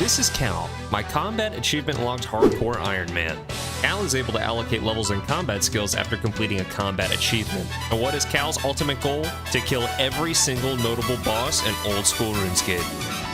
This is Cal, my combat achievement logged hardcore Iron Man. Cal is able to allocate levels and combat skills after completing a combat achievement. And what is Cal's ultimate goal? To kill every single notable boss in old school RuneScape.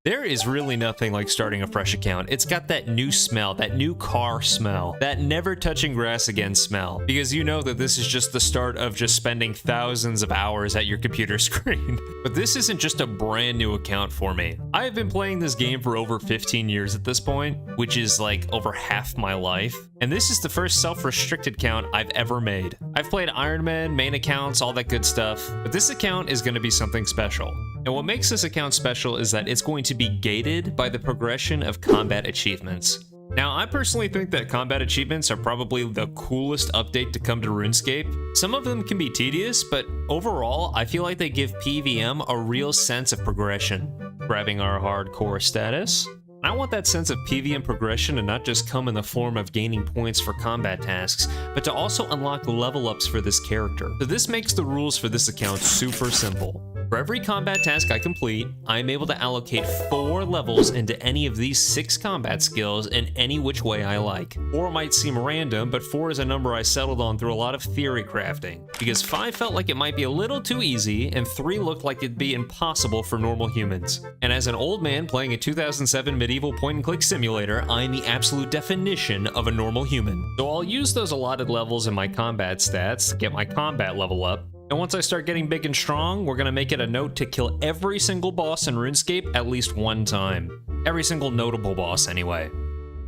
There is really nothing like starting a fresh account. It's got that new smell, that new car smell, that never touching grass again smell, because you know that this is just the start of just spending thousands of hours at your computer screen. But this isn't just a brand new account for me. I have been playing this game for over 15 years at this point, which is like over half my life. And this is the first self-restricted account I've ever made. I've played Iron Man, main accounts, all that good stuff, but this account is going to be something special. And what makes this account special is that it's going to be gated by the progression of combat achievements. Now, I personally think that combat achievements are probably the coolest update to come to RuneScape. Some of them can be tedious, but overall, I feel like they give PvM a real sense of progression. Grabbing our hardcore status. I want that sense of PvM progression to not just come in the form of gaining points for combat tasks, but to also unlock level ups for this character. So this makes the rules for this account super simple. For every combat task I complete, I am able to allocate 4 levels into any of these 6 combat skills in any which way I like. 4 might seem random, but 4 is a number I settled on through a lot of theory crafting, because 5 felt like it might be a little too easy, and 3 looked like it'd be impossible for normal humans. And as an old man playing a 2007 medieval point-and-click simulator, I am the absolute definition of a normal human. So I'll use those allotted levels in my combat stats to get my combat level up. And once I start getting big and strong, we're gonna make it a note to kill every single boss in RuneScape at least 1 time. Every single notable boss, anyway.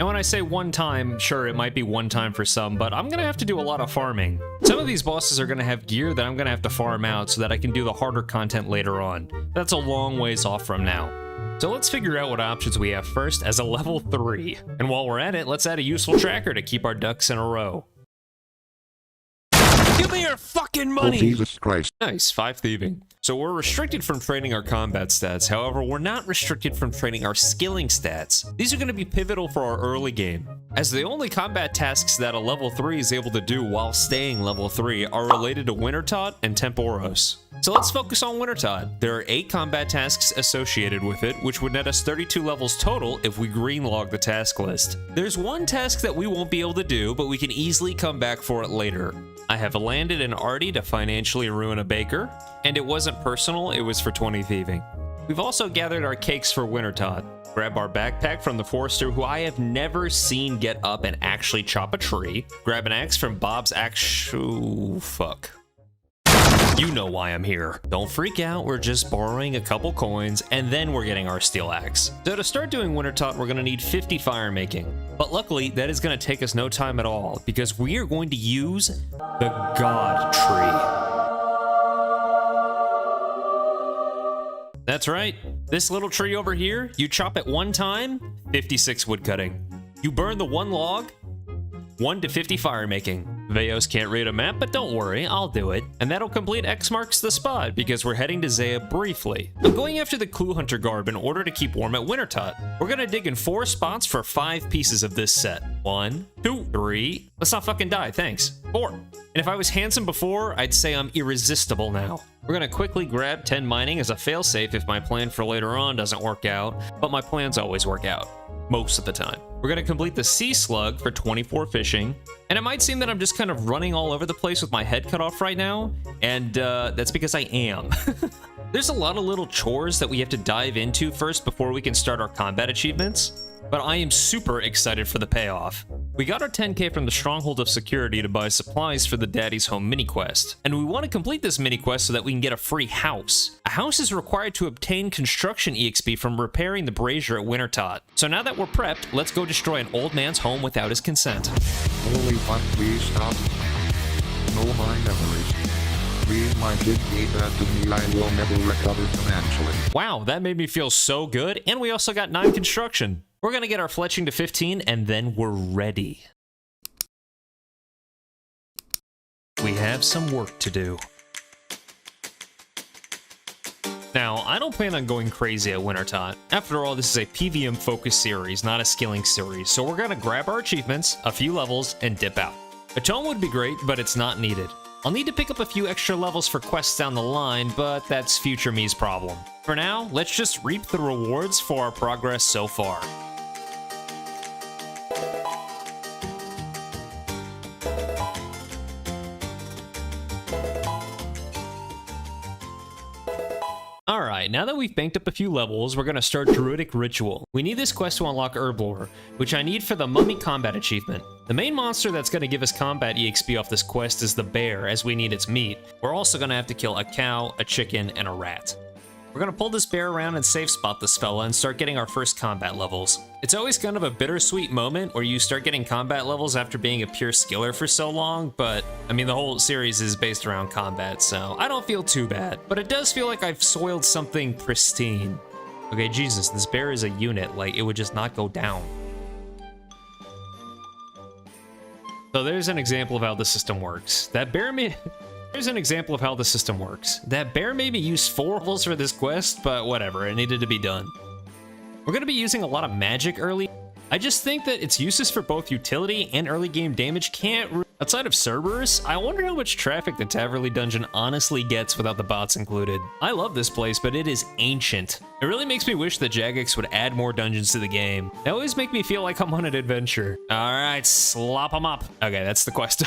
And when I say 1 time, sure, it might be 1 time for some, but I'm gonna have to do a lot of farming. Some of these bosses are gonna have gear that I'm gonna have to farm out so that I can do the harder content later on. That's a long ways off from now. So let's figure out what options we have first as a level 3. And while we're at it, let's add a useful tracker to keep our ducks in a row. Give me your fucking money! Oh, Jesus Christ. Nice, 5 thieving. So we're restricted from training our combat stats, however, we're not restricted from training our skilling stats. These are going to be pivotal for our early game, as the only combat tasks that a level 3 is able to do while staying level 3 are related to Wintertot and Temporos. So let's focus on Wintertot. There are 8 combat tasks associated with it, which would net us 32 levels total if we green log the task list. There's 1 task that we won't be able to do, but we can easily come back for it later. I have landed an arty to financially ruin a baker, and it wasn't personal, it was for 20 thieving. We've also gathered our cakes for Wintertot. Grab our backpack from the forester who I have never seen get up and actually chop a tree. Grab an axe from Bob's axe. Ooh, fuck. You know why I'm here. Don't freak out, we're just borrowing a couple coins, and then we're getting our steel axe. So to start doing Wintertot, we're gonna need 50 fire making. But luckily, that is gonna take us no time at all, because we are going to use the God Tree. That's right, this little tree over here, you chop it 1 time, 56 wood cutting. You burn the 1 log, 1 to 50 fire making. Veos can't read a map, but don't worry, I'll do it. And that'll complete X marks the spot, because we're heading to Zaya briefly. I'm going after the Clue Hunter garb in order to keep warm at Wintertot. We're gonna dig in 4 spots for 5 pieces of this set. 1, 2, 3, let's not fucking die, thanks. 4. And if I was handsome before, I'd say I'm irresistible now. We're gonna quickly grab 10 mining as a failsafe if my plan for later on doesn't work out, but my plans always work out. Most of the time. We're gonna complete the sea slug for 24 fishing, and it might seem that I'm just kind of running all over the place with my head cut off right now, and that's because I am. There's a lot of little chores that we have to dive into first before we can start our combat achievements, but I am super excited for the payoff. We got our 10k from the Stronghold of Security to buy supplies for the Daddy's Home mini quest, and we want to complete this mini quest so that we can get a free house. A house is required to obtain construction EXP from repairing the brazier at Wintertot. So now that we're prepped, let's go destroy an old man's home without his consent. Holy fuck, please stop. No, my memories. Please, my kid gave that to me, I will never recover financially. Wow, that made me feel so good, and we also got 9 construction. We're gonna get our fletching to 15, and then we're ready. We have some work to do. Now, I don't plan on going crazy at Wintertot. After all, this is a PvM focused series, not a skilling series, so we're gonna grab our achievements, a few levels, and dip out. A tome would be great, but it's not needed. I'll need to pick up a few extra levels for quests down the line, but that's future me's problem. For now, let's just reap the rewards for our progress so far. Alright, now that we've banked up a few levels, we're gonna start Druidic Ritual. We need this quest to unlock Obor, which I need for the Mummy Combat achievement. The main monster that's gonna give us combat EXP off this quest is the bear, as we need its meat. We're also gonna have to kill a cow, a chicken, and a rat. We're gonna pull this bear around and safe spot this fella and start getting our first combat levels. It's always kind of a bittersweet moment where you start getting combat levels after being a pure skiller for so long, but I mean the whole series is based around combat, so I don't feel too bad. But it does feel like I've soiled something pristine. Okay, Jesus, this bear is a unit, like it would just not go down. So there's an example of how the system works. Here's an example of how the system works. That bear maybe used 4 levels for this quest, but whatever, it needed to be done. We're gonna be using a lot of magic early. I just think that its uses for both utility and early game damage can't outside of Cerberus, I wonder how much traffic the Taverley dungeon honestly gets without the bots included. I love this place, but it is ancient. It really makes me wish that Jagex would add more dungeons to the game. They always make me feel like I'm on an adventure. Alright, slop them up. Okay, that's the quest.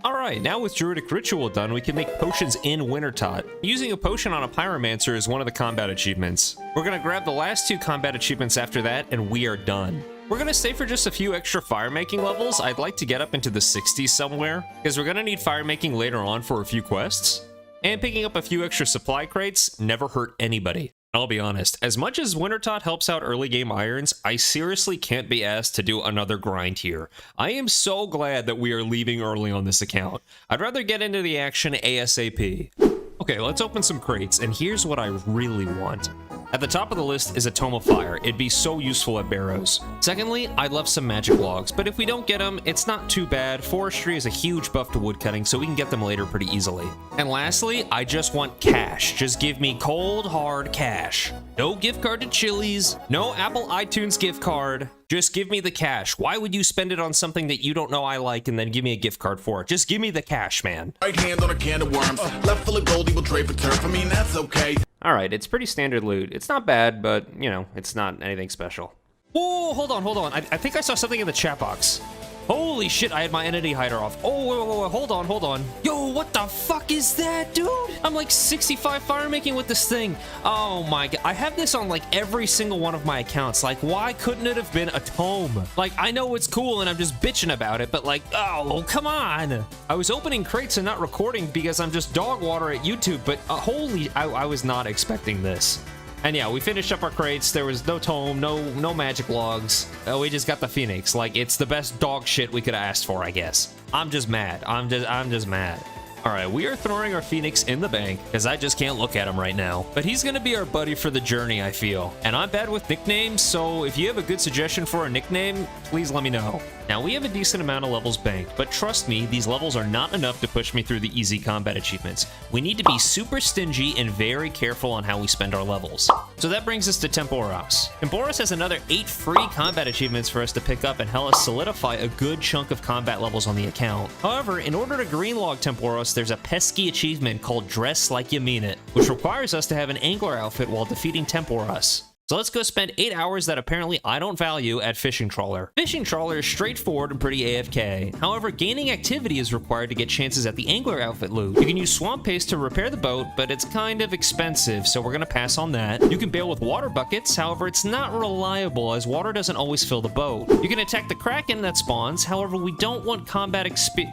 Alright, now with Druidic Ritual done, we can make potions in Wintertot. Using a potion on a Pyromancer is one of the combat achievements. We're gonna grab the last 2 combat achievements after that, and we are done. We're gonna stay for just a few extra firemaking levels. I'd like to get up into the 60s somewhere, because we're gonna need firemaking later on for a few quests. And picking up a few extra supply crates never hurt anybody. I'll be honest, as much as Wintertot helps out early game irons, I seriously can't be asked to do another grind here. I am so glad that we are leaving early on this account. I'd rather get into the action ASAP. Okay, let's open some crates, and here's what I really want. At the top of the list is a Tome of Fire. It'd be so useful at Barrows. Secondly, I'd love some magic logs, but if we don't get them, it's not too bad. Forestry is a huge buff to woodcutting, so we can get them later pretty easily. And lastly, I just want cash. Just give me cold, hard cash. No gift card to Chili's, no Apple iTunes gift card. Just give me the cash. Why would you spend it on something that you don't know I like and then give me a gift card for it? Just give me the cash, man. Right hand on a can of worms, left full of gold, evil drape a turf. I mean, that's okay. Alright, it's pretty standard loot. It's not bad, but, you know, it's not anything special. Whoa, hold on. I think I saw something in the chat box. Holy shit, I had my entity hider off. Oh, wait, hold on. Yo, what the fuck is that, dude? I'm like 65 firemaking with this thing. Oh my god, I have this on like every single one of my accounts. Like, why couldn't it have been a tome? Like, I know it's cool and I'm just bitching about it, but like, oh, come on. I was opening crates and not recording because I'm just dog water at YouTube, but I was not expecting this. And yeah, we finished up our crates. There was no tome, no magic logs. We just got the Phoenix. Like, it's the best dog shit we could have asked for, I guess. I'm just mad. I'm just mad. All right, we are throwing our Phoenix in the bank because I just can't look at him right now. But he's gonna be our buddy for the journey, I feel. And I'm bad with nicknames, so if you have a good suggestion for a nickname, please let me know. Now, we have a decent amount of levels banked, but trust me, these levels are not enough to push me through the easy combat achievements. We need to be super stingy and very careful on how we spend our levels. So that brings us to Temporos. Temporos has another 8 free combat achievements for us to pick up and help us solidify a good chunk of combat levels on the account. However, in order to greenlog Temporos, there's a pesky achievement called Dress Like You Mean It, which requires us to have an angler outfit while defeating Temporos. So let's go spend 8 hours that apparently I don't value at Fishing Trawler. Fishing Trawler is straightforward and pretty AFK. However, gaining activity is required to get chances at the angler outfit loot. You can use swamp paste to repair the boat, but it's kind of expensive, so we're gonna pass on that. You can bail with water buckets, however, it's not reliable as water doesn't always fill the boat. You can attack the Kraken that spawns, however, we don't want combat XP.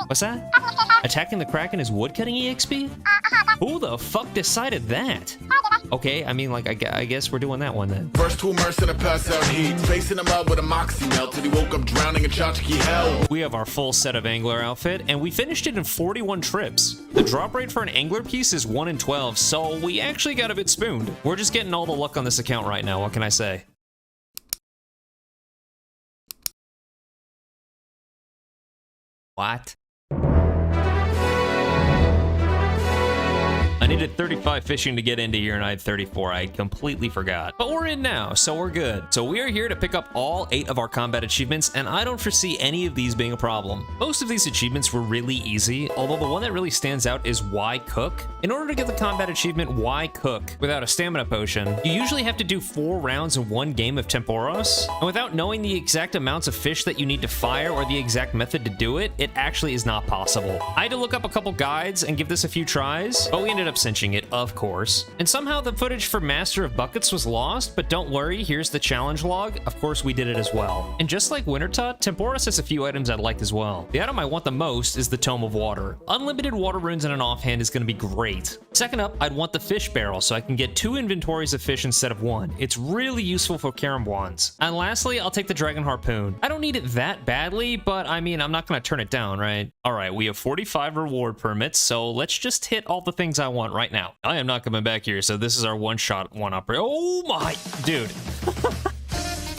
What's that? Attacking the Kraken is woodcutting EXP? Who the fuck decided that? Okay, I mean, like, I guess we're doing that one then. First to immerse in a pass out heat, facing him up with a moxie melt till he woke up drowning in tchotchke hell. We have our full set of angler outfit, and we finished it in 41 trips. The drop rate for an angler piece is 1 in 12, so we actually got a bit spooned. We're just getting all the luck on this account right now, what can I say? What? An needed 35 fishing to get into here, and I had 34. I completely forgot. But we're in now, so we're good. So we are here to pick up all 8 of our combat achievements, and I don't foresee any of these being a problem. Most of these achievements were really easy, although the one that really stands out is Why Cook. In order to get the combat achievement Why Cook without a stamina potion, you usually have to do 4 rounds in one game of Temporos, and without knowing the exact amounts of fish that you need to fire or the exact method to do it, it actually is not possible. I had to look up a couple guides and give this a few tries, but we ended up cinching it, of course. And somehow the footage for Master of Buckets was lost, but don't worry, here's the challenge log. Of course we did it as well. And just like Wintertot, Temporos has a few items I'd like as well. The item I want the most is the Tome of Water. Unlimited water runes in an offhand is going to be great. Second up, I'd want the fish barrel so I can get 2 inventories of fish instead of 1. It's really useful for Karambwans. And lastly, I'll take the Dragon Harpoon. I don't need it that badly, but I mean, I'm not going to turn it down, right? All right, we have 45 reward permits, so let's just hit all the things I want right now. I am not coming back here, so this is our one-shot, one-up. Oh my, dude.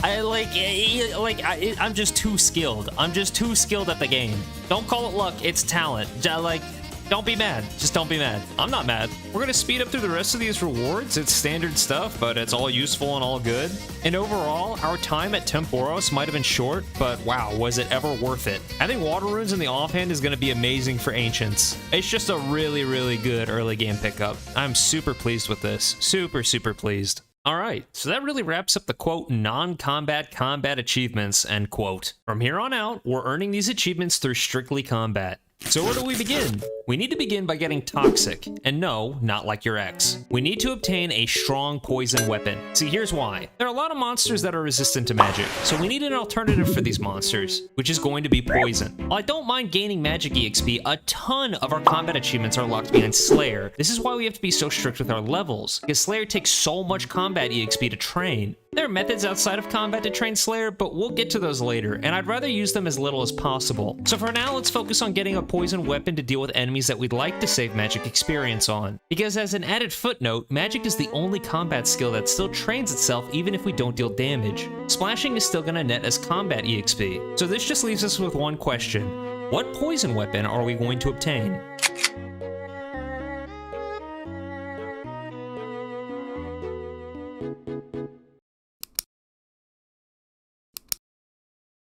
I'm just too skilled. I'm just too skilled at the game. Don't call it luck, it's talent. Don't be mad. Just don't be mad. I'm not mad. We're gonna speed up through the rest of these rewards. It's standard stuff, but it's all useful and all good. And overall, our time at Temporos might have been short, but wow, was it ever worth it. Having water runes in the offhand is gonna be amazing for Ancients. It's just a really, really good early game pickup. I'm super pleased with this. Super, super pleased. All right, so that really wraps up the quote non-combat combat achievements end quote. From here on out, we're earning these achievements through strictly combat. So where do we begin? We need to begin by getting toxic, and no, not like your ex. We need to obtain a strong poison weapon. See, here's why. There are a lot of monsters that are resistant to magic, so we need an alternative for these monsters, which is going to be poison. While I don't mind gaining magic EXP, a ton of our combat achievements are locked behind Slayer. This is why we have to be so strict with our levels, because Slayer takes so much combat EXP to train. There are methods outside of combat to train Slayer, but we'll get to those later, and I'd rather use them as little as possible. So for now, let's focus on getting a poison weapon to deal with enemies that we'd like to save magic experience on. Because as an added footnote, magic is the only combat skill that still trains itself even if we don't deal damage. Splashing is still gonna net as combat EXP. So this just leaves us with one question. What poison weapon are we going to obtain?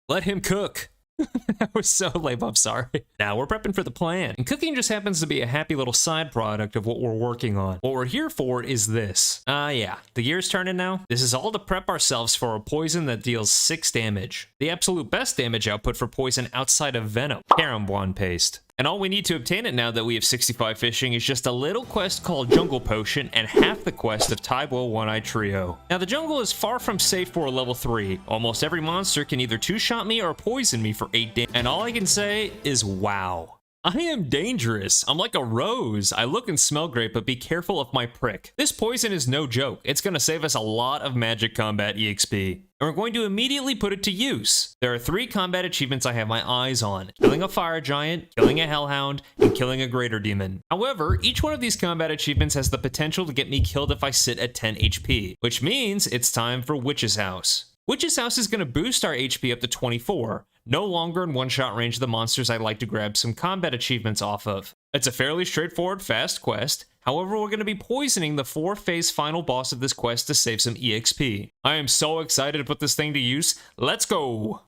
Let him cook. That was so lame, I'm sorry. Now we're prepping for the plan, and cooking just happens to be a happy little side product of what we're working on. What we're here for is this. Yeah, the gear's turning now. This is all to prep ourselves for a poison that deals 6 damage. The absolute best damage output for poison outside of Venom, Karambwan Paste. And all we need to obtain it now that we have 65 fishing is just a little quest called Jungle Potion and half the quest of Tybwell One-Eye Trio. Now the jungle is far from safe for a level 3. Almost every monster can either 2-shot me or poison me for 8 damage. And all I can say is wow. I am dangerous. I'm like a rose. I look and smell great, but be careful of my prick. This poison is no joke. It's gonna save us a lot of magic combat EXP. And we're going to immediately put it to use. There are 3 combat achievements I have my eyes on. Killing a fire giant, killing a hellhound, and killing a greater demon. However, each one of these combat achievements has the potential to get me killed if I sit at 10 HP, which means it's time for Witch's House. Witch's House is going to boost our HP up to 24, no longer in one-shot range of the monsters I'd like to grab some combat achievements off of. It's a fairly straightforward, fast quest. However, we're going to be poisoning the 4-phase final boss of this quest to save some EXP. I am so excited to put this thing to use. Let's go!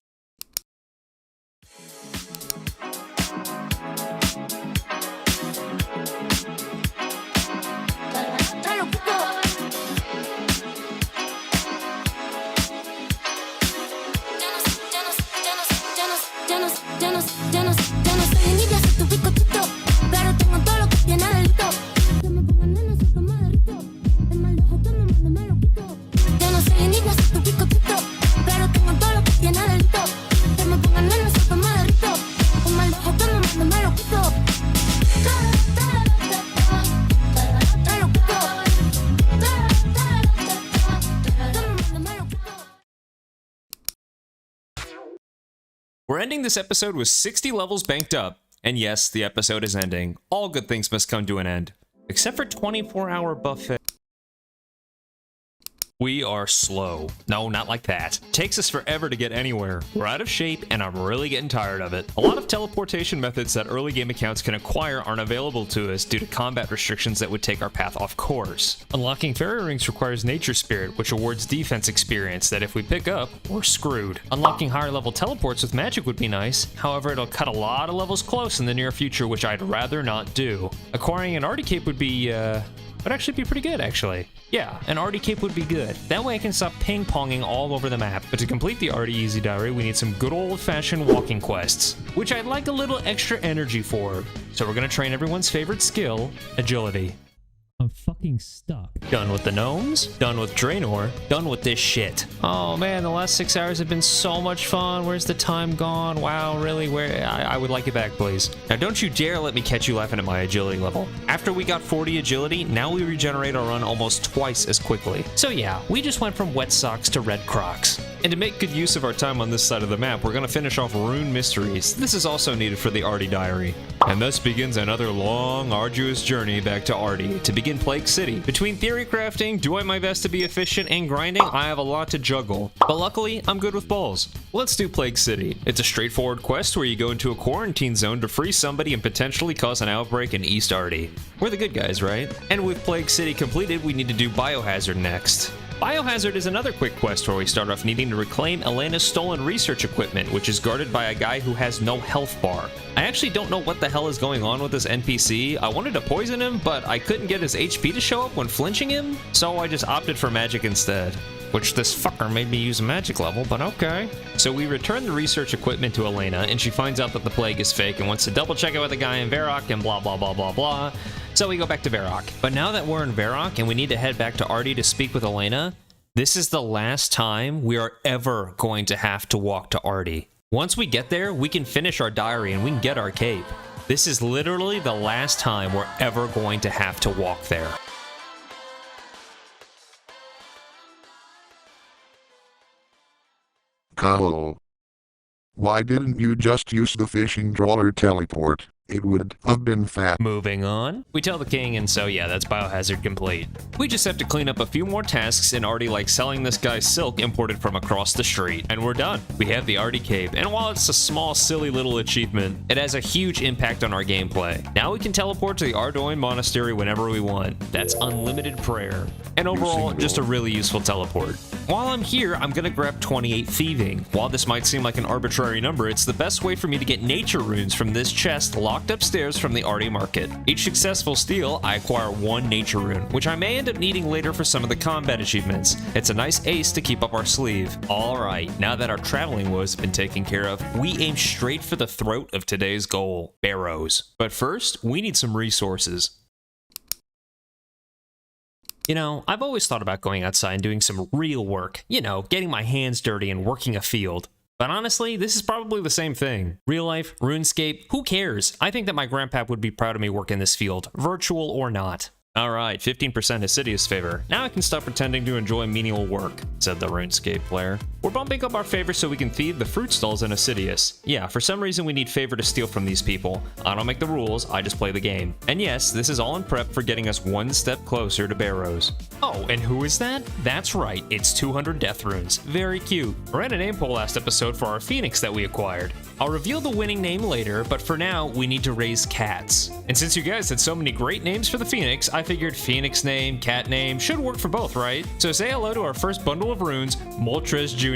We're ending this episode with 60 levels banked up. And yes, the episode is ending. All good things must come to an end. Except for 24-hour buffet. We are slow. No, not like that. Takes us forever to get anywhere. We're out of shape, and I'm really getting tired of it. A lot of teleportation methods that early game accounts can acquire aren't available to us due to combat restrictions that would take our path off course. Unlocking fairy rings requires Nature Spirit, which awards defense experience that if we pick up, we're screwed. Unlocking higher level teleports with magic would be nice, however it'll cut a lot of levels close in the near future, which I'd rather not do. Acquiring an Arty Cape would be, would actually be pretty good, actually. Yeah, an Arty Cape would be good. That way I can stop ping-ponging all over the map. But to complete the Arty Easy Diary, we need some good old-fashioned walking quests, which I'd like a little extra energy for. So we're gonna train everyone's favorite skill, agility. I'm fucking stuck. Done with the gnomes, done with Draenor, done with this shit. Oh man, the last 6 hours have been so much fun. Where's the time gone? Wow, really? Where? I would like it back, please. Now don't you dare let me catch you laughing at my agility level. After we got 40 agility, now we regenerate our run almost twice as quickly. So yeah, we just went from wet socks to red Crocs. And to make good use of our time on this side of the map, we're gonna finish off Rune Mysteries. This is also needed for the Arty Diary. And thus begins another long, arduous journey back to Arty to begin Plague City. Between theory crafting, doing my best to be efficient, and grinding, I have a lot to juggle. But luckily, I'm good with balls. Let's do Plague City. It's a straightforward quest where you go into a quarantine zone to free somebody and potentially cause an outbreak in East Arty. We're the good guys, right? And with Plague City completed, we need to do Biohazard next. Biohazard is another quick quest where we start off needing to reclaim Elena's stolen research equipment, which is guarded by a guy who has no health bar. I actually don't know what the hell is going on with this NPC. I wanted to poison him, but I couldn't get his HP to show up when flinching him, so I just opted for magic instead. Which this fucker made me use a magic level, but okay. So we return the research equipment to Elena, and she finds out that the plague is fake and wants to double check it with a guy in Varrock and blah blah blah blah blah. So we go back to Varrock. But now that we're in Varrock and we need to head back to Arty to speak with Elena, this is the last time we are ever going to have to walk to Arty. Once we get there, we can finish our diary and we can get our cape. This is literally the last time we're ever going to have to walk there. Cool. Why didn't you just use the fishing trawler teleport? It would have been fat. Moving on. We tell the king, and so yeah, that's Biohazard complete. We just have to clean up a few more tasks in Arty, like selling this guy silk imported from across the street, and we're done. We have the Arty Cape, and while it's a small, silly little achievement, it has a huge impact on our gameplay. Now we can teleport to the Ardoin Monastery whenever we want. That's unlimited prayer. And overall, just a really useful teleport. While I'm here, I'm gonna grab 28 Thieving. While this might seem like an arbitrary number, it's the best way for me to get nature runes from this chest locked upstairs from the Arty market. Each successful steal, I acquire 1 nature rune, which I may end up needing later for some of the combat achievements. It's a nice ace to keep up our sleeve. Alright, now that our traveling woes have been taken care of, we aim straight for the throat of today's goal, Barrows. But first, we need some resources. You know, I've always thought about going outside and doing some real work. You know, getting my hands dirty and working a field. But honestly, this is probably the same thing. Real life, RuneScape, who cares? I think that my grandpap would be proud of me working this field, virtual or not. Alright, 15% Hesidius favor. Now I can stop pretending to enjoy menial work, said the RuneScape player. We're bumping up our favor so we can thieve the fruit stalls in Hesidius. Yeah, for some reason we need favor to steal from these people. I don't make the rules, I just play the game. And yes, this is all in prep for getting us one step closer to Barrows. Oh, and who is that? That's right, it's 200 death runes. Very cute. I ran a name poll last episode for our phoenix that we acquired. I'll reveal the winning name later, but for now, we need to raise cats. And since you guys had so many great names for the phoenix, I figured phoenix name, cat name should work for both, right? So say hello to our first bundle of runes, Moltres Jr.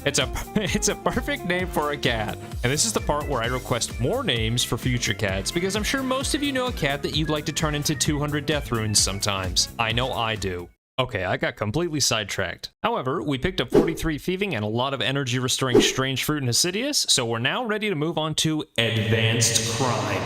It's a perfect name for a cat. And this is the part where I request more names for future cats, because I'm sure most of you know a cat that you'd like to turn into 200 death runes sometimes. I know I do. Okay, I got completely sidetracked. However, we picked up 43 Thieving and a lot of energy restoring strange fruit in Hesidius, so we're now ready to move on to Advanced Crime.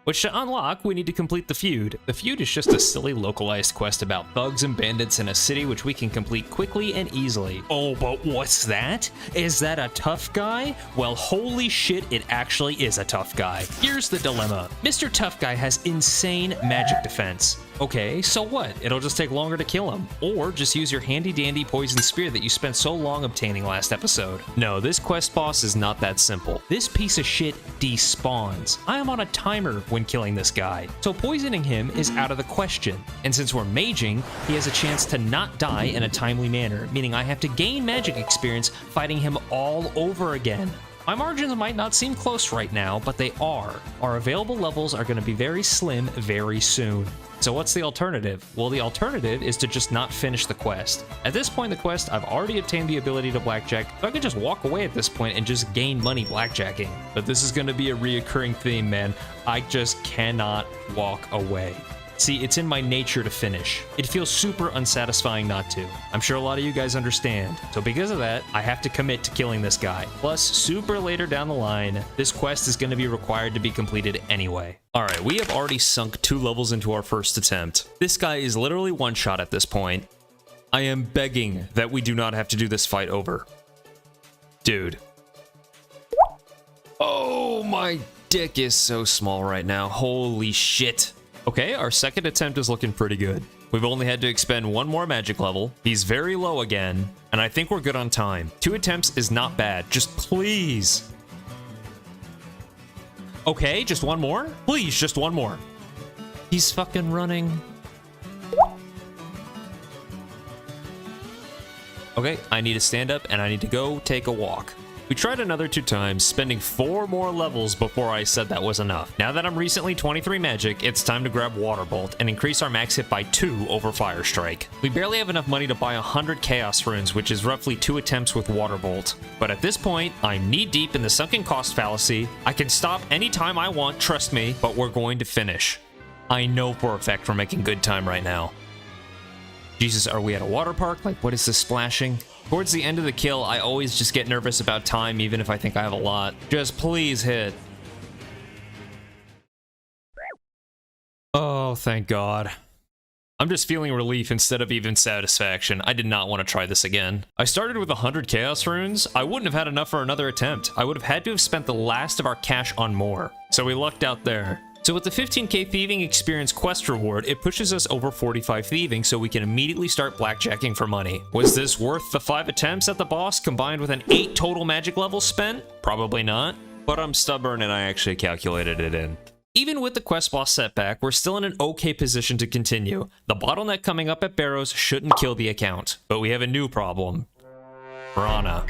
Which to unlock, we need to complete the feud. The feud is just a silly localized quest about thugs and bandits in a city which we can complete quickly and easily. Oh, but what's that? Is that a tough guy? Well, holy shit, it actually is a tough guy. Here's the dilemma. Mr. Tough Guy has insane magic defense. Okay, so what? It'll just take longer to kill him. Or just use your handy-dandy poison spear that you spent so long obtaining last episode. No, this quest boss is not that simple. This piece of shit despawns. I am on a timer when killing this guy, so poisoning him is out of the question. And since we're maging, he has a chance to not die in a timely manner, meaning I have to gain magic experience fighting him all over again. My margins might not seem close right now, but they are. Our available levels are going to be very slim very soon. So what's the alternative? Well, the alternative is to just not finish the quest. At this point in the quest, I've already obtained the ability to blackjack, so I could just walk away at this point and just gain money blackjacking. But this is going to be a reoccurring theme, man. I just cannot walk away. See, it's in my nature to finish. It feels super unsatisfying not to. I'm sure a lot of you guys understand. So because of that, I have to commit to killing this guy. Plus, super later down the line, this quest is going to be required to be completed anyway. Alright, we have already sunk 2 levels into our first attempt. This guy is literally one shot at this point. I am begging that we do not have to do this fight over. Dude. Oh, my dick is so small right now. Holy shit. Okay, our second attempt is looking pretty good. We've only had to expend 1 more magic level. He's very low again, and I think we're good on time. 2 attempts is not bad. Just please. Okay, just 1 more? Please, just 1 more. He's fucking running. Okay, I need to stand up and I need to go take a walk. We tried another 2 times, spending 4 more levels before I said that was enough. Now that I'm recently 23 magic, it's time to grab Water Bolt and increase our max hit by 2 over Fire Strike. We barely have enough money to buy 100 Chaos Runes, which is roughly 2 attempts with Water Bolt. But at this point, I'm knee-deep in the sunken cost fallacy. I can stop anytime I want, trust me, but we're going to finish. I know for a fact we're making good time right now. Jesus, are we at a water park? Like, what is this splashing? Towards the end of the kill, I always just get nervous about time, even if I think I have a lot. Just please hit. Oh, thank God. I'm just feeling relief instead of even satisfaction. I did not want to try this again. I started with 100 Chaos Runes. I wouldn't have had enough for another attempt. I would have had to have spent the last of our cash on more. So we lucked out there. So with the 15k Thieving experience quest reward, it pushes us over 45 Thieving so we can immediately start blackjacking for money. Was this worth the 5 attempts at the boss combined with an 8 total magic levels spent? Probably not. But I'm stubborn and I actually calculated it in. Even with the quest boss setback, we're still in an okay position to continue. The bottleneck coming up at Barrows shouldn't kill the account. But we have a new problem. Rana.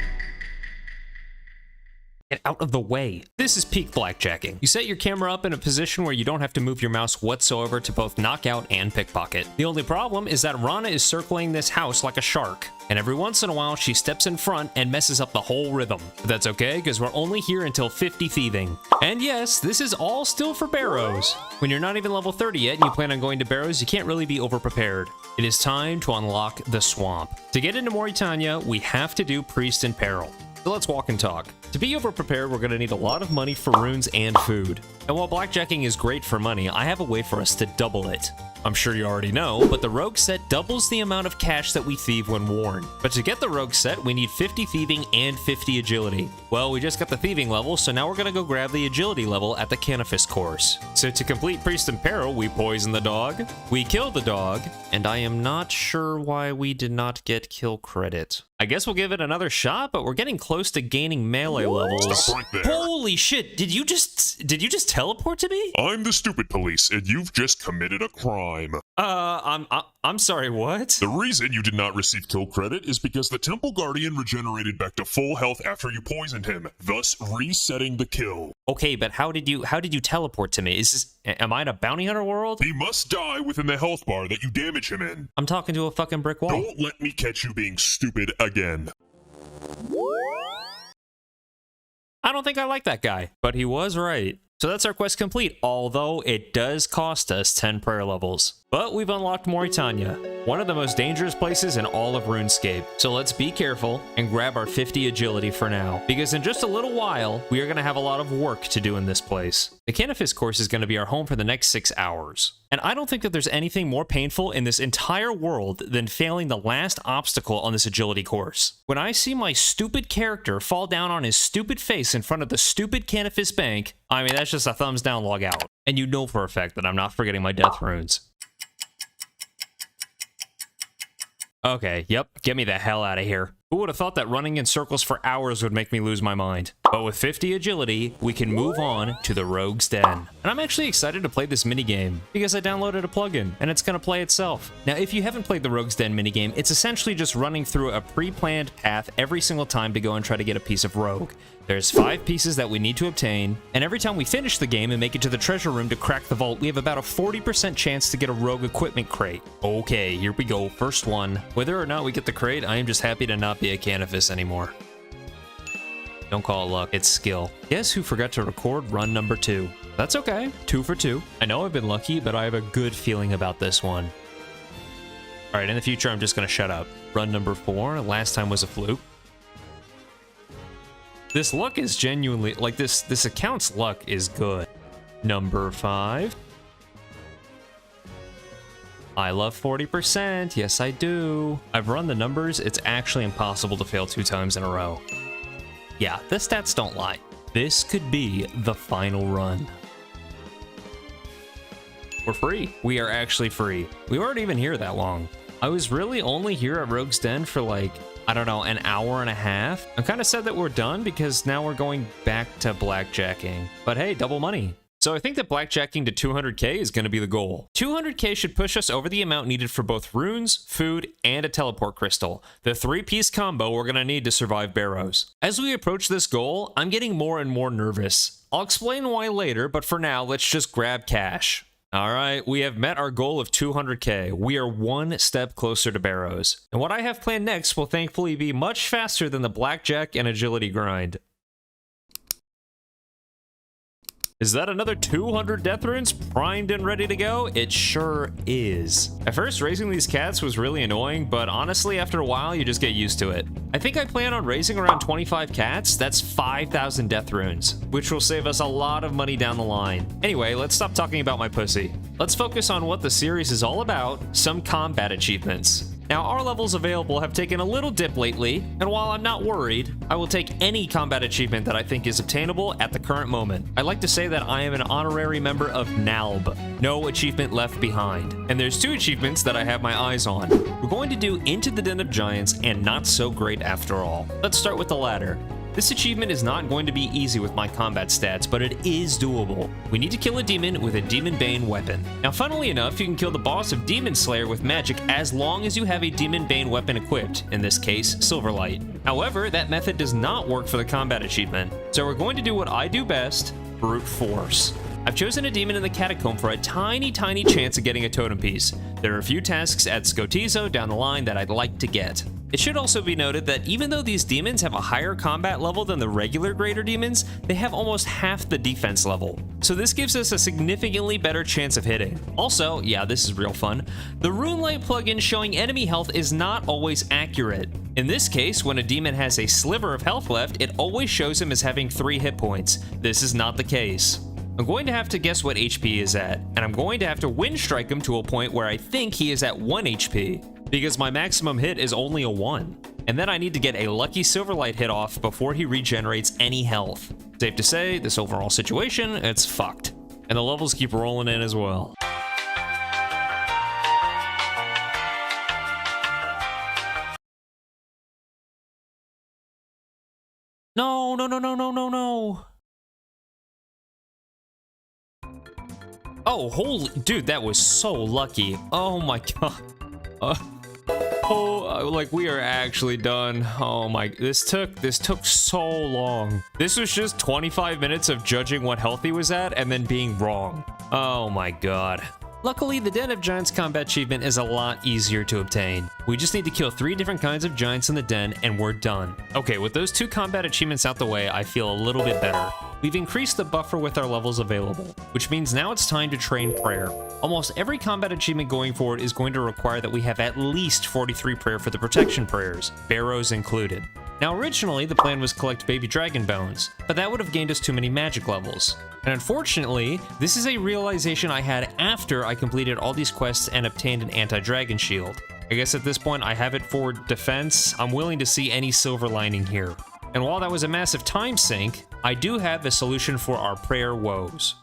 Get out of the way. This is peak blackjacking. You set your camera up in a position where you don't have to move your mouse whatsoever to both knock out and pickpocket. The only problem is that Rana is circling this house like a shark, and every once in a while she steps in front and messes up the whole rhythm. But that's okay, because we're only here until 50 Thieving. And yes, this is all still for Barrows. When you're not even level 30 yet and you plan on going to Barrows, you can't really be over-prepared. It is time to unlock the swamp. To get into Mauritania, we have to do Priest and Peril. So let's walk and talk. To be over-prepared, we're going to need a lot of money for runes and food. And while blackjacking is great for money, I have a way for us to double it. I'm sure you already know, but the rogue set doubles the amount of cash that we thieve when worn. But to get the rogue set, we need 50 thieving and 50 agility. Well, we just got the thieving level, so now we're gonna go grab the agility level at the Canifis course. So to complete Priest and Peril, we poison the dog, we kill the dog, and I am not sure why we did not get kill credit. I guess we'll give it another shot, but we're getting close to gaining melee levels. Stop right there. Holy shit, did you just teleport to me? I'm the stupid police, and you've just committed a crime. I'm sorry, what? The reason you did not receive kill credit is because the Temple Guardian regenerated back to full health after you poisoned him, thus resetting the kill. Okay, but how did you teleport to me? Am I in a bounty hunter world? He must die within the health bar that you damage him in. I'm talking to a fucking brick wall. Don't let me catch you being stupid again. I don't think I like that guy, but he was right. So that's our quest complete, although it does cost us 10 prayer levels. But we've unlocked Mauritania, one of the most dangerous places in all of RuneScape. So let's be careful and grab our 50 agility for now, because in just a little while, we are going to have a lot of work to do in this place. The Canifis course is going to be our home for the next 6 hours. And I don't think that there's anything more painful in this entire world than failing the last obstacle on this agility course. When I see my stupid character fall down on his stupid face in front of the stupid Canifis bank, I mean, that's just a thumbs down log out. And you know for a fact that I'm not forgetting my death runes. Okay, yep, get me the hell out of here. Who would have thought that running in circles for hours would make me lose my mind? But with 50 agility, we can move on to the Rogue's Den. And I'm actually excited to play this minigame because I downloaded a plugin and it's gonna play itself. Now, if you haven't played the Rogue's Den minigame, it's essentially just running through a pre-planned path every single time to go and try to get a piece of rogue. There's 5 pieces that we need to obtain, and every time we finish the game and make it to the treasure room to crack the vault, we have about a 40% chance to get a rogue equipment crate. Okay, here we go, first one. Whether or not we get the crate, I am just happy to not be a canifus anymore. Don't call it luck, it's skill. Guess who forgot to record run number 2? That's okay, 2 for 2. I know I've been lucky, but I have a good feeling about this one. Alright, in the future, I'm just gonna shut up. Run number 4, last time was a fluke. This luck is genuinely, like this account's luck is good. Number 5. I love 40%, yes I do. I've run the numbers, it's actually impossible to fail 2 times in a row. Yeah, the stats don't lie. This could be the final run. We're free. We are actually free. We weren't even here that long. I was really only here at Rogue's Den for like, I don't know, an hour and a half. I'm kind of sad that we're done because now we're going back to blackjacking. But hey, double money. So I think that blackjacking to 200k is going to be the goal. 200k should push us over the amount needed for both runes, food, and a teleport crystal. The 3-piece combo we're going to need to survive Barrows. As we approach this goal, I'm getting more and more nervous. I'll explain why later, but for now, let's just grab cash. Alright, we have met our goal of 200k. We are 1 step closer to Barrows. And what I have planned next will thankfully be much faster than the blackjack and agility grind. Is that another 200 death runes primed and ready to go? It sure is. At first, raising these cats was really annoying, but honestly, after a while, you just get used to it. I think I plan on raising around 25 cats. That's 5,000 death runes, which will save us a lot of money down the line. Anyway, let's stop talking about my pussy. Let's focus on what the series is all about, some combat achievements. Now, our levels available have taken a little dip lately, and while I'm not worried, I will take any combat achievement that I think is obtainable at the current moment. I like to say that I am an honorary member of NALB, No Achievement Left Behind, and there's 2 achievements that I have my eyes on. We're going to do Into the Den of Giants and Not So Great After All. Let's start with the latter. This achievement is not going to be easy with my combat stats, but it is doable. We need to kill a demon with a Demon Bane weapon. Now, funnily enough, you can kill the boss of Demon Slayer with magic as long as you have a Demon Bane weapon equipped, in this case, Silverlight. However, that method does not work for the combat achievement, so we're going to do what I do best, brute force. I've chosen a demon in the catacomb for a tiny chance of getting a totem piece. There are a few tasks at Skotizo down the line that I'd like to get. It should also be noted that even though these demons have a higher combat level than the regular greater demons, they have almost half the defense level. So this gives us a significantly better chance of hitting. Also, yeah, this is real fun, the Rune Light plugin showing enemy health is not always accurate. In this case, when a demon has a sliver of health left, it always shows him as having 3 hit points. This is not the case. I'm going to have to guess what HP he is at, and I'm going to have to wind strike him to a point where I think he is at 1 HP. Because my maximum hit is only a 1. And then I need to get a lucky Silverlight hit off before he regenerates any health. Safe to say, this overall situation, it's fucked. And the levels keep rolling in as well. No, no, no, no, no, no, no. Oh, holy, dude, that was so lucky. Oh my god. Like we are actually done. Oh my, this took so long. This was just 25 minutes of judging what health he was at and then being wrong. Oh my god. Luckily, the Den of Giants combat achievement is a lot easier to obtain. We just need to kill 3 different kinds of giants in the den and we're done. Okay, with those 2 combat achievements out the way, I feel a little bit better. We've increased the buffer with our levels available, which means now it's time to train prayer. Almost every combat achievement going forward is going to require that we have at least 43 prayer for the protection prayers, Barrows included. Now originally, the plan was collect baby dragon bones, but that would have gained us too many magic levels. And unfortunately, this is a realization I had after I completed all these quests and obtained an anti-dragon shield. I guess at this point I have it for defense. I'm willing to see any silver lining here. And while that was a massive time sink, I do have a solution for our prayer woes.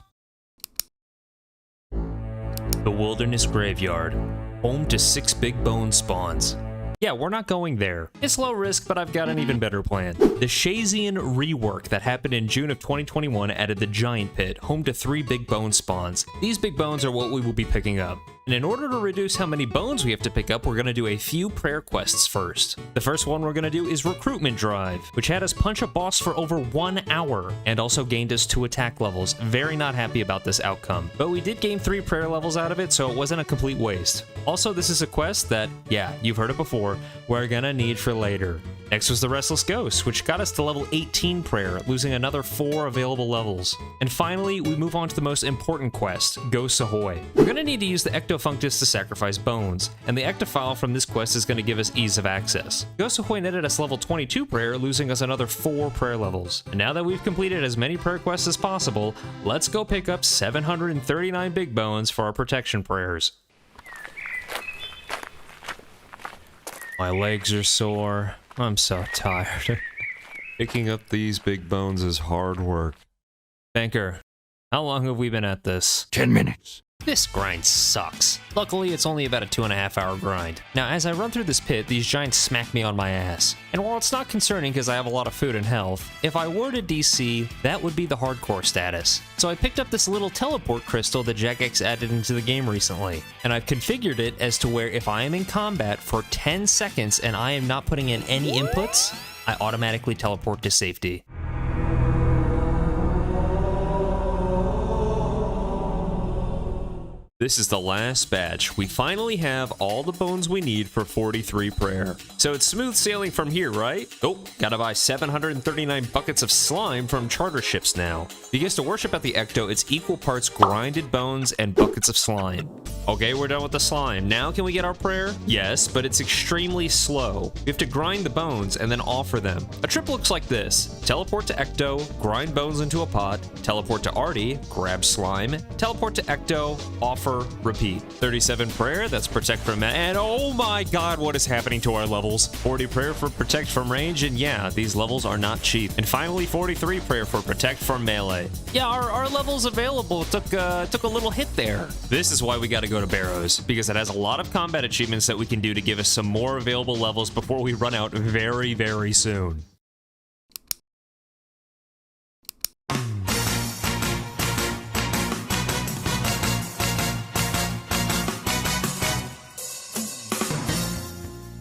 The Wilderness Graveyard, home to 6 big bone spawns. Yeah, we're not going there. It's low risk, but I've got an even better plan. The Shazian rework that happened in June of 2021 added the Giant Pit, home to 3 big bone spawns. These big bones are what we will be picking up. And in order to reduce how many bones we have to pick up, we're going to do a few prayer quests first. The first one we're going to do is Recruitment Drive, which had us punch a boss for over 1 hour, and also gained us 2 attack levels. Very not happy about this outcome. But we did gain 3 prayer levels out of it, so it wasn't a complete waste. Also, this is a quest that, yeah, you've heard it before, we're gonna need for later. Next was the Restless Ghost, which got us to level 18 prayer, losing another 4 available levels. And finally, we move on to the most important quest, Ghosts Ahoy. We're gonna need to use the Ectofunctus to sacrifice bones, and the Ectophile from this quest is gonna give us ease of access. Ghosts Ahoy netted us level 22 prayer, losing us another 4 prayer levels. And now that we've completed as many prayer quests as possible, let's go pick up 739 big bones for our protection prayers. My legs are sore. I'm so tired. Picking up these big bones is hard work. Banker, how long have we been at this? 10 minutes. This grind sucks. Luckily, it's only about a 2.5-hour grind. Now, as I run through this pit, these giants smack me on my ass. And while it's not concerning because I have a lot of food and health, if I were to DC, that would be the hardcore status. So I picked up this little teleport crystal that Jagex added into the game recently. And I've configured it as to where if I am in combat for 10 seconds and I am not putting in any inputs, I automatically teleport to safety. This is the last batch. We finally have all the bones we need for 43 prayer. So it's smooth sailing from here, right? Oh, gotta buy 739 buckets of slime from charter ships now. Because to worship at the Ecto, it's equal parts grinded bones and buckets of slime. Okay, we're done with the slime. Now can we get our prayer? Yes, but it's extremely slow. We have to grind the bones and then offer them. A trip looks like this. Teleport to Ecto, grind bones into a pot, teleport to Artie, grab slime, teleport to Ecto, offer, repeat. 37 prayer, that's protect from and oh my god, what is happening to our levels? 40 prayer for protect from range, and yeah, these levels are not cheap. And finally, 43 prayer for protect from melee. Yeah, our levels available took a little hit there. This is why we gotta go to Barrows, because it has a lot of combat achievements that we can do to give us some more available levels before we run out very, very soon.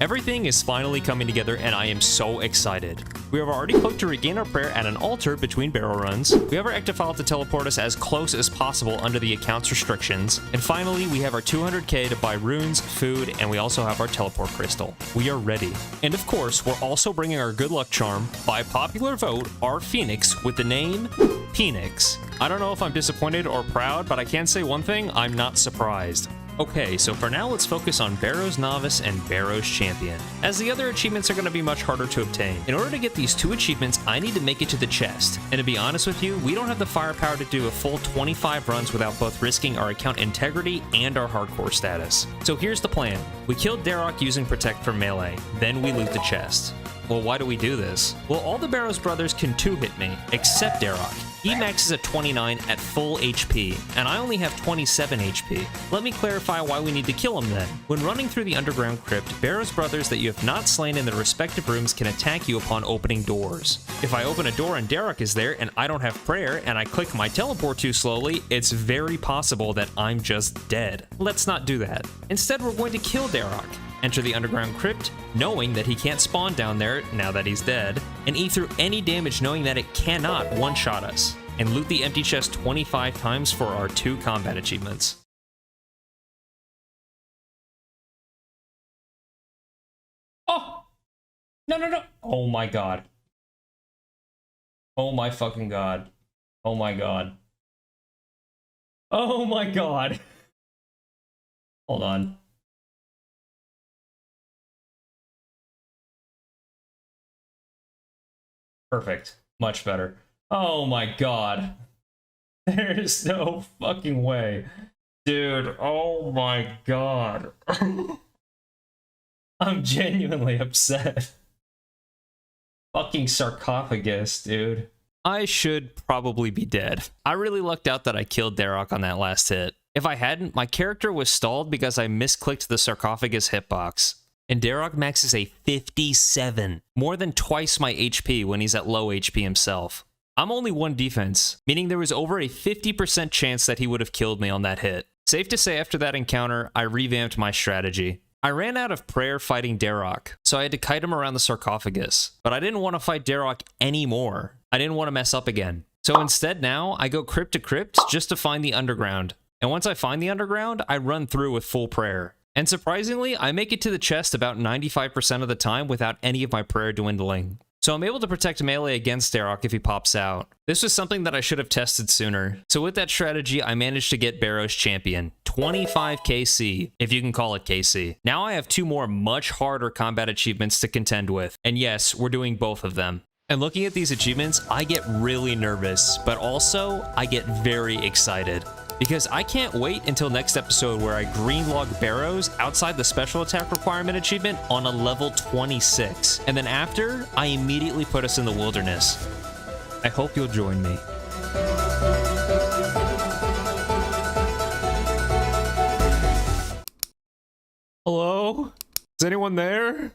Everything is finally coming together and I am so excited. We have already cloaked to regain our prayer at an altar between Barrow runs. We have our Ectophile to teleport us as close as possible under the account's restrictions. And finally, we have our 200k to buy runes, food, and we also have our teleport crystal. We are ready. And of course, we're also bringing our good luck charm, by popular vote, our Phoenix with the name Phoenix. I don't know if I'm disappointed or proud, but I can say one thing, I'm not surprised. Okay, so for now, let's focus on Barrows Novice and Barrows Champion, as the other achievements are going to be much harder to obtain. In order to get these 2 achievements, I need to make it to the chest. And to be honest with you, we don't have the firepower to do a full 25 runs without both risking our account integrity and our hardcore status. So here's the plan. We killed Dagannoth using Protect from melee, then we loot the chest. Well, why do we do this? Well, all the Barrows brothers can 2-hit me, except Dagannoth. He maxes at 29 at full HP, and I only have 27 HP. Let me clarify why we need to kill him then. When running through the underground crypt, Barrows brothers that you have not slain in their respective rooms can attack you upon opening doors. If I open a door and Dagannoth is there and I don't have prayer and I click my teleport too slowly, it's very possible that I'm just dead. Let's not do that. Instead, we're going to kill Dagannoth. Enter the underground crypt, knowing that he can't spawn down there now that he's dead, and eat through any damage knowing that it cannot one-shot us, and loot the empty chest 25 times for our 2 combat achievements. Oh! No. Oh my god. Oh my fucking god. Oh my god. Oh my god. Hold on. Perfect. Much better. Oh my god. There's no fucking way. Dude, oh my god. I'm genuinely upset. Fucking sarcophagus, dude. I should probably be dead. I really lucked out that I killed Dagannoth on that last hit. If I hadn't, my character was stalled because I misclicked the sarcophagus hitbox. and Darok maxes a 57, more than twice my HP when he's at low HP himself. I'm only 1 defense, meaning there was over a 50% chance that he would have killed me on that hit. Safe to say after that encounter, I revamped my strategy. I ran out of prayer fighting Darok, so I had to kite him around the sarcophagus, but I didn't want to fight Darok anymore. I didn't want to mess up again. So instead now, I go crypt to crypt just to find the underground. And once I find the underground, I run through with full prayer. And surprisingly, I make it to the chest about 95% of the time without any of my prayer dwindling. So I'm able to protect melee against Darok if he pops out. This was something that I should have tested sooner. So with that strategy, I managed to get Barrows champion. 25 KC, if you can call it KC. Now I have 2 more much harder combat achievements to contend with. And yes, we're doing both of them. And looking at these achievements, I get really nervous, but also I get very excited. Because I can't wait until next episode where I greenlog Barrows outside the special attack requirement achievement on a level 26. And then after, I immediately put us in the wilderness. I hope you'll join me. Hello? Is anyone there?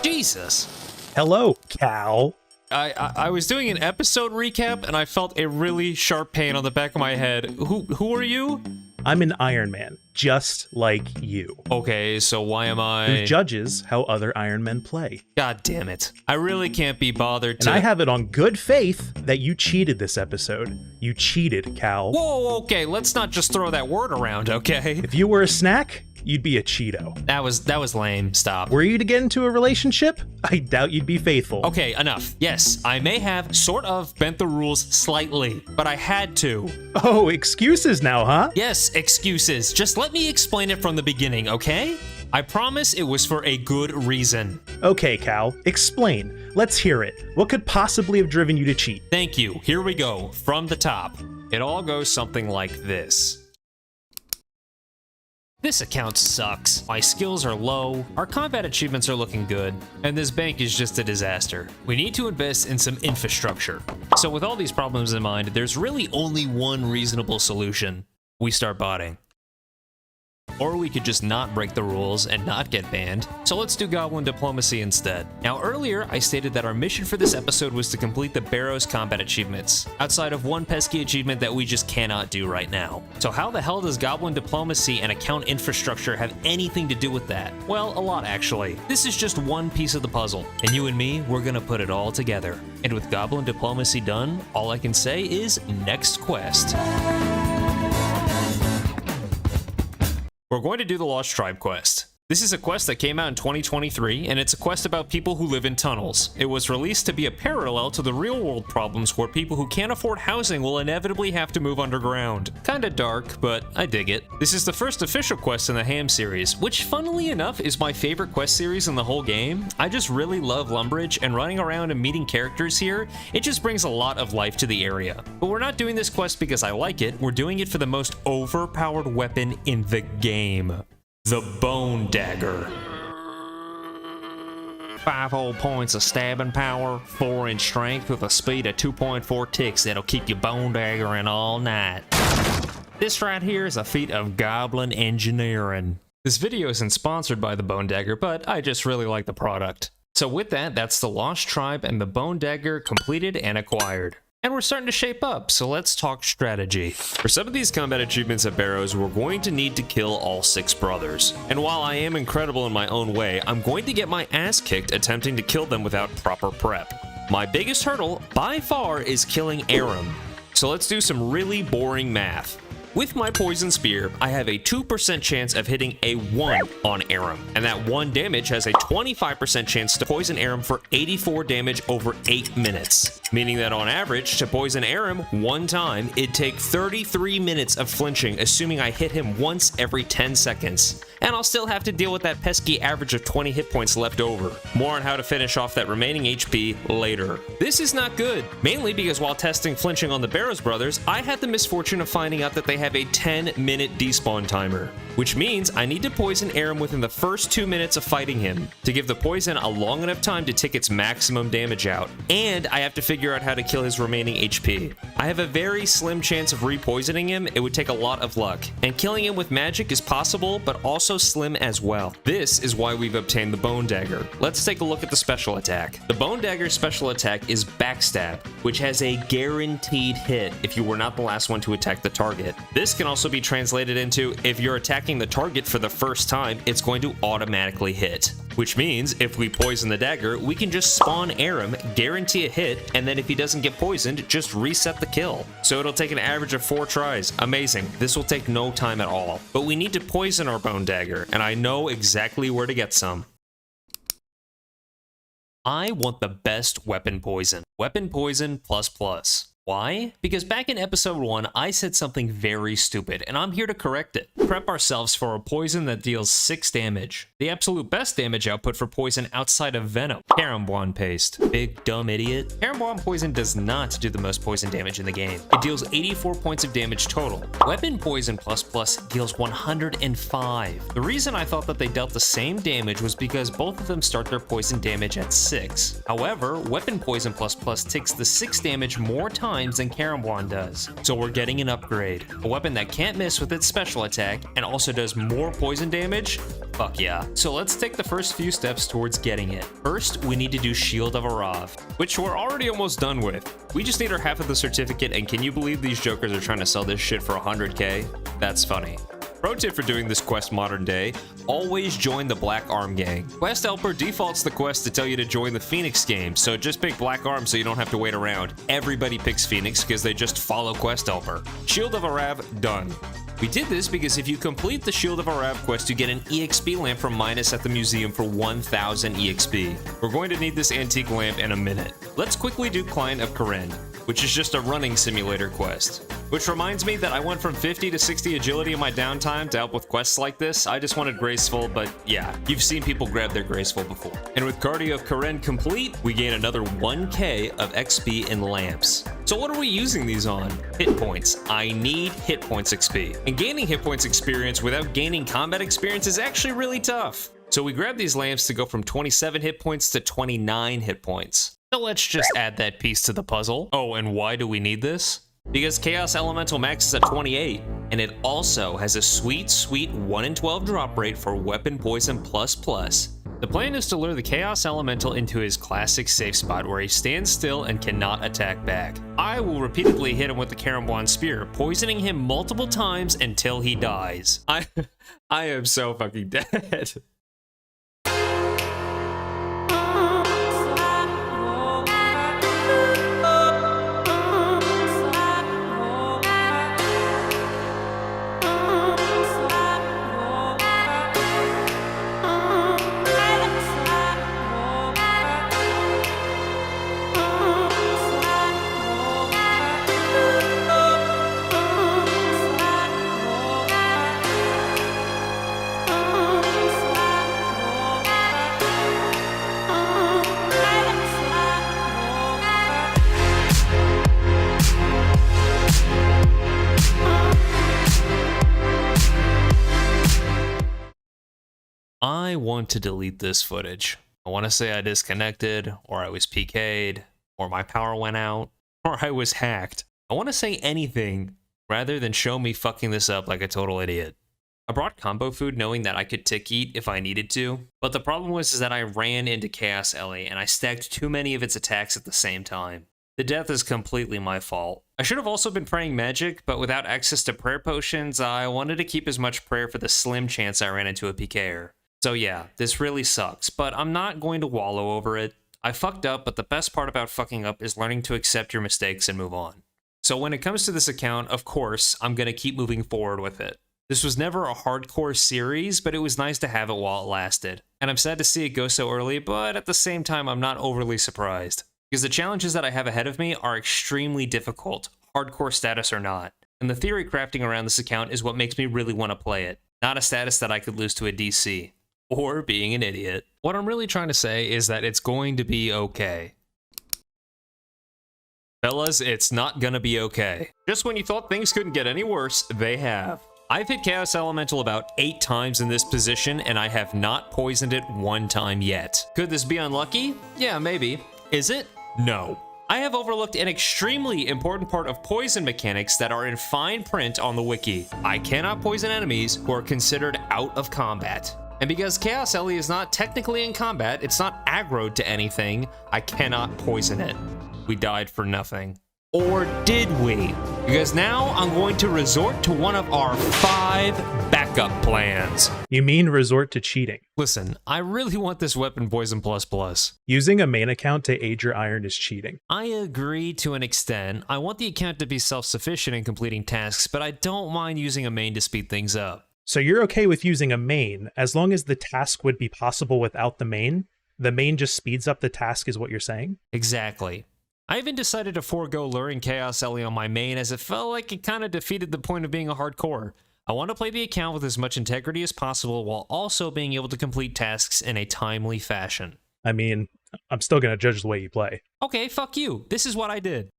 Jesus. Hello, Cal. I was doing an episode recap and I felt a really sharp pain on the back of my head. Who are you? I'm an Iron Man, just like you. Okay, so why am I... Who judges how other Iron Men play. God damn it. I really can't be bothered to... And I have it on good faith that you cheated this episode. You cheated, Cal. Whoa, okay, let's not just throw that word around, okay? If you were a snack, you'd be a Cheeto. That was lame. Stop. Were you to get into a relationship? I doubt you'd be faithful. Okay, enough. Yes, I may have sort of bent the rules slightly, but I had to. Oh, excuses now, huh? Yes, excuses. Just let me explain it from the beginning, okay? I promise it was for a good reason. Okay, Cal, explain. Let's hear it. What could possibly have driven you to cheat? Thank you. Here we go, from the top. It all goes something like this. This account sucks. My skills are low, our combat achievements are looking good, and this bank is just a disaster. We need to invest in some infrastructure. So with all these problems in mind, there's really only one reasonable solution. We start botting. Or we could just not break the rules and not get banned. So let's do Goblin Diplomacy instead. Now earlier, I stated that our mission for this episode was to complete the Barrows combat achievements, outside of one pesky achievement that we just cannot do right now. So how the hell does Goblin Diplomacy and account infrastructure have anything to do with that? Well, a lot actually. This is just one piece of the puzzle, and you and me, we're gonna put it all together. And with Goblin Diplomacy done, all I can say is next quest. We're going to do the Lost Tribe quest. This is a quest that came out in 2023, and it's a quest about people who live in tunnels. It was released to be a parallel to the real-world problems where people who can't afford housing will inevitably have to move underground. Kinda dark, but I dig it. This is the first official quest in the Ham series, which funnily enough is my favorite quest series in the whole game. I just really love Lumbridge, and running around and meeting characters here, it just brings a lot of life to the area. But we're not doing this quest because I like it, we're doing it for the most overpowered weapon in the game. The Bone Dagger. 5 whole points of stabbing power, 4-inch strength with a speed of 2.4 ticks that'll keep you bone daggering all night. This right here is a feat of goblin engineering. This video isn't sponsored by the Bone Dagger, but I just really like the product. So with that, that's the Lost Tribe and the Bone Dagger completed and acquired. And we're starting to shape up, so let's talk strategy. For some of these combat achievements at Barrows, we're going to need to kill all 6 brothers. And while I am incredible in my own way, I'm going to get my ass kicked attempting to kill them without proper prep. My biggest hurdle, by far, is killing Aram. So let's do some really boring math. With my poison spear, I have a 2% chance of hitting a 1 on Aram, and that 1 damage has a 25% chance to poison Aram for 84 damage over 8 minutes. Meaning that on average, to poison Aram 1 time, it'd take 33 minutes of flinching, assuming I hit him once every 10 seconds. And I'll still have to deal with that pesky average of 20 hit points left over. More on how to finish off that remaining HP later. This is not good, mainly because while testing flinching on the Barrows brothers, I had the misfortune of finding out that they they have a 10-minute despawn timer, which means I need to poison Aram within the first 2 minutes of fighting him to give the poison a long enough time to tick its maximum damage out, and I have to figure out how to kill his remaining HP. I have a very slim chance of re-poisoning him. It would take a lot of luck, and killing him with magic is possible, but also slim as well. This is why we've obtained the Bone Dagger. Let's take a look at the special attack. The Bone Dagger's special attack is Backstab, which has a guaranteed hit if you were not the last one to attack the target. This can also be translated into if you're attacking the target for the first time, it's going to automatically hit. Which means if we poison the dagger, we can just spawn Aram, guarantee a hit, and then if he doesn't get poisoned, just reset the kill. So it'll take an average of 4 tries. Amazing. This will take no time at all. But we need to poison our Bone Dagger, and I know exactly where to get some. I want the best weapon poison. Weapon poison ++. Why? Because back in episode 1, I said something very stupid, and I'm here to correct it. Prep ourselves for a poison that deals 6 damage. The absolute best damage output for poison outside of Venom. Caramboine paste. Big dumb idiot. Caramboine poison does not do the most poison damage in the game. It deals 84 points of damage total. Weapon poison ++ deals 105. The reason I thought that they dealt the same damage was because both of them start their poison damage at 6. However, weapon poison ++ takes the 6 damage more times than Caramboine does. So we're getting an upgrade. A weapon that can't miss with its special attack and also does more poison damage? Fuck yeah. So let's take the first few steps towards getting it. First, we need to do Shield of Arav, which we're already almost done with. We just need our half of the certificate, and can you believe these jokers are trying to sell this shit for 100k? That's funny. Pro tip for doing this quest modern day, always join the Black Arm gang. Quest Helper defaults the quest to tell you to join the Phoenix game, so just pick Black Arm so you don't have to wait around. Everybody picks Phoenix because they just follow Quest Helper. Shield of Arav, done. We did this because if you complete the Shield of Arav quest, you get an EXP lamp from Midas at the museum for 1000 EXP. We're going to need this antique lamp in a minute. Let's quickly do Client of Karen, which is just a running simulator quest. Which reminds me that I went from 50 to 60 agility in my downtime to help with quests like this. I just wanted graceful, but yeah, you've seen people grab their graceful before. And with Cardio of Karen complete, we gain another 1k of XP in lamps. So what are we using these on? Hit points. I need hit points XP. And gaining hit points experience without gaining combat experience is actually really tough. So we grab these lamps to go from 27 hit points to 29 hit points. So let's just add that piece to the puzzle. Oh, and why do we need this? Because Chaos Elemental maxes at 28, and it also has a sweet 1 in 12 drop rate for Weapon Poison ++. The plan is to lure the Chaos Elemental into his classic safe spot where he stands still and cannot attack back. I will repeatedly hit him with the Caramboine Spear, poisoning him multiple times until he dies. I am so fucking dead. I want to delete this footage. I want to say I disconnected, or I was PK'd, or my power went out, or I was hacked. I want to say anything rather than show me fucking this up like a total idiot. I brought combo food knowing that I could tick eat if I needed to, but the problem was that I ran into Chaos Ellie and I stacked too many of its attacks at the same time. The death is completely my fault. I should have also been praying magic, but without access to prayer potions, I wanted to keep as much prayer for the slim chance I ran into a PK'er. So yeah, this really sucks, but I'm not going to wallow over it. I fucked up, but the best part about fucking up is learning to accept your mistakes and move on. So when it comes to this account, of course, I'm going to keep moving forward with it. This was never a hardcore series, but it was nice to have it while it lasted. And I'm sad to see it go so early, but at the same time, I'm not overly surprised. Because the challenges that I have ahead of me are extremely difficult, hardcore status or not. And the theory crafting around this account is what makes me really want to play it, not a status that I could lose to a DC. Or being an idiot. What I'm really trying to say is that it's going to be okay. Fellas, it's not gonna be okay. Just when you thought things couldn't get any worse, they have. I've hit Chaos Elemental about 8 times in this position, and I have not poisoned it 1 time yet. Could this be unlucky? Yeah, maybe. Is it? No. I have overlooked an extremely important part of poison mechanics that are in fine print on the wiki. I cannot poison enemies who are considered out of combat. And because Chaos Ellie is not technically in combat, it's not aggroed to anything, I cannot poison it. We died for nothing. Or did we? Because now I'm going to resort to one of our 5 backup plans. You mean resort to cheating? Listen, I really want this weapon poison ++. Using a main account to aid your iron is cheating. I agree to an extent. I want the account to be self-sufficient in completing tasks, but I don't mind using a main to speed things up. So you're okay with using a main, as long as the task would be possible without the main? The main just speeds up the task is what you're saying? Exactly. I even decided to forego luring Chaos Ellie on my main as it felt like it kind of defeated the point of being a hardcore. I want to play the account with as much integrity as possible while also being able to complete tasks in a timely fashion. I mean, I'm still going to judge the way you play. Okay, fuck you. This is what I did.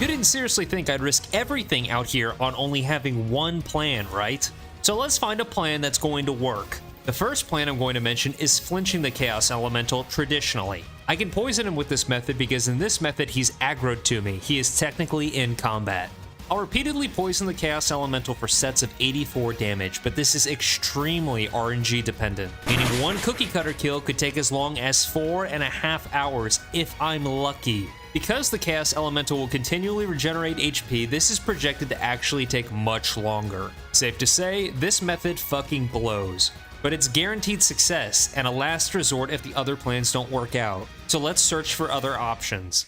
You didn't seriously think I'd risk everything out here on only having one plan, right? So let's find a plan that's going to work. The first plan I'm going to mention is flinching the Chaos Elemental traditionally. I can poison him with this method because in this method he's aggroed to me. He is technically in combat. I'll repeatedly poison the Chaos Elemental for sets of 84 damage, but this is extremely RNG dependent, meaning one cookie cutter kill could take as long as 4.5 hours if I'm lucky. Because the Chaos Elemental will continually regenerate HP, this is projected to actually take much longer. Safe to say, this method fucking blows. But it's guaranteed success and a last resort if the other plans don't work out. So let's search for other options.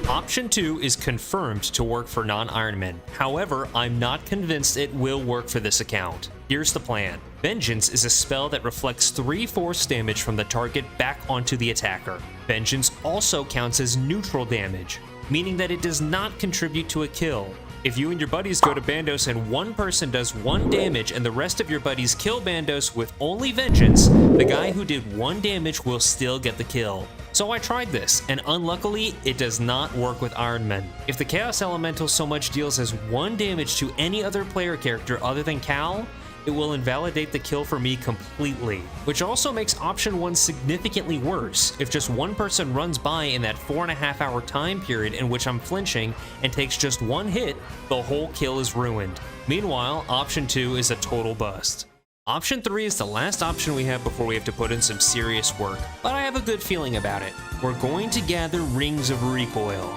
Option 2 is confirmed to work for non-Ironmen. However, I'm not convinced it will work for this account. Here's the plan. Vengeance is a spell that reflects 3 force damage from the target back onto the attacker. Vengeance also counts as neutral damage, meaning that it does not contribute to a kill. If you and your buddies go to Bandos and one person does 1 damage and the rest of your buddies kill Bandos with only Vengeance, the guy who did 1 damage will still get the kill. So I tried this, and unluckily, it does not work with Ironmen. If the Chaos Elemental so much deals as 1 damage to any other player character other than Cal, it will invalidate the kill for me completely, which also makes option 1 significantly worse. If just one person runs by in that 4.5 hour time period in which I'm flinching and takes just 1 hit, the whole kill is ruined. Meanwhile, option 2 is a total bust. Option 3 is the last option we have before we have to put in some serious work, but I have a good feeling about it. We're going to gather rings of recoil.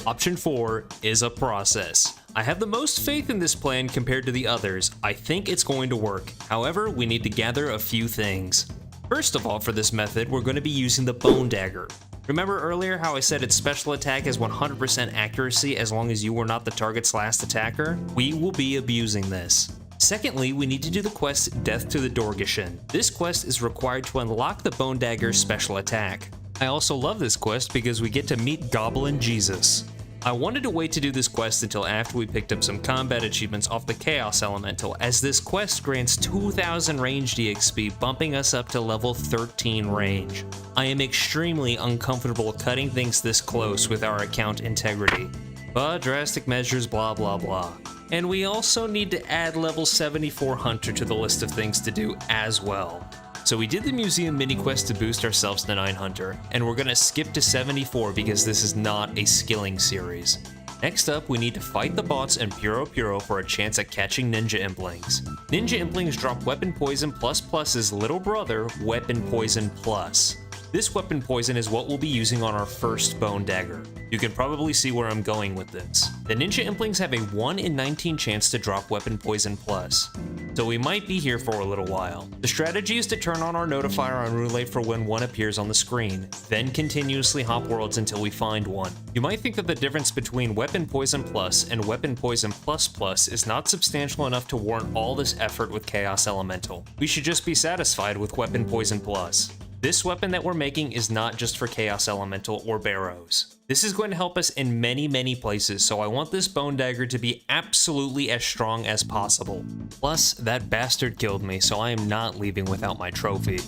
Option 4 is a process. I have the most faith in this plan compared to the others. I think it's going to work. However, we need to gather a few things. First of all, for this method, we're going to be using the Bone Dagger. Remember earlier how I said its special attack has 100% accuracy as long as you were not the target's last attacker? We will be abusing this. Secondly, we need to do the quest Death to the Dorgishin. This quest is required to unlock the Bone Dagger's special attack. I also love this quest because we get to meet Goblin Jesus. I wanted to wait to do this quest until after we picked up some combat achievements off the Chaos Elemental, as this quest grants 2,000 range DXP, bumping us up to level 13 range. I am extremely uncomfortable cutting things this close with our account integrity, but drastic measures blah blah blah. And we also need to add level 74 Hunter to the list of things to do as well. So we did the museum mini quest to boost ourselves to 9 Hunter, and we're gonna skip to 74 because this is not a skilling series. Next up, we need to fight the bots in Puro Puro for a chance at catching Ninja Implings. Ninja Implings drop Weapon Poison ++'s little brother, Weapon Poison Plus. This Weapon Poison is what we'll be using on our first Bone Dagger. You can probably see where I'm going with this. The Ninja Implings have a 1 in 19 chance to drop Weapon Poison Plus, so we might be here for a little while. The strategy is to turn on our notifier on Roulette for when one appears on the screen, then continuously hop worlds until we find one. You might think that the difference between Weapon Poison Plus and Weapon Poison Plus is not substantial enough to warrant all this effort with Chaos Elemental. We should just be satisfied with Weapon Poison Plus. this weapon that we're making is not just for Chaos Elemental or Barrows. This is going to help us in many, many places, so I want this bone dagger to be absolutely as strong as possible. Plus, that bastard killed me, so I am not leaving without my trophy.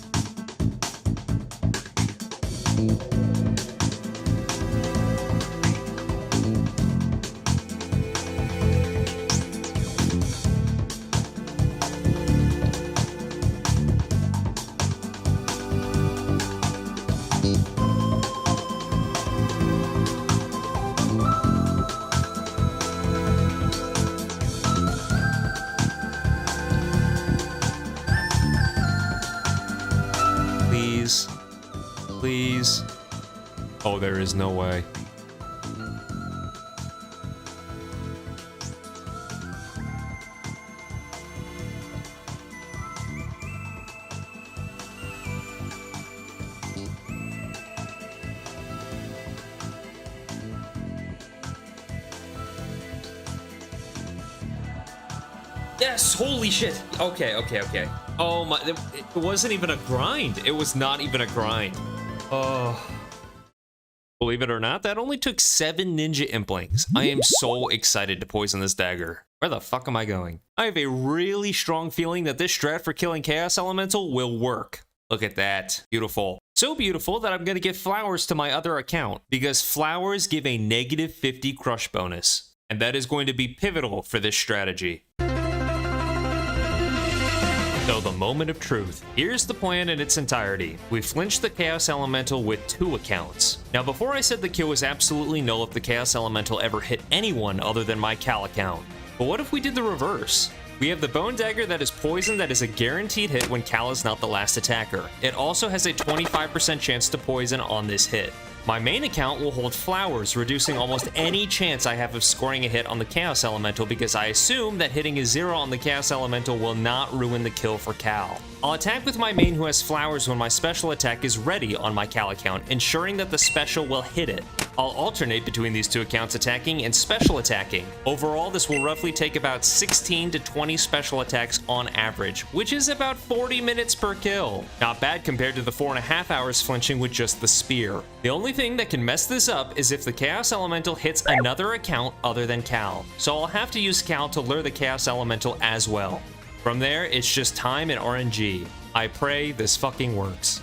Please. Oh, there is no way. Yes, holy shit. Okay. Oh my, it wasn't even a grind. It was not even a grind. Oh. Believe it or not, that only took 7 ninja implings. I am so excited to poison this dagger. Where the fuck am I going? I have a really strong feeling that this strat for killing Chaos Elemental will work. Look at that. Beautiful. So beautiful that I'm gonna give flowers to my other account, because flowers give a negative 50 crush bonus. And that is going to be pivotal for this strategy. So the moment of truth. Here's the plan in its entirety. We flinched the Chaos Elemental with 2 accounts. Now before I said the kill was absolutely null if the Chaos Elemental ever hit anyone other than my Cal account. But what if we did the reverse? We have the Bone Dagger that is poison that is a guaranteed hit when Cal is not the last attacker. It also has a 25% chance to poison on this hit. My main account will hold flowers, reducing almost any chance I have of scoring a hit on the Chaos Elemental because I assume that hitting a 0 on the Chaos Elemental will not ruin the kill for Cal. I'll attack with my main who has flowers when my special attack is ready on my Cal account, ensuring that the special will hit it. I'll alternate between these 2 accounts attacking and special attacking. Overall, this will roughly take about 16 to 20 special attacks on average, which is about 40 minutes per kill. Not bad compared to the 4.5 hours flinching with just the spear. The only thing that can mess this up is if the Chaos Elemental hits another account other than Cal, so I'll have to use Cal to lure the Chaos Elemental as well. From there, it's just time and RNG. I pray this fucking works.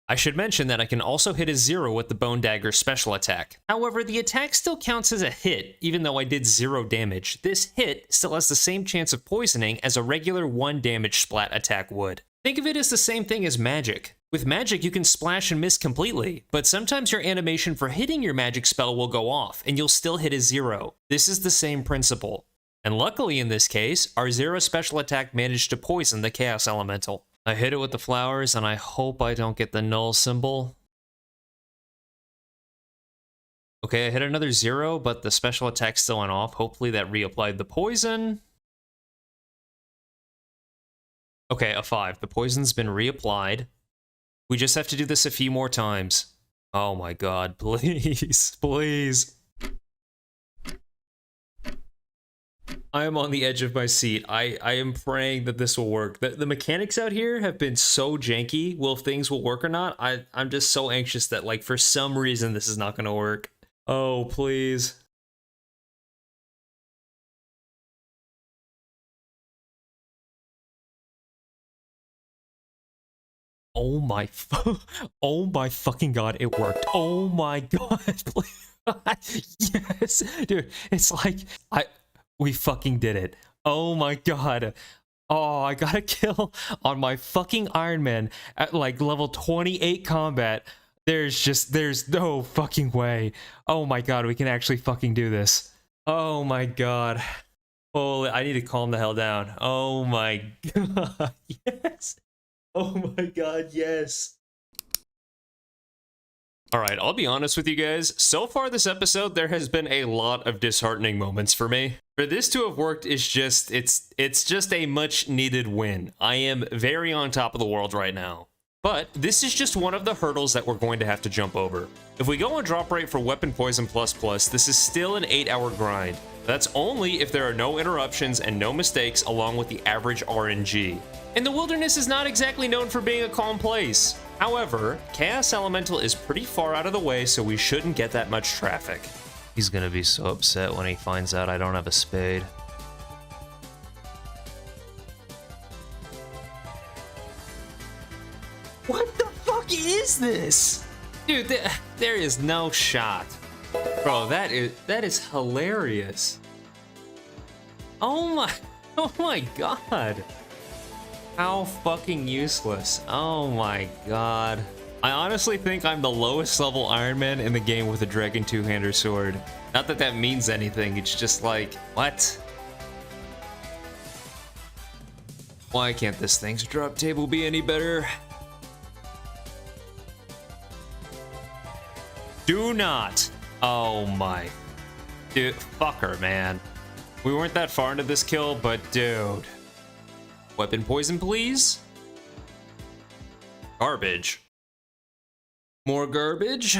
I should mention that I can also hit a 0 with the Bone Dagger special attack. However, the attack still counts as a hit, even though I did 0 damage. This hit still has the same chance of poisoning as a regular 1 damage splat attack would. Think of it as the same thing as magic. With magic, you can splash and miss completely, but sometimes your animation for hitting your magic spell will go off, and you'll still hit a 0. This is the same principle. And luckily in this case, our 0 special attack managed to poison the Chaos Elemental. I hit it with the flowers, and I hope I don't get the null symbol. Okay, I hit another 0, but the special attack still went off. Hopefully that reapplied the poison. Okay, a 5. The poison's been reapplied. We just have to do this a few more times. Oh my god, please, please. I am on the edge of my seat. I am praying that this will work. The mechanics out here have been so janky. Will things will work or not? I'm just so anxious that, like, for some reason this is not gonna work. Oh, please. Oh my fucking god, it worked. Oh my god, please. Yes, dude, it's like, we fucking did it. Oh my god. Oh, I got a kill on my fucking Iron Man at like level 28 combat. There's no fucking way. Oh my god, we can actually fucking do this. Oh my god. Holy, I need to calm the hell down. Oh my god, yes. Oh my god, yes. Alright, I'll be honest with you guys. So far this episode, there has been a lot of disheartening moments for me. For this to have worked is just, it's just a much needed win. I am very on top of the world right now. But this is just one of the hurdles that we're going to have to jump over. If we go on drop rate for Weapon Poison++, this is still an 8-hour grind. That's only if there are no interruptions and no mistakes along with the average RNG. And the wilderness is not exactly known for being a calm place. However, Chaos Elemental is pretty far out of the way, so we shouldn't get that much traffic. He's gonna be so upset when he finds out I don't have a spade. What the fuck is this? Dude, there is no shot. Bro, that is hilarious. Oh my god. How fucking useless. Oh my god. I honestly think I'm the lowest level Iron Man in the game with a Dragon two-hander sword. Not that that means anything, it's just like, what? Why can't this thing's drop table be any better? Do not. Oh my. Dude, fucker, man. We weren't that far into this kill, but dude. Weapon poison, please. Garbage. More garbage.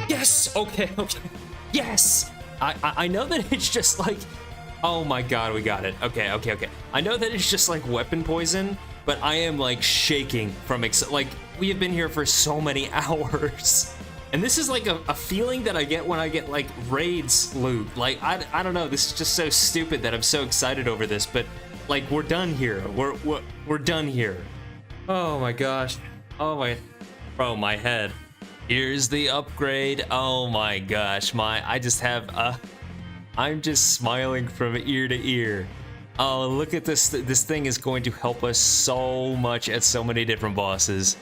Yes! Okay. Yes! I know that it's just like... Oh my god, we got it. Okay. I know that it's just like weapon poison, but I am like shaking from like we have been here for so many hours. And this is like a feeling that I get when I get like raids loot. Like I don't know, this is just so stupid that I'm so excited over this, but like we're done here. We're done here. Oh my gosh. Oh my, bro, my head. Here's the upgrade. Oh my gosh, I just have I'm just smiling from ear to ear. Oh, look at this. This thing is going to help us so much at so many different bosses.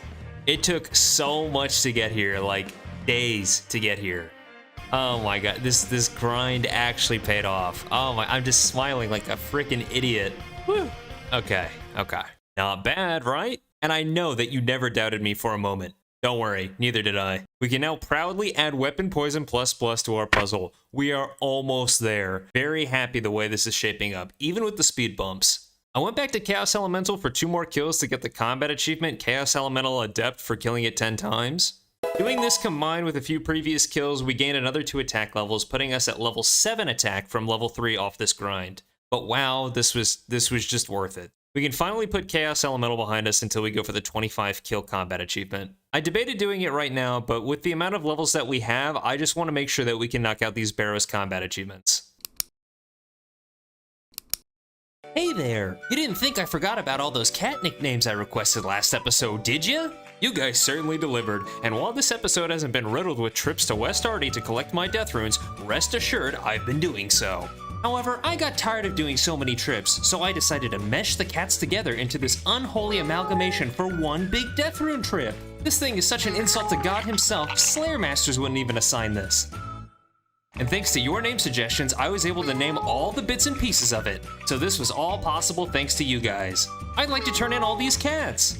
It took so much to get here, like days to get here. Oh my god, this grind actually paid off. Oh my, I'm just smiling like a freaking idiot. Woo. Okay. Not bad, right? And I know that you never doubted me for a moment. Don't worry, neither did I. We can now proudly add Weapon Poison ++ to our puzzle. We are almost there. Very happy the way this is shaping up, even with the speed bumps. I went back to Chaos Elemental for 2 more kills to get the combat achievement Chaos Elemental Adept for killing it 10 times. Doing this combined with a few previous kills, we gained another 2 attack levels, putting us at level 7 attack from level 3 off this grind. But wow, this was just worth it. We can finally put Chaos Elemental behind us until we go for the 25 kill combat achievement. I debated doing it right now, but with the amount of levels that we have, I just want to make sure that we can knock out these Barrows combat achievements. Hey there! You didn't think I forgot about all those cat nicknames I requested last episode, did ya? You guys certainly delivered, and while this episode hasn't been riddled with trips to West Arty to collect my death runes, rest assured I've been doing so. However, I got tired of doing so many trips, so I decided to mesh the cats together into this unholy amalgamation for one big death rune trip. This thing is such an insult to God himself, Slayer Masters wouldn't even assign this. And thanks to your name suggestions, I was able to name all the bits and pieces of it. So this was all possible thanks to you guys. I'd like to turn in all these cats.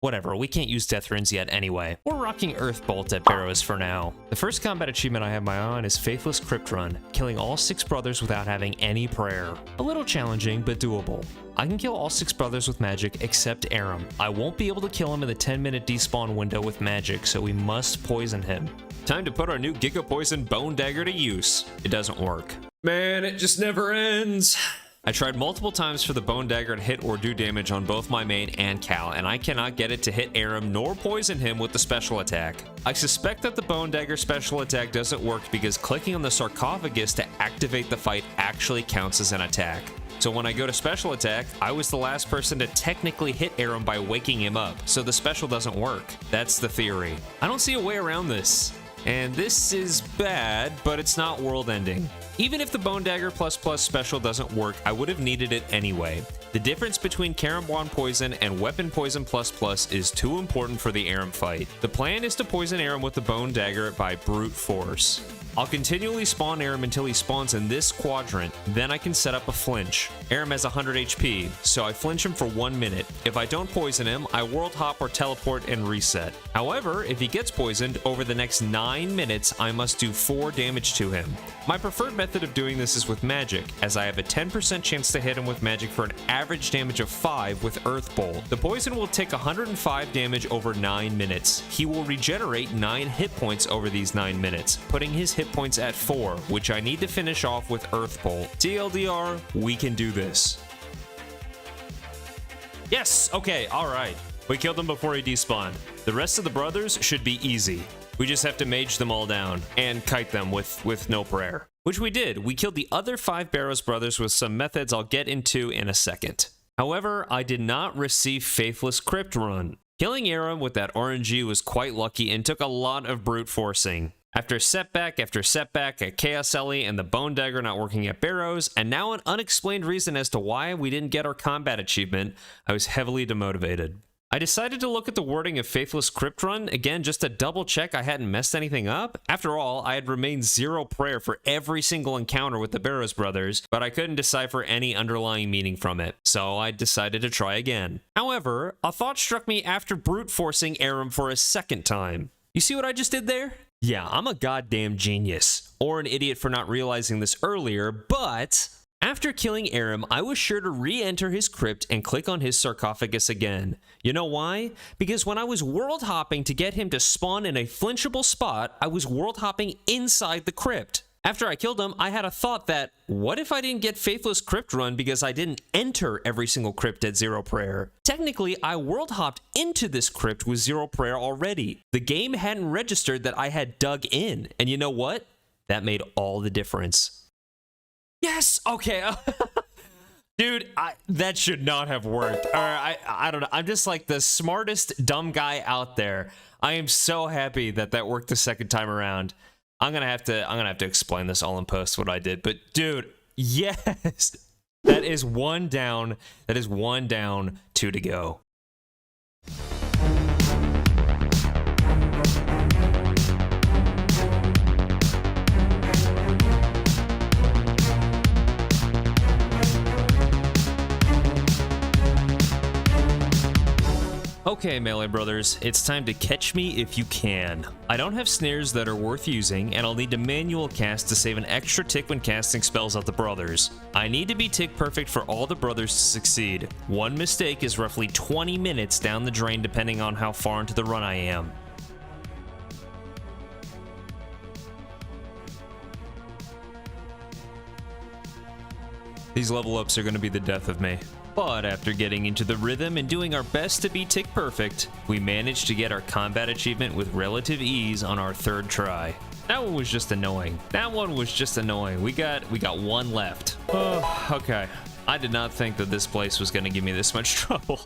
Whatever, we can't use death runes yet anyway. We're rocking Earth Bolt at Barrows for now. The first combat achievement I have my eye on is Faithless Crypt Run, killing all 6 brothers without having any prayer. A little challenging, but doable. I can kill all 6 brothers with magic except Aram. I won't be able to kill him in the 10-minute despawn window with magic, so we must poison him. Time to put our new Giga Poison Bone Dagger to use. It doesn't work. Man, it just never ends. I tried multiple times for the Bone Dagger to hit or do damage on both my main and Cal, and I cannot get it to hit Aram nor poison him with the special attack. I suspect that the Bone Dagger special attack doesn't work because clicking on the sarcophagus to activate the fight actually counts as an attack. So when I go to special attack, I was the last person to technically hit Aram by waking him up, so the special doesn't work. That's the theory. I don't see a way around this. And this is bad, but it's not world-ending. Even if the Bone Dagger ++ special doesn't work, I would have needed it anyway. The difference between Karambwan Poison and Weapon Poison ++ is too important for the Aram fight. The plan is to poison Aram with the Bone Dagger by brute force. I'll continually spawn Aram until he spawns in this quadrant, then I can set up a flinch. Aram has 100 HP, so I flinch him for 1 minute. If I don't poison him, I world hop or teleport and reset. However, if he gets poisoned, over the next 9 minutes, I must do 4 damage to him. My preferred method of doing this is with magic, as I have a 10% chance to hit him with magic for an average damage of 5 with Earth Bolt. The poison will take 105 damage over 9 minutes. He will regenerate 9 hit points over these 9 minutes, putting his hit hit points at 4, which I need to finish off with Earth Bolt. TLDR, we can do this. Yes, okay, alright. We killed him before he despawned. The rest of the brothers should be easy. We just have to mage them all down and kite them with no prayer. Which we did. We killed the other 5 Barrows brothers with some methods I'll get into in a second. However, I did not receive Faithless Crypt Rune. Killing Aram with that RNG was quite lucky and took a lot of brute forcing. After setback after setback at Chaos Ellie and the Bone Dagger not working at Barrows, and now an unexplained reason as to why we didn't get our combat achievement, I was heavily demotivated. I decided to look at the wording of Faithless Crypt Rune, again just to double check I hadn't messed anything up. After all, I had remained 0 prayer for every single encounter with the Barrows brothers, but I couldn't decipher any underlying meaning from it, so I decided to try again. However, a thought struck me after brute forcing Aram for a second time. You see what I just did there? Yeah, I'm a goddamn genius, or an idiot for not realizing this earlier, but after killing Aram, I was sure to re-enter his crypt and click on his sarcophagus again. You know why? Because when I was world hopping to get him to spawn in a flinchable spot, I was world hopping inside the crypt. After I killed him, I had a thought that, what if I didn't get Faithless Crypt Rune because I didn't enter every single crypt at 0 prayer? Technically, I world hopped into this crypt with 0 prayer already. The game hadn't registered that I had dug in, and you know what? That made all the difference. Yes! Okay. Dude, that should not have worked. Or I don't know. I'm just like the smartest dumb guy out there. I am so happy that that worked the second time around. I'm gonna have to explain this all in post what I did. But dude, yes, that is 1 down. That is 1 down, 2 to go. Okay, Melee Brothers, it's time to catch me if you can. I don't have snares that are worth using, and I'll need to manual cast to save an extra tick when casting spells at the brothers. I need to be tick perfect for all the brothers to succeed. One mistake is roughly 20 minutes down the drain depending on how far into the run I am. These level ups are going to be the death of me. But after getting into the rhythm and doing our best to be tick perfect, we managed to get our combat achievement with relative ease on our 3rd try. That one was just annoying. That one was just annoying. We got 1 left. Oh, okay. I did not think that this place was going to give me this much trouble.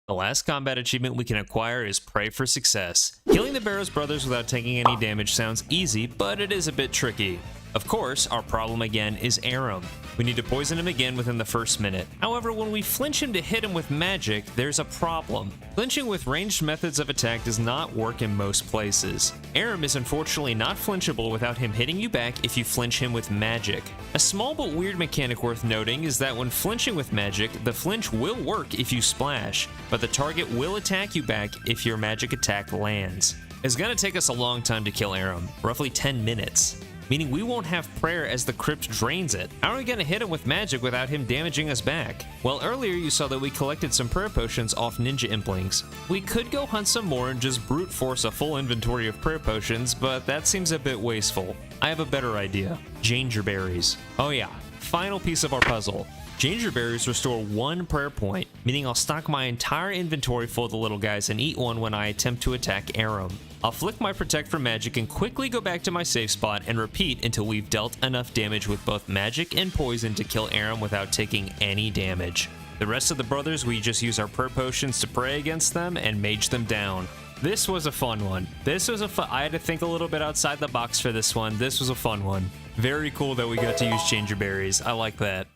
The last combat achievement we can acquire is Pray for Success. Killing the Barrows brothers without taking any damage sounds easy, but it is a bit tricky. Of course, our problem again is Aram. We need to poison him again within the first minute. However, when we flinch him to hit him with magic, there's a problem. Flinching with ranged methods of attack does not work in most places. Aram is unfortunately not flinchable without him hitting you back if you flinch him with magic. A small but weird mechanic worth noting is that when flinching with magic, the flinch will work if you splash, but the target will attack you back if your magic attack lands. It's gonna take us a long time to kill Aram, roughly 10 minutes. Meaning we won't have prayer as the crypt drains it. How are we gonna hit him with magic without him damaging us back? Well, earlier you saw that we collected some prayer potions off ninja implings. We could go hunt some more and just brute force a full inventory of prayer potions, but that seems a bit wasteful. I have a better idea. Gingerberries. Oh yeah, final piece of our puzzle. Gingerberries restore 1 prayer point, meaning I'll stock my entire inventory full of the little guys and eat one when I attempt to attack Aram. I'll flick my Protect for Magic and quickly go back to my safe spot and repeat until we've dealt enough damage with both magic and poison to kill Aram without taking any damage. The rest of the brothers, we just use our prayer potions to pray against them and mage them down. This was a fun one. I had to think a little bit outside the box for this one. This was a fun one. Very cool that we got to use Gingerberries. I like that.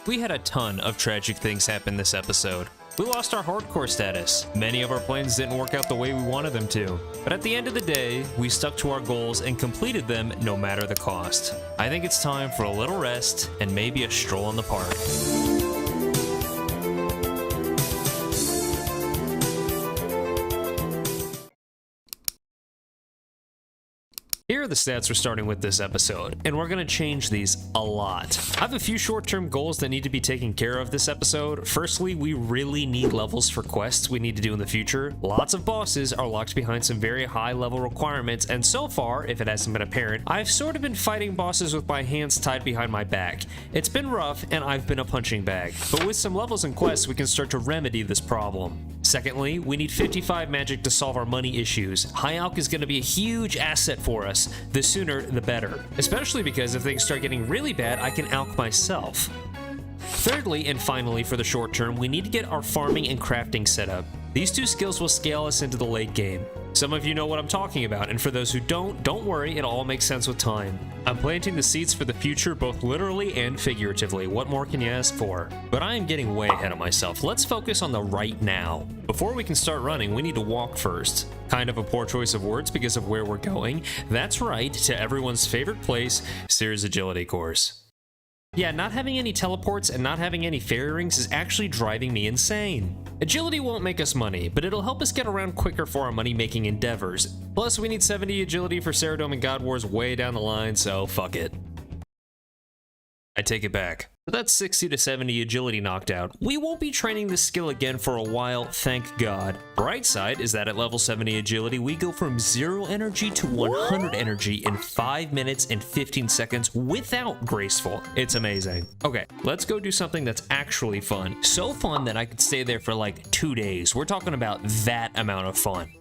We had a ton of tragic things happen this episode. We lost our hardcore status. Many of our plans didn't work out the way we wanted them to. But at the end of the day, we stuck to our goals and completed them no matter the cost. I think it's time for a little rest and maybe a stroll in the park. Here are the stats we're starting with this episode, and we're going to change these a lot. I have a few short-term goals that need to be taken care of this episode. Firstly, we really need levels for quests we need to do in the future. Lots of bosses are locked behind some very high-level requirements, and so far, if it hasn't been apparent, I've sort of been fighting bosses with my hands tied behind my back. It's been rough, and I've been a punching bag. But with some levels and quests, we can start to remedy this problem. Secondly, we need 55 magic to solve our money issues. High Alch is going to be a huge asset for us. The sooner, the better. Especially because if things start getting really bad, I can Alch myself. Thirdly, and finally for the short term, we need to get our farming and crafting set up. These two skills will scale us into the late game. Some of you know what I'm talking about, and for those who don't worry, it all makes sense with time. I'm planting the seeds for the future both literally and figuratively. What more can you ask for? But I am getting way ahead of myself. Let's focus on the right now. Before we can start running, we need to walk first. Kind of a poor choice of words because of where we're going. That's right, to everyone's favorite place, Sears Agility Course. Yeah, not having any teleports and not having any fairy rings is actually driving me insane. Agility won't make us money, but it'll help us get around quicker for our money-making endeavors. Plus, we need 70 agility for Ceradome and God Wars way down the line, so fuck it. I take it back. With that 60 to 70 agility knocked out, we won't be training this skill again for a while, thank God. Bright side is that at level 70 agility, we go from 0 energy to 100 energy in 5 minutes and 15 seconds without graceful. It's amazing. Okay, let's go do something that's actually fun. So fun that I could stay there for like 2 days. We're talking about that amount of fun.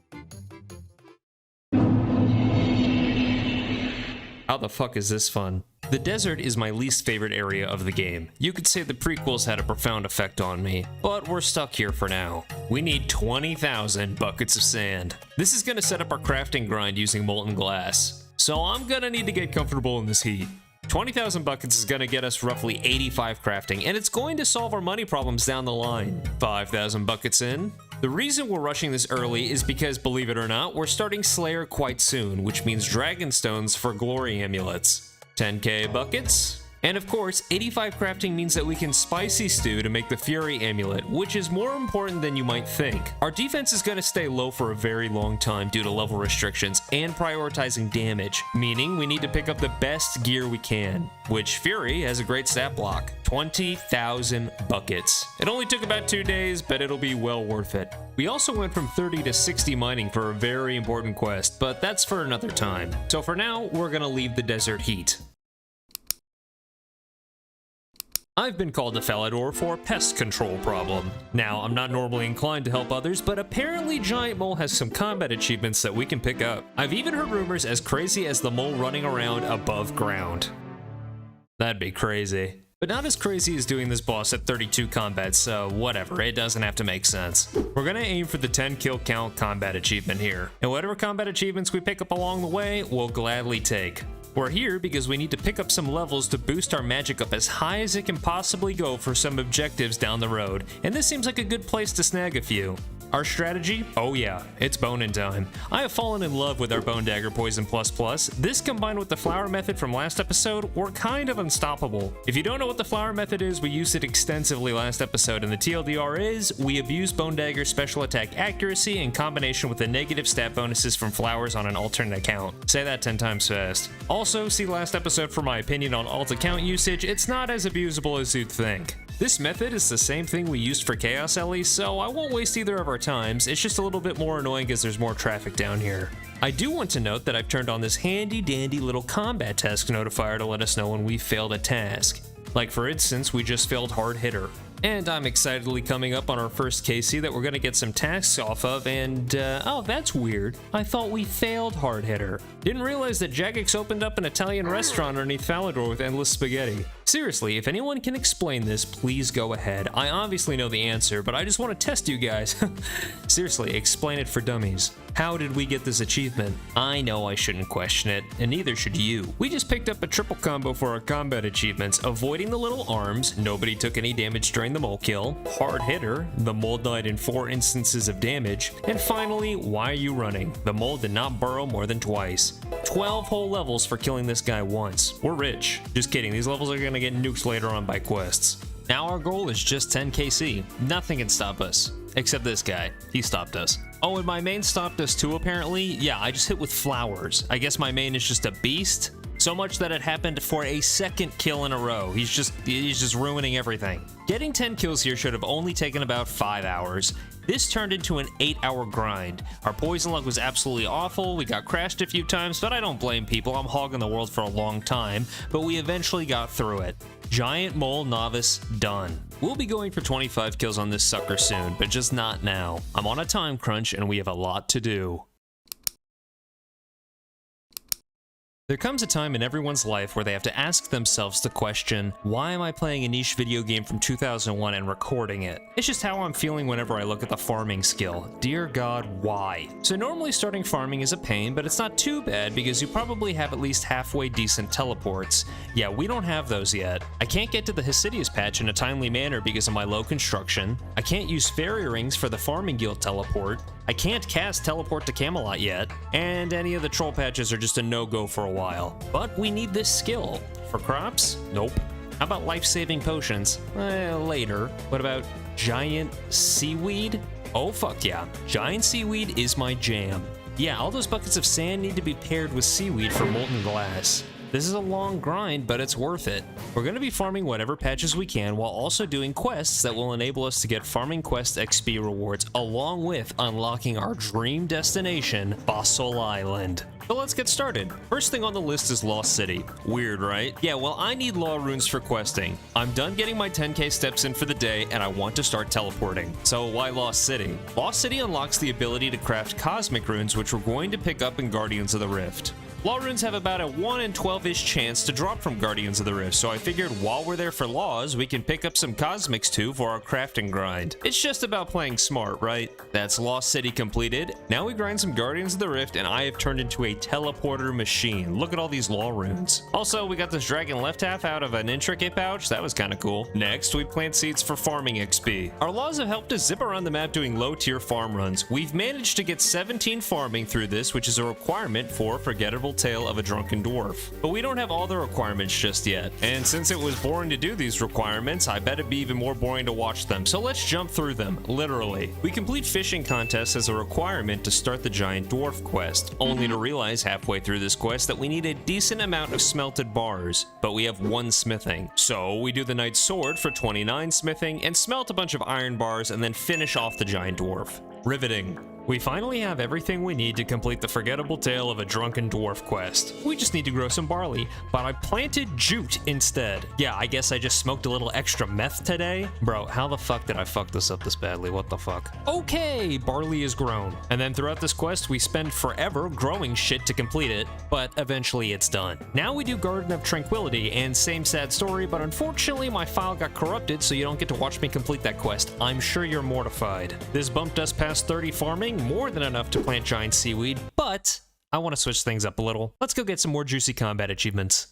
How the fuck is this fun? The desert is my least favorite area of the game. You could say the prequels had a profound effect on me, but we're stuck here for now. We need 20,000 buckets of sand. This is gonna set up our crafting grind using molten glass, so I'm gonna need to get comfortable in this heat. 20,000 buckets is gonna get us roughly 85 crafting, and it's going to solve our money problems down the line. 5,000 buckets in. The reason we're rushing this early is because, believe it or not, we're starting Slayer quite soon, which means Dragon Stones for Glory Amulets. 10k buckets. And of course, 85 crafting means that we can spicy stew to make the Fury Amulet, which is more important than you might think. Our defense is going to stay low for a very long time due to level restrictions and prioritizing damage, meaning we need to pick up the best gear we can, which Fury has a great stat block. 20,000 buckets. It only took about 2 days, but it'll be well worth it. We also went from 30 to 60 mining for a very important quest, but that's for another time. So for now, we're going to leave the desert heat. I've been called to Falador for a pest control problem. Now, I'm not normally inclined to help others, but apparently Giant Mole has some combat achievements that we can pick up. I've even heard rumors as crazy as the mole running around above ground. That'd be crazy. But not as crazy as doing this boss at 32 combat, so whatever, it doesn't have to make sense. We're gonna aim for the 10 kill count combat achievement here, and whatever combat achievements we pick up along the way, we'll gladly take. We're here because we need to pick up some levels to boost our magic up as high as it can possibly go for some objectives down the road, and this seems like a good place to snag a few. Our strategy? Oh yeah, it's boning time. I have fallen in love with our Bone Dagger Poison ++. This combined with the flower method from last episode, we're kind of unstoppable. If you don't know what the flower method is, we used it extensively last episode, and the TLDR is, we abuse Bone Dagger's special attack accuracy in combination with the negative stat bonuses from flowers on an alternate account. Say that 10 times fast. Also, see last episode for my opinion on alt account usage. It's not as abusable as you'd think. This method is the same thing we used for Chaos Ellie, so I won't waste either of our times. It's just a little bit more annoying as there's more traffic down here. I do want to note that I've turned on this handy dandy little combat task notifier to let us know when we failed a task. Like for instance, we just failed Hard Hitter. And I'm excitedly coming up on our first KC that we're gonna get some tasks off of, and oh, that's weird. I thought we failed Hard Hitter. Didn't realize that Jagex opened up an Italian restaurant underneath Falador with endless spaghetti. Seriously, if anyone can explain this, please go ahead. I obviously know the answer, but I just want to test you guys. Seriously, explain it for dummies. How did we get this achievement? I know I shouldn't question it, and neither should you. We just picked up a triple combo for our combat achievements, avoiding the little arms, nobody took any damage during the mole kill, Hard Hitter, the mole died in 4 instances of damage, and finally, why are you running? The mole did not burrow more than twice. 12 whole levels for killing this guy once. We're rich. Just kidding, these levels are gonna get nuked later on by quests. Now our goal is just 10 KC. Nothing can stop us. Except this guy. He stopped us. Oh, and my main stopped us too, apparently. Yeah, I just hit with flowers. I guess my main is just a beast. So much that it happened for a second kill in a row. He's just ruining everything. Getting 10 kills here should have only taken about 5 hours. This turned into an 8-hour grind. Our poison luck was absolutely awful. We got crashed a few times, but I don't blame people. I'm hogging the world for a long time, but we eventually got through it. Giant Mole Novice done. We'll be going for 25 kills on this sucker soon, but just not now. I'm on a time crunch and we have a lot to do. There comes a time in everyone's life where they have to ask themselves the question, why am I playing a niche video game from 2001 and recording it? It's just how I'm feeling whenever I look at the farming skill. Dear God, why? So normally starting farming is a pain, but it's not too bad because you probably have at least halfway decent teleports. Yeah, we don't have those yet. I can't get to the Hesidius patch in a timely manner because of my low construction. I can't use fairy rings for the farming guild teleport. I can't cast teleport to Camelot yet, and any of the troll patches are just a no-go for a while. But we need this skill. For crops? Nope. How about life-saving potions? Later. What about giant seaweed? Oh fuck yeah. Giant seaweed is my jam. Yeah, all those buckets of sand need to be paired with seaweed for molten glass. This is a long grind, but it's worth it. We're going to be farming whatever patches we can while also doing quests that will enable us to get farming quest XP rewards along with unlocking our dream destination, Fossil Island. So let's get started. First thing on the list is Lost City. Weird, right? Yeah, well, I need law runes for questing. I'm done getting my 10k steps in for the day and I want to start teleporting. So why Lost City? Lost City unlocks the ability to craft cosmic runes, which we're going to pick up in Guardians of the Rift. Law runes have about a 1 in 12-ish chance to drop from Guardians of the Rift, so I figured while we're there for laws, we can pick up some cosmics too for our crafting grind. It's just about playing smart, right? That's Lost City completed. Now we grind some Guardians of the Rift, and I have turned into a teleporter machine. Look at all these law runes. Also, we got this dragon left half out of an intricate pouch. That was kind of cool. Next, we plant seeds for farming XP. Our laws have helped us zip around the map doing low-tier farm runs. We've managed to get 17 farming through this, which is a requirement for Forgettable Tale of a Drunken Dwarf. But we don't have all the requirements just yet. And since it was boring to do these requirements, I bet it'd be even more boring to watch them. So let's jump through them, literally. We complete fishing contests as a requirement to start the Giant Dwarf quest, only to realize halfway through this quest that we need a decent amount of smelted bars, but we have 1 smithing. So we do the Knight's Sword for 29 smithing and smelt a bunch of iron bars and then finish off the Giant Dwarf. Riveting. We finally have everything we need to complete the Forgettable Tale of a Drunken Dwarf quest. We just need to grow some barley, but I planted jute instead. Yeah, I guess I just smoked a little extra meth today. Bro, how the fuck did I fuck this up this badly? What the fuck? Okay, barley is grown. And then throughout this quest, we spend forever growing shit to complete it, but eventually it's done. Now we do Garden of Tranquility, and same sad story, but unfortunately my file got corrupted, so you don't get to watch me complete that quest. I'm sure you're mortified. This bumped us past 30 farming, more than enough to plant giant seaweed, but I want to switch things up a little. Let's go get some more juicy combat achievements.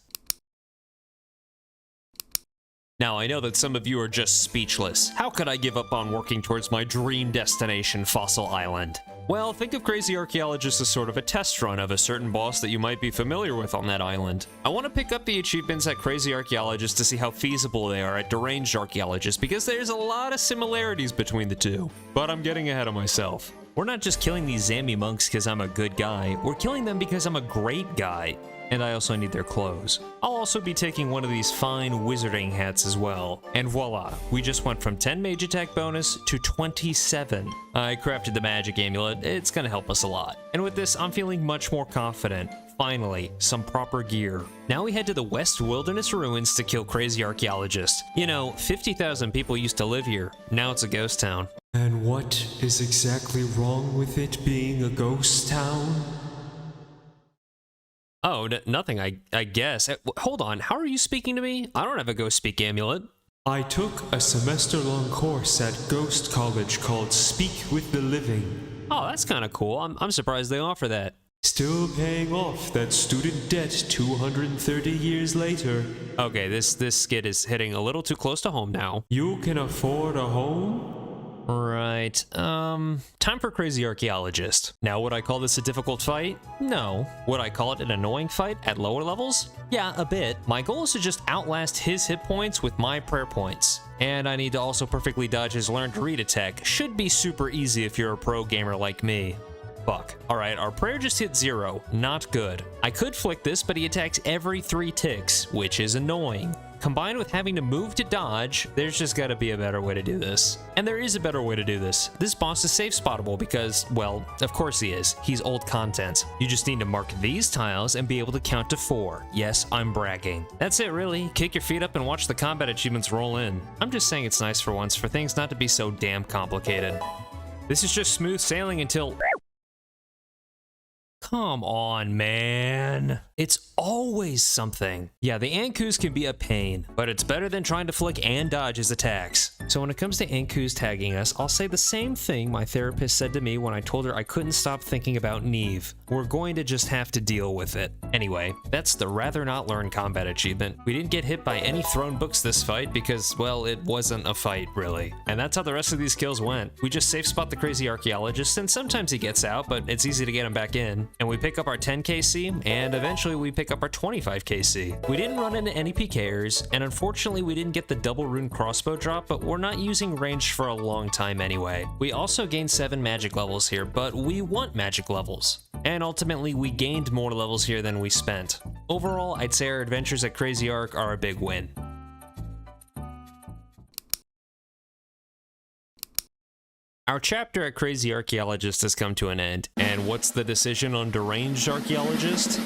Now, I know that some of you are just speechless. How could I give up on working towards my dream destination, Fossil Island? Well, think of Crazy Archaeologist as sort of a test run of a certain boss that you might be familiar with on that island. I want to pick up the achievements at Crazy Archaeologist to see how feasible they are at Deranged Archaeologist, because there's a lot of similarities between the two. But I'm getting ahead of myself. We're not just killing these Zambi monks because I'm a good guy, we're killing them because I'm a great guy. And I also need their clothes. I'll also be taking one of these fine wizarding hats as well. And voila, we just went from 10 mage attack bonus to 27. I crafted the magic amulet, it's gonna help us a lot. And with this, I'm feeling much more confident. Finally, some proper gear. Now we head to the West Wilderness Ruins to kill Crazy Archaeologist. You know, 50,000 people used to live here. Now it's a ghost town. And what is exactly wrong with it being a ghost town? Oh, nothing, I guess. Hold on, how are you speaking to me? I don't have a ghost speak amulet. I took a semester-long course at Ghost College called Speak with the Living. Oh, that's kind of cool. I'm surprised they offer that. Still paying off that student debt 230 years later. Okay, this skit is hitting a little too close to home now. You can afford a home? Right, time for Crazy Archaeologist. Now, would I call this a difficult fight? No. Would I call it an annoying fight at lower levels? Yeah, a bit. My goal is to just outlast his hit points with my prayer points. And I need to also perfectly dodge his Learn to Read attack. Should be super easy if you're a pro gamer like me. Fuck. Alright, our prayer just hit 0. Not good. I could flick this, but he attacks every 3 ticks, which is annoying. Combined with having to move to dodge, there's just gotta be a better way to do this. And there is a better way to do this. This boss is safe spottable because, well, of course he is. He's old content. You just need to mark these tiles and be able to count to 4. Yes, I'm bragging. That's it really. Kick your feet up and watch the combat achievements roll in. I'm just saying it's nice for once for things not to be so damn complicated. This is just smooth sailing until... Come on, man. It's always something. Yeah, the Ankus can be a pain, but it's better than trying to flick and dodge his attacks. So when it comes to Ankus tagging us, I'll say the same thing my therapist said to me when I told her I couldn't stop thinking about Neve. We're going to just have to deal with it. Anyway, that's the Rather Not Learn combat achievement. We didn't get hit by any thrown books this fight because, well, it wasn't a fight, really. And that's how the rest of these kills went. We just safe spot the Crazy Archaeologist, and sometimes he gets out, but it's easy to get him back in. And we pick up our 10 KC, and eventually we pick up our 25 KC. We didn't run into any PKers, and unfortunately we didn't get the double rune crossbow drop, but we're not using ranged for a long time anyway. We also gained 7 magic levels here, but we want magic levels. And ultimately we gained more levels here than we spent. Overall, I'd say our adventures at Crazy Ark are a big win. Our chapter at Crazy Archaeologist has come to an end, and what's the decision on Deranged Archaeologist?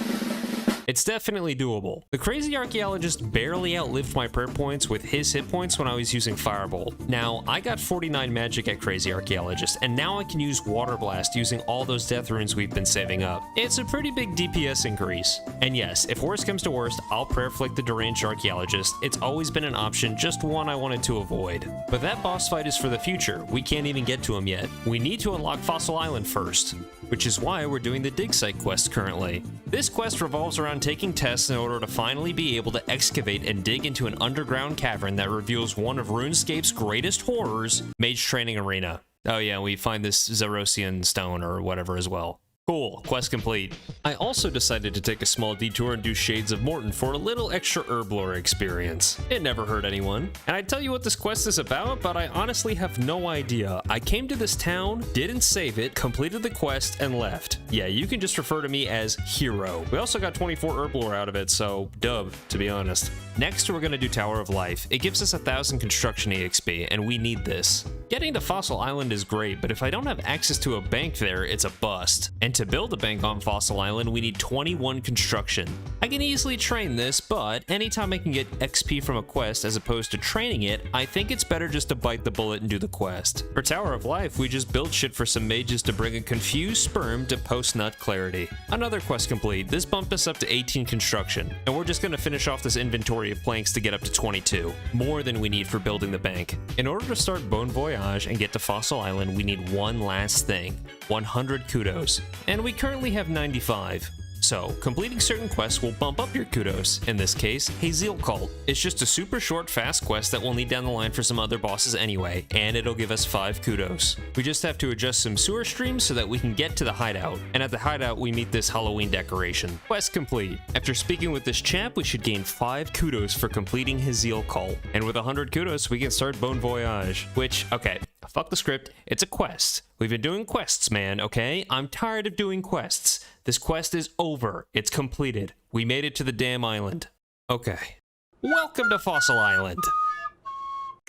It's definitely doable. The Crazy Archaeologist barely outlived my prayer points with his hit points when I was using Firebolt. Now, I got 49 magic at Crazy Archaeologist, and now I can use Water Blast using all those death runes we've been saving up. It's a pretty big DPS increase. And yes, if worst comes to worst, I'll prayer flick the Deranged Archaeologist. It's always been an option, just one I wanted to avoid. But that boss fight is for the future. We can't even get to him yet. We need to unlock Fossil Island first, which is why we're doing the Dig Site quest currently. This quest revolves around taking tests in order to finally be able to excavate and dig into an underground cavern that reveals one of RuneScape's greatest horrors, Mage Training Arena. Oh yeah, we find this Zerosian stone or whatever as well. Cool, quest complete. I also decided to take a small detour and do Shades of Morton for a little extra herb lore experience. It never hurt anyone. And I'd tell you what this quest is about, but I honestly have no idea. I came to this town, didn't save it, completed the quest, and left. Yeah, you can just refer to me as Hero. We also got 24 herb lore out of it, so dub, to be honest. Next, we're gonna do Tower of Life. It gives us 1,000 construction EXP, and we need this. Getting to Fossil Island is great, but if I don't have access to a bank there, it's a bust. And to build a bank on Fossil Island, we need 21 construction. I can easily train this, but anytime I can get XP from a quest as opposed to training it, I think it's better just to bite the bullet and do the quest. For Tower of Life, we just build shit for some mages to bring a confused sperm to post-nut clarity. Another quest complete. This bumped us up to 18 construction, and we're just gonna finish off this inventory of planks to get up to 22. More than we need for building the bank. In order to start Bon Voyage and get to Fossil Island, we need one last thing. 100 kudos. And we currently have 95. So, completing certain quests will bump up your kudos. In this case, Hazel Cult. It's just a super short, fast quest that we'll need down the line for some other bosses anyway, and it'll give us 5 kudos. We just have to adjust some sewer streams so that we can get to the hideout, and at the hideout we meet this Halloween decoration. Quest complete. After speaking with this chap, we should gain 5 kudos for completing Hazel Cult, and with 100 kudos we can start Bon Voyage, which, okay, fuck the script, it's a quest. We've been doing quests, man, okay? I'm tired of doing quests. This quest is over. It's completed. We made it to the damn island. Okay. Welcome to Fossil Island.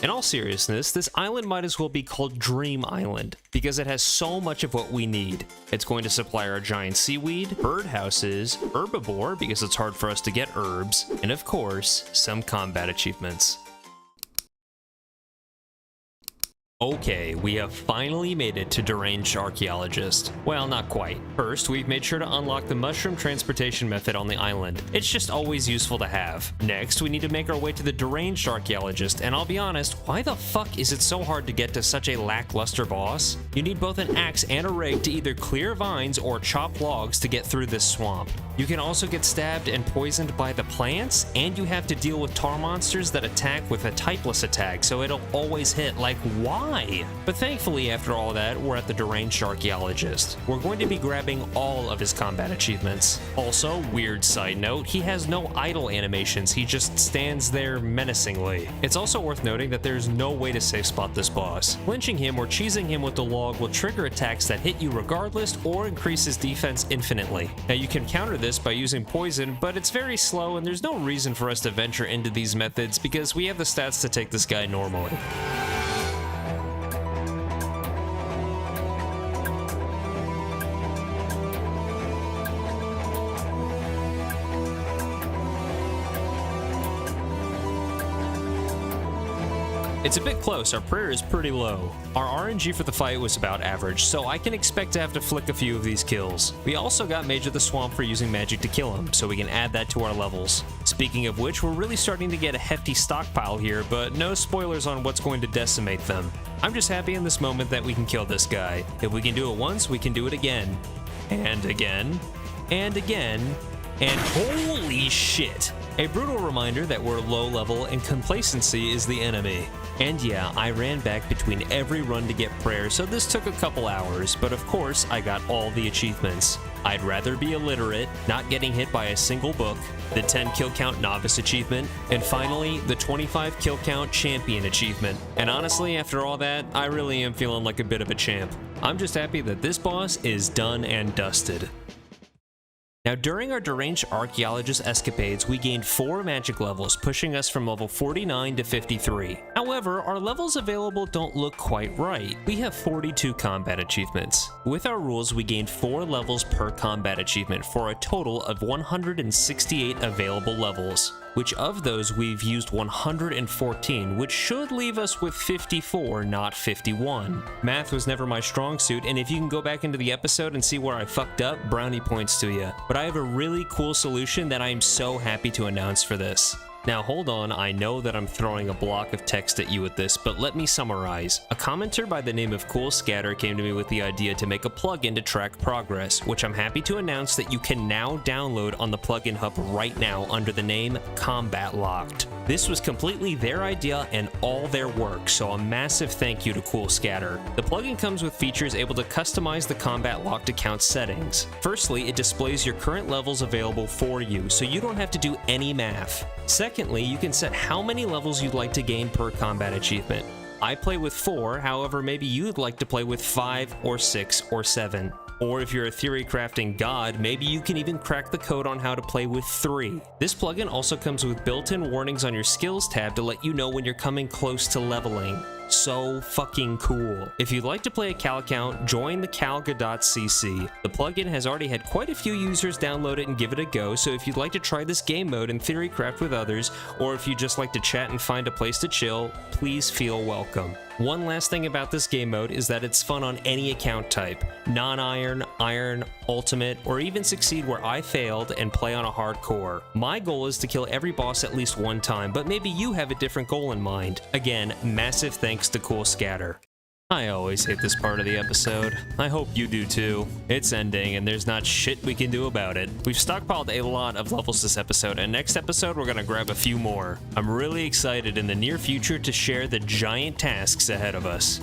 In all seriousness, this island might as well be called Dream Island, because it has so much of what we need. It's going to supply our giant seaweed, birdhouses, herbivore, because it's hard for us to get herbs, and of course, some combat achievements. Okay, we have finally made it to Deranged Archaeologist. Well, not quite. First, we've made sure to unlock the mushroom transportation method on the island. It's just always useful to have. Next, we need to make our way to the Deranged Archaeologist, and I'll be honest, why the fuck is it so hard to get to such a lackluster boss? You need both an axe and a rake to either clear vines or chop logs to get through this swamp. You can also get stabbed and poisoned by the plants, and you have to deal with tar monsters that attack with a typeless attack, so it'll always hit. Like, why? Why? But thankfully, after all that, we're at the Deranged archaeologist. We're going to be grabbing all of his combat achievements. Also, weird side note, he has no idle animations, he just stands there menacingly. It's also worth noting that there's no way to safe spot this boss. Lynching him or cheesing him with the log will trigger attacks that hit you regardless or increase his defense infinitely. Now you can counter this by using poison, but it's very slow and there's no reason for us to venture into these methods because we have the stats to take this guy normally. It's a bit close, our prayer is pretty low. Our RNG for the fight was about average, so I can expect to have to flick a few of these kills. We also got Mage of the Swamp for using magic to kill him, so we can add that to our levels. Speaking of which, we're really starting to get a hefty stockpile here, but no spoilers on what's going to decimate them. I'm just happy in this moment that we can kill this guy. If we can do it once, we can do it again. And again. And again. And holy shit! A brutal reminder that we're low level and complacency is the enemy. And yeah, I ran back between every run to get prayer, so this took a couple hours, but of course I got all the achievements. I'd rather be illiterate, not getting hit by a single book, the 10 kill count novice achievement, and finally, the 25 kill count champion achievement. And honestly, after all that, I really am feeling like a bit of a champ. I'm just happy that this boss is done and dusted. Now, during our Deranged Archaeologist escapades, we gained 4 magic levels, pushing us from level 49 to 53. However, our levels available don't look quite right. We have 42 combat achievements. With our rules, we gained 4 levels per combat achievement for a total of 168 available levels, which of those we've used 114, which should leave us with 54, not 51. Math was never my strong suit, and if you can go back into the episode and see where I fucked up, brownie points to you. But I have a really cool solution that I am so happy to announce for this. Now hold on, I know that I'm throwing a block of text at you with this, but let me summarize. A commenter by the name of Cool Scatter came to me with the idea to make a plugin to track progress, which I'm happy to announce that you can now download on the plugin hub right now under the name Combat Locked. This was completely their idea and all their work, so a massive thank you to Cool Scatter. The plugin comes with features able to customize the Combat Locked account settings. Firstly, it displays your current levels available for you, so you don't have to do any math. Secondly, you can set how many levels you'd like to gain per combat achievement. I play with 4, however, maybe you'd like to play with 5 or 6 or 7. Or if you're a theory crafting god, maybe you can even crack the code on how to play with 3. This plugin also comes with built-in warnings on your skills tab to let you know when you're coming close to leveling. So fucking cool. If you'd like to play a Cal account, join the calga.cc. The plugin has already had quite a few users download it and give it a go, so if you'd like to try this game mode and theorycraft with others, or if you just like to chat and find a place to chill, please feel welcome. One last thing about this game mode is that it's fun on any account type. Non-iron, iron, ultimate, or even succeed where I failed and play on a hardcore. My goal is to kill every boss at least one time, but maybe you have a different goal in mind. Again, massive thanks to Cool Scatter. I always hate this part of the episode. I hope you do too. It's ending and there's not shit we can do about it. We've stockpiled a lot of levels this episode, and next episode we're gonna grab a few more. I'm really excited in the near future to share the giant tasks ahead of us.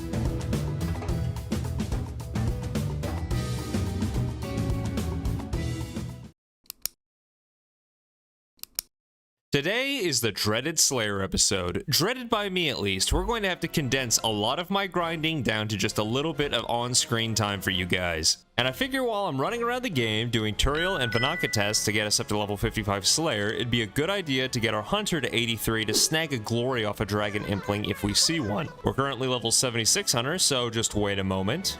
Today is the dreaded Slayer episode. Dreaded by me at least. We're going to have to condense a lot of my grinding down to just a little bit of on-screen time for you guys. And I figure while I'm running around the game doing Turiel and Vanaka tests to get us up to level 55 Slayer, it'd be a good idea to get our Hunter to 83 to snag a glory off a Dragon Impling if we see one. We're currently level 76 Hunter, so just wait a moment.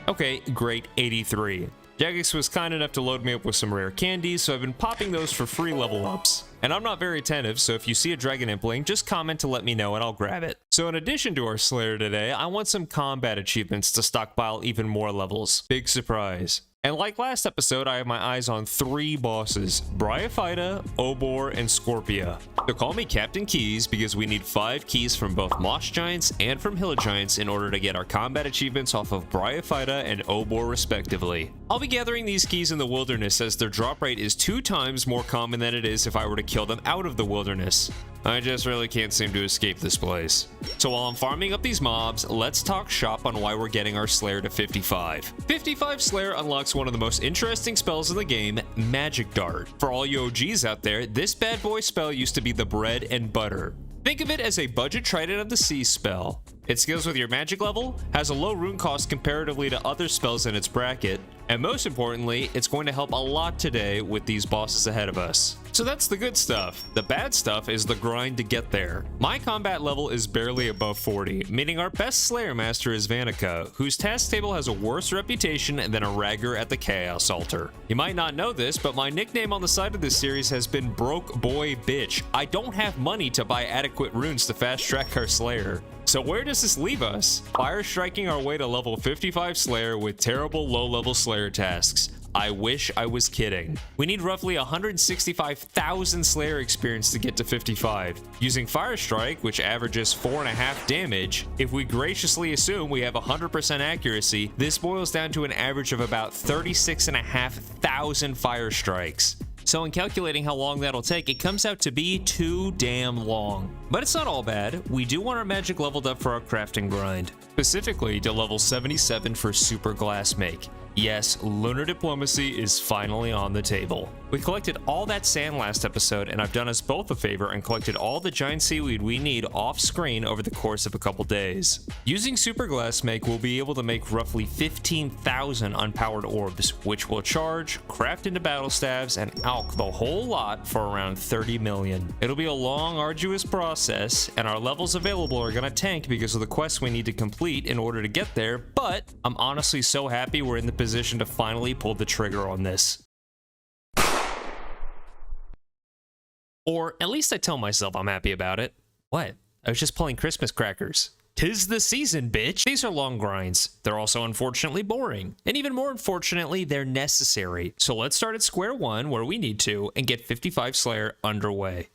Okay, great, 83. Jagex was kind enough to load me up with some rare candies, so I've been popping those for free level ups. And I'm not very attentive, so if you see a Dragon Impling, just comment to let me know and I'll grab it. So in addition to our Slayer today, I want some combat achievements to stockpile even more levels. Big surprise. And like last episode, I have my eyes on 3 bosses, Briaphida, Obor, and Scorpia. So call me Captain Keys because we need 5 keys from both Moss Giants and from Hill Giants in order to get our combat achievements off of Briaphida and Obor respectively. I'll be gathering these keys in the wilderness as their drop rate is 2 times more common than it is if I were to kill them out of the wilderness. I just really can't seem to escape this place. So while I'm farming up these mobs, let's talk shop on why we're getting our Slayer to 55. 55 Slayer unlocks one of the most interesting spells in the game, Magic Dart. For all you OGs out there, this bad boy spell used to be the bread and butter. Think of it as a budget Trident of the Sea spell. It scales with your magic level, has a low rune cost comparatively to other spells in its bracket, and most importantly, it's going to help a lot today with these bosses ahead of us. So that's the good stuff. The bad stuff is the grind to get there. My combat level is barely above 40, meaning our best Slayer Master is Vanica, whose task table has a worse reputation than a ragger at the Chaos Altar. You might not know this, but my nickname on the side of this series has been Broke Boy Bitch. I don't have money to buy adequate runes to fast track our Slayer. So where does this leave us? Fire striking our way to level 55 Slayer with terrible low-level Slayer tasks. I wish I was kidding. We need roughly 165,000 Slayer experience to get to 55. Using Fire Strike, which averages 4.5 damage, if we graciously assume we have 100% accuracy, this boils down to an average of about 36,500 Fire Strikes. So in calculating how long that'll take, it comes out to be too damn long. But it's not all bad. We do want our magic leveled up for our crafting grind, specifically to level 77 for Super Glass Make. Yes, Lunar Diplomacy is finally on the table. We collected all that sand last episode, and I've done us both a favor and collected all the giant seaweed we need off screen over the course of a couple days. Using Super Glass Make, we'll be able to make roughly 15,000 unpowered orbs, which will charge, craft into battle staves, and alch the whole lot for around 30 million. It'll be a long, arduous process, and our levels available are gonna tank because of the quests we need to complete in order to get there, but I'm honestly so happy we're in the position to finally pull the trigger on this. Or at least I tell myself I'm happy about it. What? I was just pulling Christmas crackers. 'Tis the season, bitch! These are long grinds. They're also unfortunately boring. And even more unfortunately, they're necessary. So let's start at square one where we need to and get 55 Slayer underway.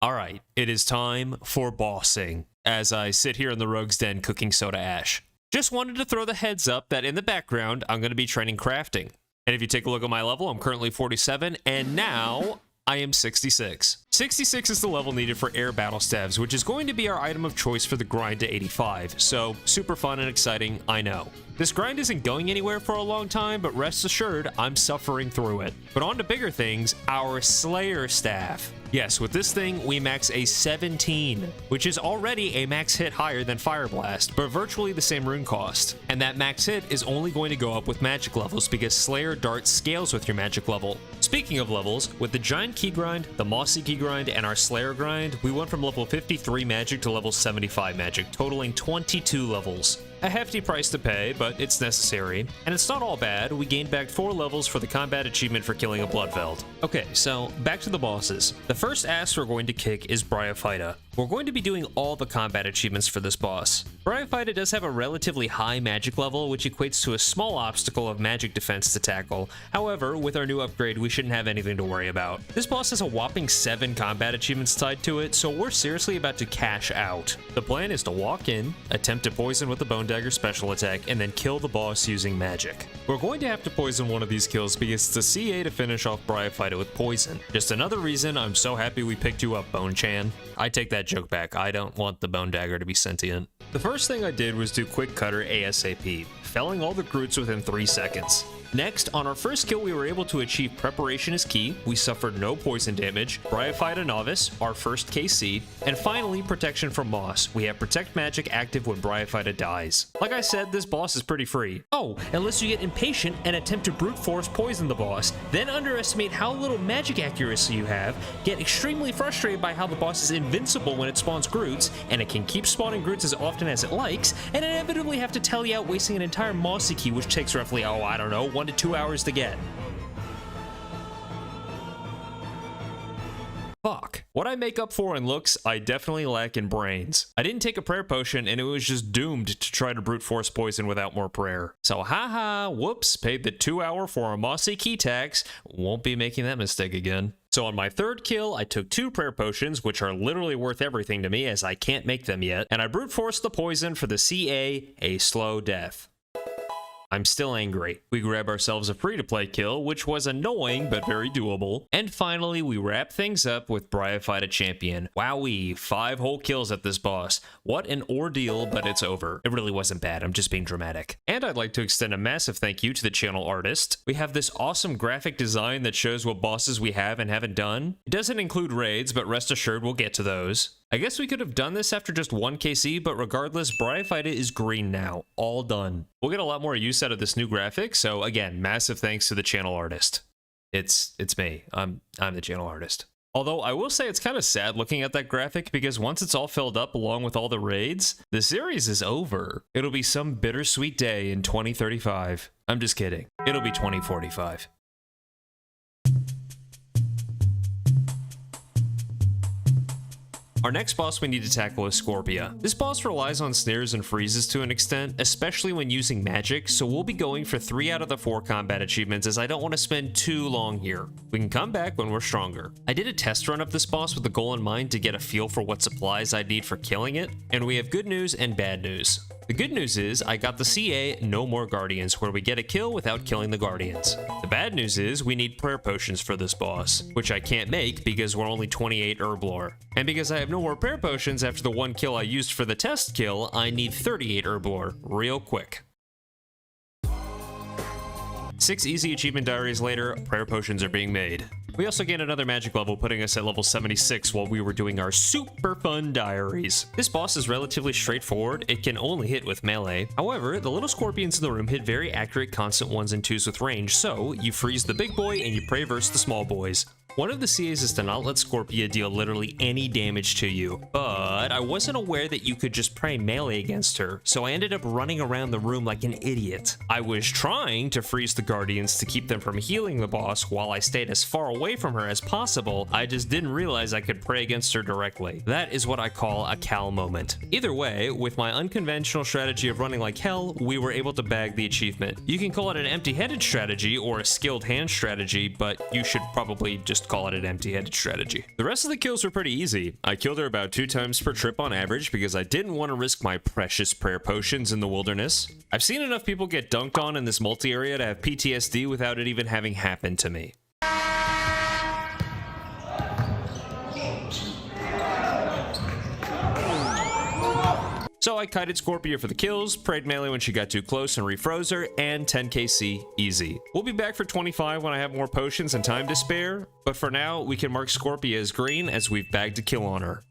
Alright, it is time for bossing, as I sit here in the Rogue's Den cooking soda ash. Just wanted to throw the heads up that in the background, I'm going to be training crafting. And if you take a look at my level, I'm currently 47, and now I am 66. 66 is the level needed for air battle staves, which is going to be our item of choice for the grind to 85, so super fun and exciting, I know. This grind isn't going anywhere for a long time, but rest assured, I'm suffering through it. But on to bigger things, our Slayer Staff. Yes, with this thing, we max a 17, which is already a max hit higher than Fire Blast, but virtually the same rune cost. And that max hit is only going to go up with magic levels because Slayer Dart scales with your magic level. Speaking of levels, with the Giant Key Grind, the Mossy Key Grind, and our Slayer Grind, we went from level 53 magic to level 75 magic, totaling 22 levels. A hefty price to pay, but it's necessary. And it's not all bad, we gained back 4 levels for the combat achievement for killing a Bloodveld. Okay, so back to the bosses. The first ass we're going to kick is Briaphida. We're going to be doing all the combat achievements for this boss. Briaphida does have a relatively high magic level, which equates to a small obstacle of magic defense to tackle. However, with our new upgrade, we shouldn't have anything to worry about. This boss has a whopping 7 combat achievements tied to it, so we're seriously about to cash out. The plan is to walk in, attempt to poison with the Bone Dagger special attack, and then kill the boss using magic. We're going to have to poison one of these kills because it's a CA to finish off Briaphida with poison. Just another reason I'm so happy we picked you up, Bone-chan. I take that joke back. I don't want the Bone Dagger to be sentient. The first thing I did was do Quick Cutter ASAP, felling all the Groots within 3 seconds. Next, on our first kill, we were able to achieve Preparation is Key, we suffered no poison damage, Briaphida Novice, our first KC, and finally, Protection from Moss. We have Protect Magic active when Briaphida dies. Like I said, this boss is pretty free. Oh, unless you get impatient and attempt to brute force poison the boss, then underestimate how little magic accuracy you have, get extremely frustrated by how the boss is invincible when it spawns Groots, and it can keep spawning Groots as often as it likes, and inevitably have to tally out wasting an entire Mossy Key, which takes roughly, oh, I don't know, 1 to 2 hours to get. Fuck. What I make up for in looks, I definitely lack in brains. I didn't take a prayer potion and it was just doomed to try to brute force poison without more prayer. So haha, whoops, paid the 2 hour for a Mossy Key tax. Won't be making that mistake again. So on my third kill, I took 2 prayer potions, which are literally worth everything to me as I can't make them yet, and I brute forced the poison for the CA, a slow death. I'm still angry. We grab ourselves a free-to-play kill, which was annoying but very doable. And finally, we wrap things up with Briaphida champion. Wowee, 5 whole kills at this boss. What an ordeal, but it's over. It really wasn't bad, I'm just being dramatic. And I'd like to extend a massive thank you to the channel artist. We have this awesome graphic design that shows what bosses we have and haven't done. It doesn't include raids, but rest assured we'll get to those. I guess we could have done this after just 1 KC, but regardless, Briaphida is green now. All done. We'll get a lot more use out of this new graphic, so again, massive thanks to the channel artist. It's me. I'm the channel artist. Although I will say it's kind of sad looking at that graphic, because once it's all filled up along with all the raids, the series is over. It'll be some bittersweet day in 2035. I'm just kidding. It'll be 2045. Our next boss we need to tackle is Scorpia. This boss relies on snares and freezes to an extent, especially when using magic, so we'll be going for 3 out of the 4 combat achievements as I don't want to spend too long here. We can come back when we're stronger. I did a test run of this boss with the goal in mind to get a feel for what supplies I'd need for killing it, and we have good news and bad news. The good news is I got the CA No More Guardians, where we get a kill without killing the Guardians. The bad news is we need prayer potions for this boss, which I can't make because we're only 28 herb lore. And because I have no more prayer potions after the 1 kill I used for the test kill, I need 38 herb lore real quick. 6 easy achievement diaries later, prayer potions are being made. We also gained another magic level, putting us at level 76 while we were doing our super fun diaries. This boss is relatively straightforward. It can only hit with melee. However, the little scorpions in the room hit very accurate constant 1s and 2s with range, so you freeze the big boy and you pray versus the small boys. One of the CAs is to not let Scorpia deal literally any damage to you, but I wasn't aware that you could just pray melee against her, so I ended up running around the room like an idiot. I was trying to freeze the guardians to keep them from healing the boss while I stayed as far away from her as possible. I just didn't realize I could pray against her directly. That is what I call a Cal moment. Either way, with my unconventional strategy of running like hell, we were able to bag the achievement. You can call it an empty-headed strategy or a skilled hand strategy, but you should probably just call it an empty-headed strategy. The rest of the kills were pretty easy. I killed her about 2 times per trip on average because I didn't want to risk my precious prayer potions in the wilderness. I've seen enough people get dunked on in this multi-area to have PTSD without it even having happened to me. So I kited Scorpia for the kills, prayed melee when she got too close and refroze her, and 10 KC easy. We'll be back for 25 when I have more potions and time to spare, but for now, we can mark Scorpia as green as we've bagged a kill on her.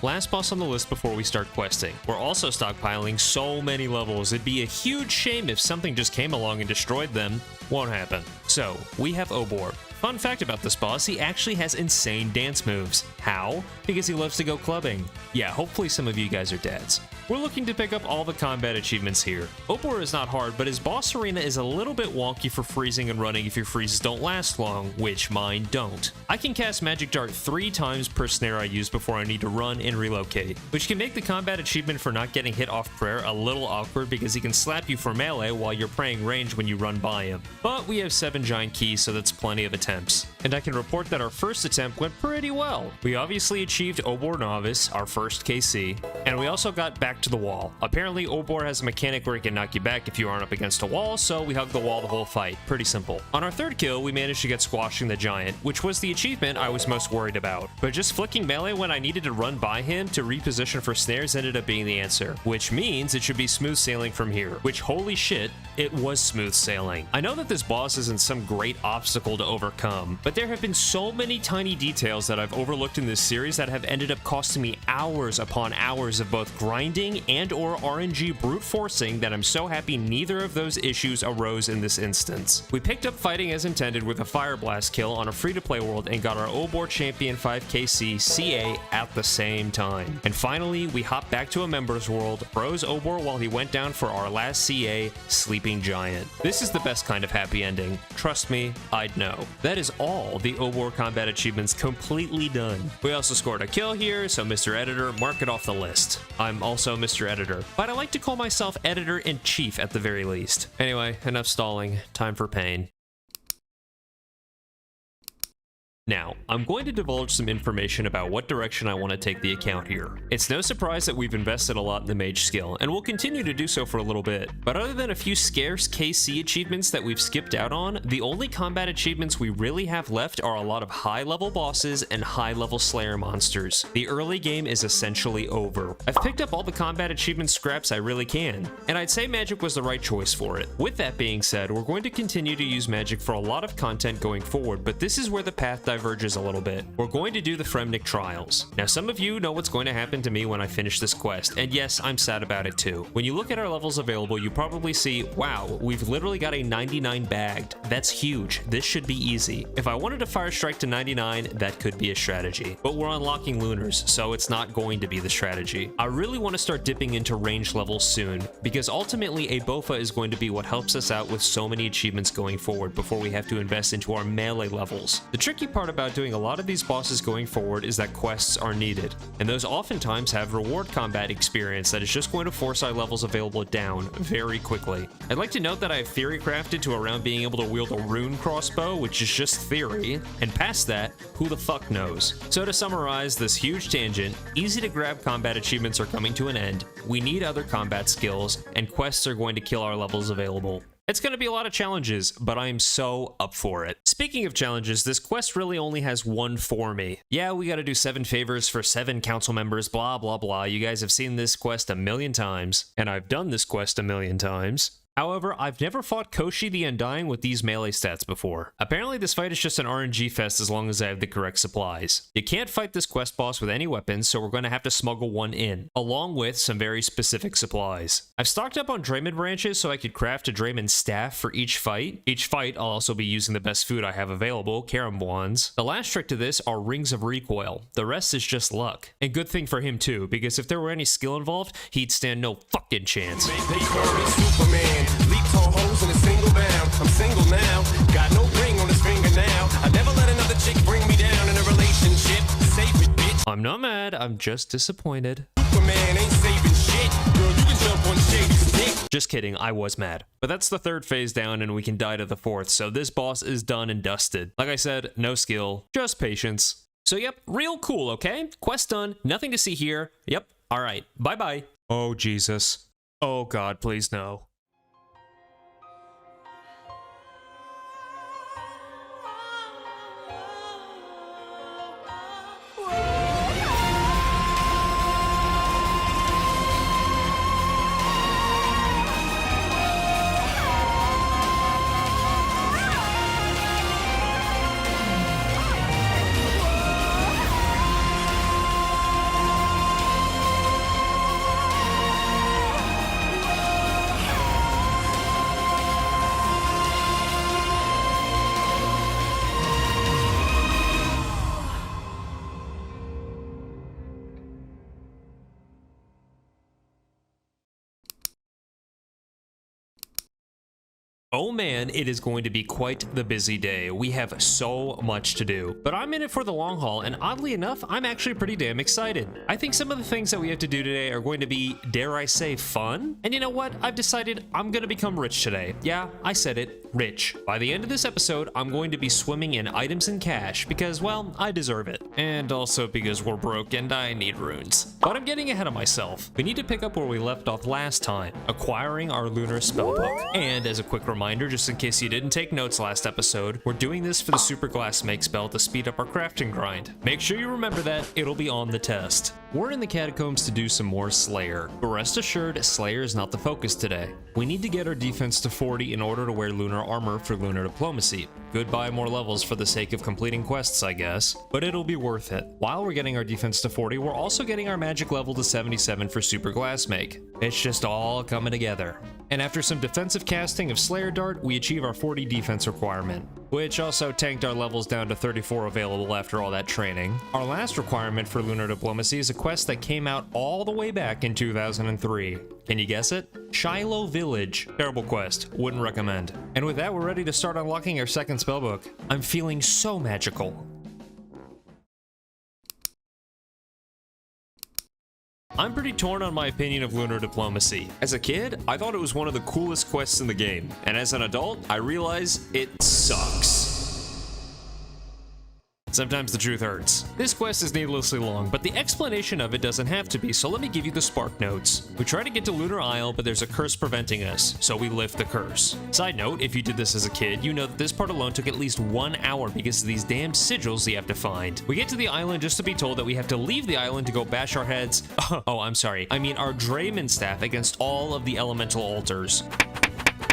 Last boss on the list before we start questing. We're also stockpiling so many levels, it'd be a huge shame if something just came along and destroyed them. Won't happen. So, we have Obor. Fun fact about this boss, he actually has insane dance moves. How? Because he loves to go clubbing. Yeah, hopefully some of you guys are dads. We're looking to pick up all the combat achievements here. Obor is not hard, but his boss arena is a little bit wonky for freezing and running if your freezes don't last long, which mine don't. I can cast Magic Dart 3 times per snare I use before I need to run and relocate, which can make the combat achievement for not getting hit off prayer a little awkward because he can slap you for melee while you're praying range when you run by him. But we have 7 giant keys, so that's plenty of attempts. And I can report that our first attempt went pretty well. We obviously achieved Obor Novice, our first KC, and we also got back to the wall. Apparently, Obor has a mechanic where he can knock you back if you aren't up against a wall, so we hugged the wall the whole fight. Pretty simple. On our 3rd kill, we managed to get Squashing the Giant, which was the achievement I was most worried about. But just flicking melee when I needed to run by him to reposition for snares ended up being the answer, which means it should be smooth sailing from here, which holy shit, it was smooth sailing. I know that this boss isn't some great obstacle to overcome, but But there have been so many tiny details that I've overlooked in this series that have ended up costing me hours upon hours of both grinding and or RNG brute forcing that I'm so happy neither of those issues arose in this instance. We picked up fighting as intended with a Fire Blast kill on a free-to-play world and got our Obor Champion 5kc CA at the same time. And finally, we hopped back to a members world, froze Obor while he went down for our last CA, Sleeping Giant. This is the best kind of happy ending. Trust me, I'd know. That is all the Obor combat achievements completely done. We also scored a kill here, so Mr. Editor, mark it off the list. I'm also Mr. Editor, but I like to call myself Editor-in-Chief at the very least. Anyway, enough stalling. Time for pain. Now, I'm going to divulge some information about what direction I want to take the account here. It's no surprise that we've invested a lot in the mage skill, and we'll continue to do so for a little bit. But other than a few scarce KC achievements that we've skipped out on, the only combat achievements we really have left are a lot of high-level bosses and high-level slayer monsters. The early game is essentially over. I've picked up all the combat achievement scraps I really can, and I'd say magic was the right choice for it. With that being said, we're going to continue to use magic for a lot of content going forward, but this is where the path diverges a little bit. We're going to do the Fremnik trials. Now, some of you know what's going to happen to me when I finish this quest, and yes, I'm sad about it too. When you look at our levels available, you probably see, wow, we've literally got a 99 bagged. That's huge. This should be easy. If I wanted to fire strike to 99, that could be a strategy. But we're unlocking lunars, so it's not going to be the strategy. I really want to start dipping into range levels soon, because ultimately a Bofa is going to be what helps us out with so many achievements going forward before we have to invest into our melee levels. The tricky part about doing a lot of these bosses going forward is that quests are needed, and those oftentimes have reward combat experience that is just going to force our levels available down very quickly. I'd like to note that I have theory crafted to around being able to wield a rune crossbow, which is just theory, and past that, who the fuck knows. So to summarize this huge tangent, easy to grab combat achievements are coming to an end, we need other combat skills, and quests are going to kill our levels available. It's going to be a lot of challenges, but I am so up for it. Speaking of challenges, this quest really only has one for me. Yeah, we got to do 7 favors for 7 council members, blah, blah, blah. You guys have seen this quest a million times, and I've done this quest a million times. However, I've never fought Koshi the Undying with these melee stats before. Apparently this fight is just an RNG fest as long as I have the correct supplies. You can't fight this quest boss with any weapons, so we're going to have to smuggle one in, along with some very specific supplies. I've stocked up on Draymond branches so I could craft a Draymond staff for each fight. Each fight, I'll also be using the best food I have available, carom wands. The last trick to this are rings of recoil. The rest is just luck. And good thing for him too, because if there were any skill involved, he'd stand no fucking chance. They call me Superman. Leaps on hoes in a single bound. I'm single now. Got no ring on his finger now. I never let another chick bring me down in a relationship. Save it, bitch. I'm not mad. I'm just disappointed. Superman ain't saving shit. Girl, you can jump on Shady's dick. Just kidding. I was mad. But that's the 3rd phase down and we can die to the 4th. So this boss is done and dusted. Like I said, no skill, just patience. So yep, real cool, okay? Quest done. Nothing to see here. Yep. All right. Bye-bye. Oh, Jesus. Oh, God, please no. Oh man, it is going to be quite the busy day. We have so much to do, but I'm in it for the long haul, and oddly enough, I'm actually pretty damn excited. I think some of the things that we have to do today are going to be, dare I say, fun? And you know what? I've decided I'm gonna become rich today. Yeah, I said it, rich. By the end of this episode, I'm going to be swimming in items and cash because, well, I deserve it. And also because we're broke and I need runes. But I'm getting ahead of myself. We need to pick up where we left off last time, acquiring our lunar spellbook. And as a quick reminder, just in case you didn't take notes last episode, we're doing this for the super glass make spell to speed up our crafting grind. Make sure you remember that, it'll be on the test. We're in the catacombs to do some more Slayer, but rest assured, Slayer is not the focus today. We need to get our defense to 40 in order to wear lunar armor for Lunar Diplomacy. Goodbye more levels for the sake of completing quests, I guess. But it'll be worth it. While we're getting our defense to 40, we're also getting our magic level to 77 for Super Glass Make. It's just all coming together. And after some defensive casting of Slayer Dart, we achieve our 40 defense requirement, which also tanked our levels down to 34 available after all that training. Our last requirement for Lunar Diplomacy is a quest that came out all the way back in 2003. Can you guess it? Shiloh Village. Terrible quest. Wouldn't recommend. And with that, we're ready to start unlocking our second spellbook. I'm feeling so magical. I'm pretty torn on my opinion of Lunar Diplomacy. As a kid, I thought it was one of the coolest quests in the game, and as an adult, I realize it sucks. Sometimes the truth hurts. This quest is needlessly long, but the explanation of it doesn't have to be, so let me give you the spark notes. We try to get to Lunar Isle, but there's a curse preventing us, so we lift the curse. Side note, if you did this as a kid, you know that this part alone took at least 1 hour because of these damn sigils you have to find. We get to the island just to be told that we have to leave the island to go bash our heads, I'm sorry, I mean our Drayman staff against all of the elemental altars.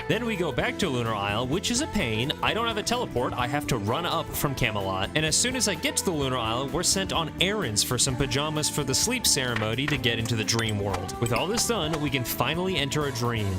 Then we go back to Lunar Isle, which is a pain. I don't have a teleport, I have to run up from Camelot. And as soon as I get to the Lunar Isle, we're sent on errands for some pajamas for the sleep ceremony to get into the dream world. With all this done, we can finally enter a dream.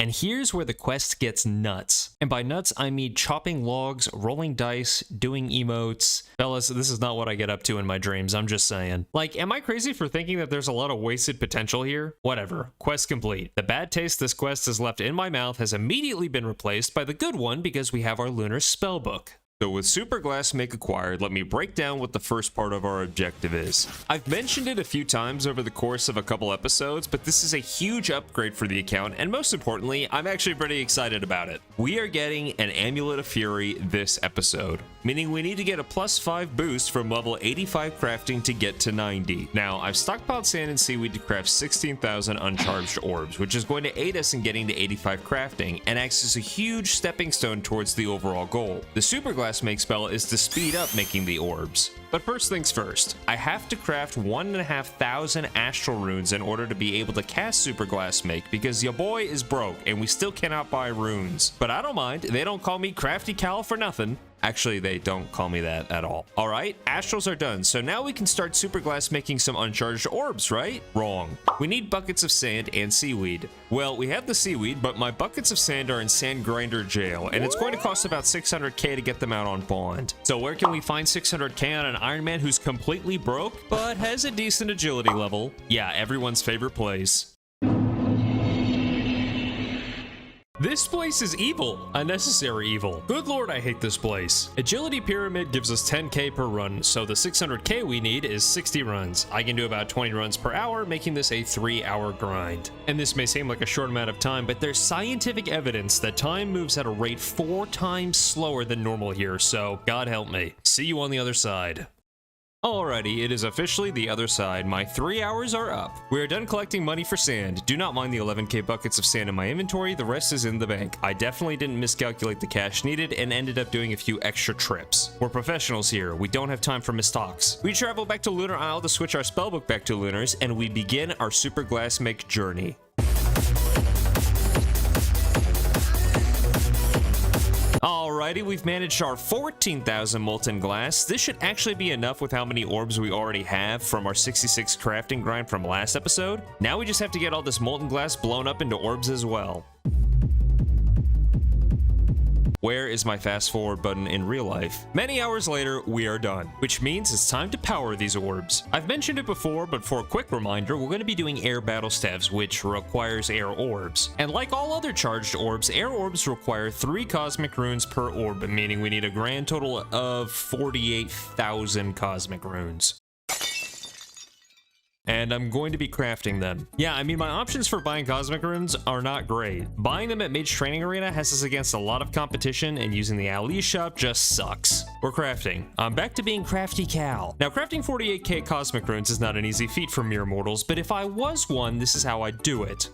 And here's where the quest gets nuts. And by nuts, I mean chopping logs, rolling dice, doing emotes. Fellas, this is not what I get up to in my dreams, I'm just saying. Like, am I crazy for thinking that there's a lot of wasted potential here? Whatever, quest complete. The bad taste this quest has left in my mouth has immediately been replaced by the good one because we have our Lunar Spellbook. So with Super Glass Make acquired, let me break down what the first part of our objective is. I've mentioned it a few times over the course of a couple episodes, but this is a huge upgrade for the account, and most importantly, I'm actually pretty excited about it. We are getting an Amulet of Fury this episode, meaning we need to get a +5 boost from level 85 crafting to get to 90. Now, I've stockpiled sand and seaweed to craft 16,000 uncharged orbs, which is going to aid us in getting to 85 crafting, and acts as a huge stepping stone towards the overall goal. The Super Glass Make spell is to speed up making the orbs. But first things first, I have to craft 1,500 astral runes in order to be able to cast Super Glass Make because your boy is broke and we still cannot buy runes. But I don't mind, they don't call me Crafty Cal for nothing. Actually, they don't call me that at all. Alright, astrals are done, so now we can start Super Glass making some uncharged orbs, right? Wrong. We need buckets of sand and seaweed. Well, we have the seaweed, but my buckets of sand are in Sand Grinder Jail, and it's going to cost about 600k to get them out on bond. So where can we find 600k on an Iron Man who's completely broke, but has a decent agility level? Yeah, everyone's favorite place. This place is evil. Unnecessary evil. Good lord, I hate this place. Agility Pyramid gives us 10k per run, so the 600k we need is 60 runs. I can do about 20 runs per hour, making this a 3-hour grind. And this may seem like a short amount of time, but there's scientific evidence that time moves at a rate 4 times slower than normal here, so God help me. See you on the other side. Alrighty, it is officially the other side. My 3 hours are up. We are done collecting money for sand. Do not mind the 11k buckets of sand in my inventory, the rest is in the bank. I definitely didn't miscalculate the cash needed and ended up doing a few extra trips. We're professionals here, we don't have time for mistalks. We travel back to Lunar Isle to switch our spellbook back to Lunars, and we begin our Super Glass Make journey. Alrighty, we've managed our 14,000 molten glass. This should actually be enough with how many orbs we already have from our 66 crafting grind from last episode. Now we just have to get all this molten glass blown up into orbs as well. Where is my fast forward button in real life? Many hours later, we are done, which means it's time to power these orbs. I've mentioned it before, but for a quick reminder, we're going to be doing air battle staves, which requires air orbs. And like all other charged orbs, air orbs require 3 cosmic runes per orb, meaning we need a grand total of 48,000 cosmic runes. And I'm going to be crafting them. Yeah, I mean, my options for buying cosmic runes are not great. Buying them at Mage Training Arena has us against a lot of competition, and using the Ali shop just sucks. We're crafting. I'm back to being Crafty Cal. Now, crafting 48k cosmic runes is not an easy feat for mere mortals, but if I was one, this is how I'd do it.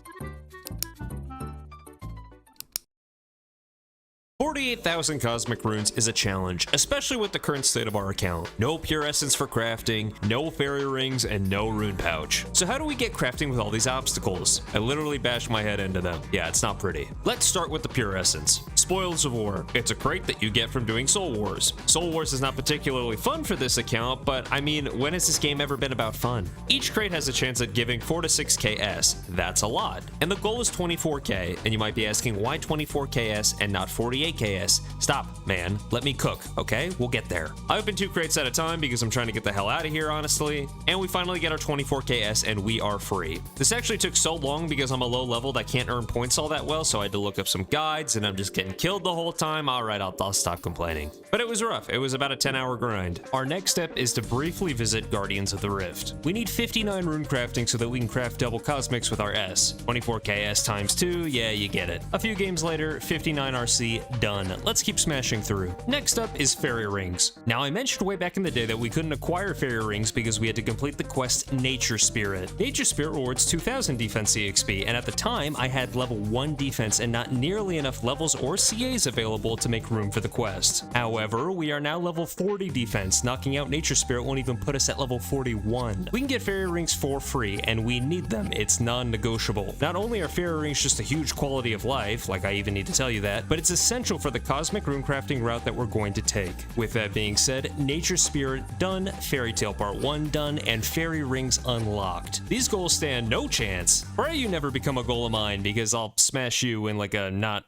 48,000 cosmic runes is a challenge, especially with the current state of our account. No pure essence for crafting, no fairy rings, and no rune pouch. So how do we get crafting with all these obstacles? I literally bashed my head into them. Yeah, it's not pretty. Let's start with the pure essence. Spoils of War. It's a crate that you get from doing Soul Wars. Soul Wars is not particularly fun for this account, but I mean, when has this game ever been about fun? Each crate has a chance at giving 4 to 6 KS. That's a lot. And the goal is 24k, and you might be asking why 24 KS and not 48 KS? Stop, man. Let me cook, okay? We'll get there. I open 2 crates at a time because I'm trying to get the hell out of here, honestly. And we finally get our 24 KS and we are free. This actually took so long because I'm a low level that can't earn points all that well, so I had to look up some guides and I'm just getting killed the whole time. All right, I'll stop complaining. But it was rough. It was about a 10-hour grind. Our next step is to briefly visit Guardians of the Rift. We need 59 rune crafting so that we can craft double cosmics with our S. 24 KS times 2, yeah, you get it. A few games later, 59 RC, done. Let's keep smashing through. Next up is fairy rings. Now, I mentioned way back in the day that we couldn't acquire fairy rings because we had to complete the quest Nature Spirit. Nature Spirit rewards 2000 defense EXP, and at the time, I had level 1 defense and not nearly enough levels or CAs available to make room for the quest. However, we are now level 40 defense. Knocking out Nature Spirit won't even put us at level 41. We can get fairy rings for free, and we need them. It's non-negotiable. Not only are fairy rings just a huge quality of life, like I even need to tell you that, but it's essential for the cosmic rune crafting route that we're going to take. With that being said, Nature Spirit done, Fairy Tale Part 1 done, and fairy rings unlocked. These goals stand no chance. Pray you never become a goal of mine because I'll smash you in like a not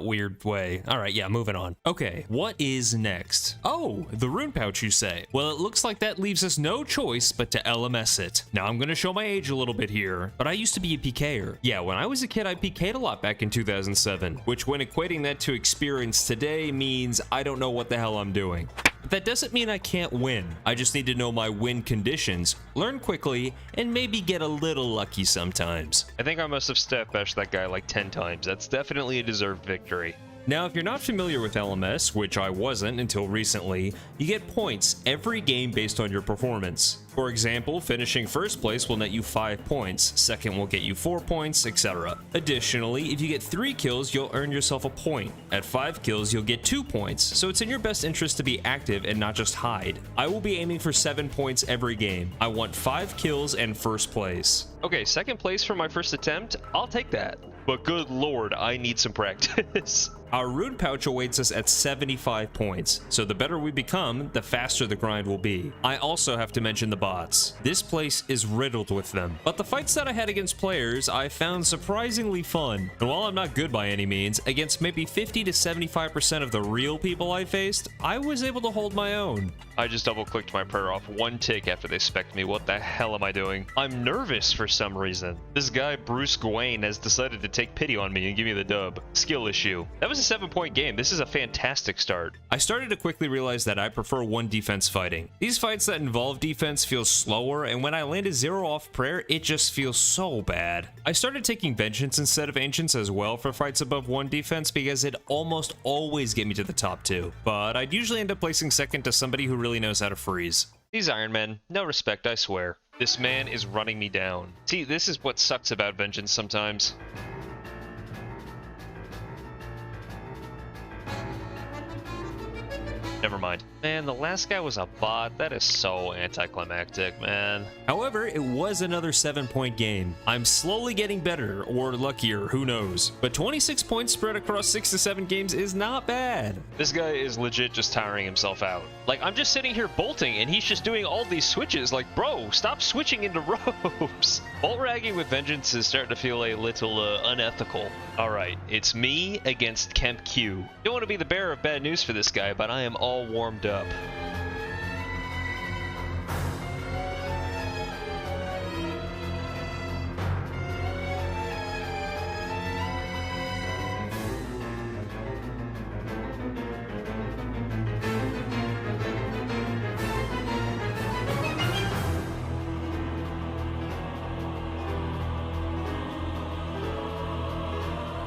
weird way. All right, yeah, moving on. Okay, what is next? Oh, the rune pouch, you say? Well, it looks like that leaves us no choice but to LMS it. Now, I'm gonna show my age a little bit here, but I used to be a PKer. Yeah, when I was a kid, I PK'd a lot back in 2007, which when equating that to experience today means I don't know what the hell I'm doing. But that doesn't mean I can't win. I just need to know my win conditions, learn quickly, and maybe get a little lucky sometimes. I think I must have step bashed that guy like 10 times. That's definitely a deserved victory. Now, if you're not familiar with LMS, which I wasn't until recently, you get points every game based on your performance. For example, finishing first place will net you 5 points, second will get you 4 points, etc. Additionally, if you get 3 kills, you'll earn yourself a point. At 5 kills, you'll get 2 points, so it's in your best interest to be active and not just hide. I will be aiming for 7 points every game. I want 5 kills and first place. Okay, second place for my first attempt, I'll take that. But good lord, I need some practice. Our rune pouch awaits us at 75 points, so the better we become, the faster the grind will be. I also have to mention the bots. This place is riddled with them, but the fights that I had against players I found surprisingly fun. And while I'm not good by any means, against maybe 50 to 75% of the real people I faced, I was able to hold my own. I just double-clicked my prayer off 1 tick after they spec'd me. What the hell am I doing? I'm nervous for some reason. This guy, Bruce Gawain, has decided to take pity on me and give me the dub. Skill issue. That was a 7-point game. This is a fantastic start. I started to quickly realize that I prefer 1 defense fighting. These fights that involve defense feel slower, and when I land a 0 off prayer, it just feels so bad. I started taking vengeance instead of ancients as well for fights above 1 defense because it almost always get me to the top 2, but I'd usually end up placing second to somebody who really knows how to freeze. These Iron Men, no respect, I swear. This man is running me down. See, this is what sucks about vengeance sometimes. Never mind. Man, the last guy was a bot. That is so anticlimactic, man. However, it was another 7-point game. I'm slowly getting better, or luckier, who knows. But 26 points spread across 6 to 7 games is not bad. This guy is legit just tiring himself out. Like, I'm just sitting here bolting, and he's just doing all these switches. Like, bro, stop switching into ropes. Bolt ragging with vengeance is starting to feel a little unethical. Alright, it's me against Kemp Q. Don't want to be the bearer of bad news for this guy, but I am all warmed up.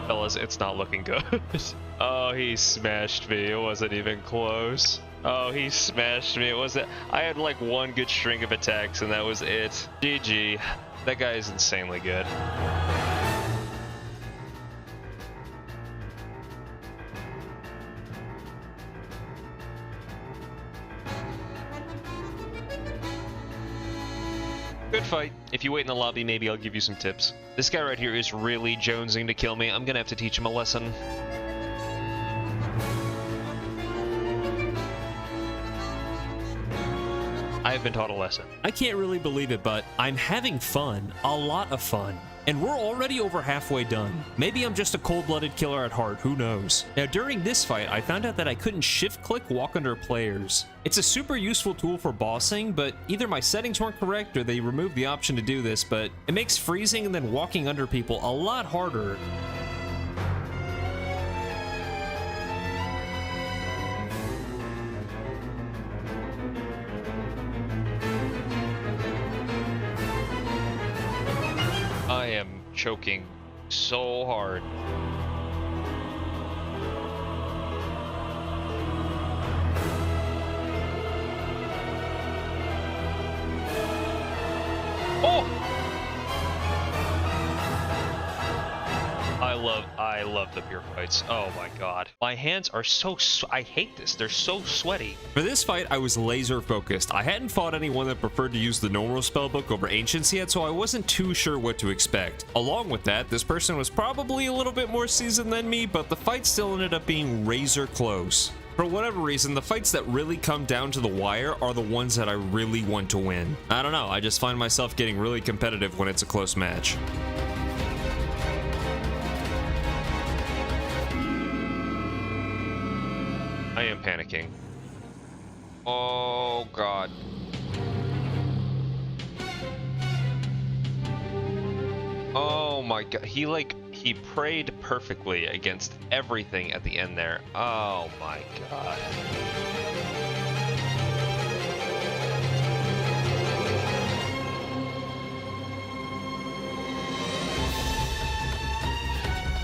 Fellas, it's not looking good. Oh, he smashed me. It wasn't even close. Oh, he smashed me. It wasn't. I had like 1 good string of attacks, and that was it. GG. That guy is insanely good. Good fight. If you wait in the lobby, maybe I'll give you some tips. This guy right here is really jonesing to kill me. I'm gonna have to teach him a lesson. I have been taught a lesson. I can't really believe it, but I'm having fun. A lot of fun. And we're already over halfway done. Maybe I'm just a cold-blooded killer at heart, who knows? Now, during this fight, I found out that I couldn't shift-click walk under players. It's a super useful tool for bossing, but either my settings weren't correct or they removed the option to do this, but it makes freezing and then walking under people a lot harder. I am choking so hard. Oh! I love the beer fights. Oh my god. My hands are so I hate this. They're so sweaty. For this fight, I was laser focused. I hadn't fought anyone that preferred to use the normal spellbook over ancients yet, so I wasn't too sure what to expect. Along with that, this person was probably a little bit more seasoned than me, but the fight still ended up being razor close. For whatever reason, the fights that really come down to the wire are the ones that I really want to win. I don't know, I just find myself getting really competitive when it's a close match. I am panicking. Oh god. Oh my god. He prayed perfectly against everything at the end there. Oh my god.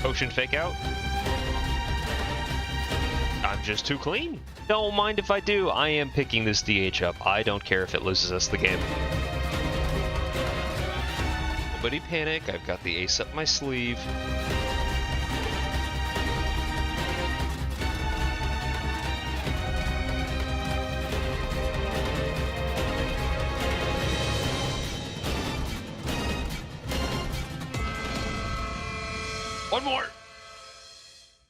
Potion fake out. I'm just too clean. Don't mind if I do. I am picking this DH up. I don't care if it loses us the game. Nobody panic. I've got the ace up my sleeve. One more.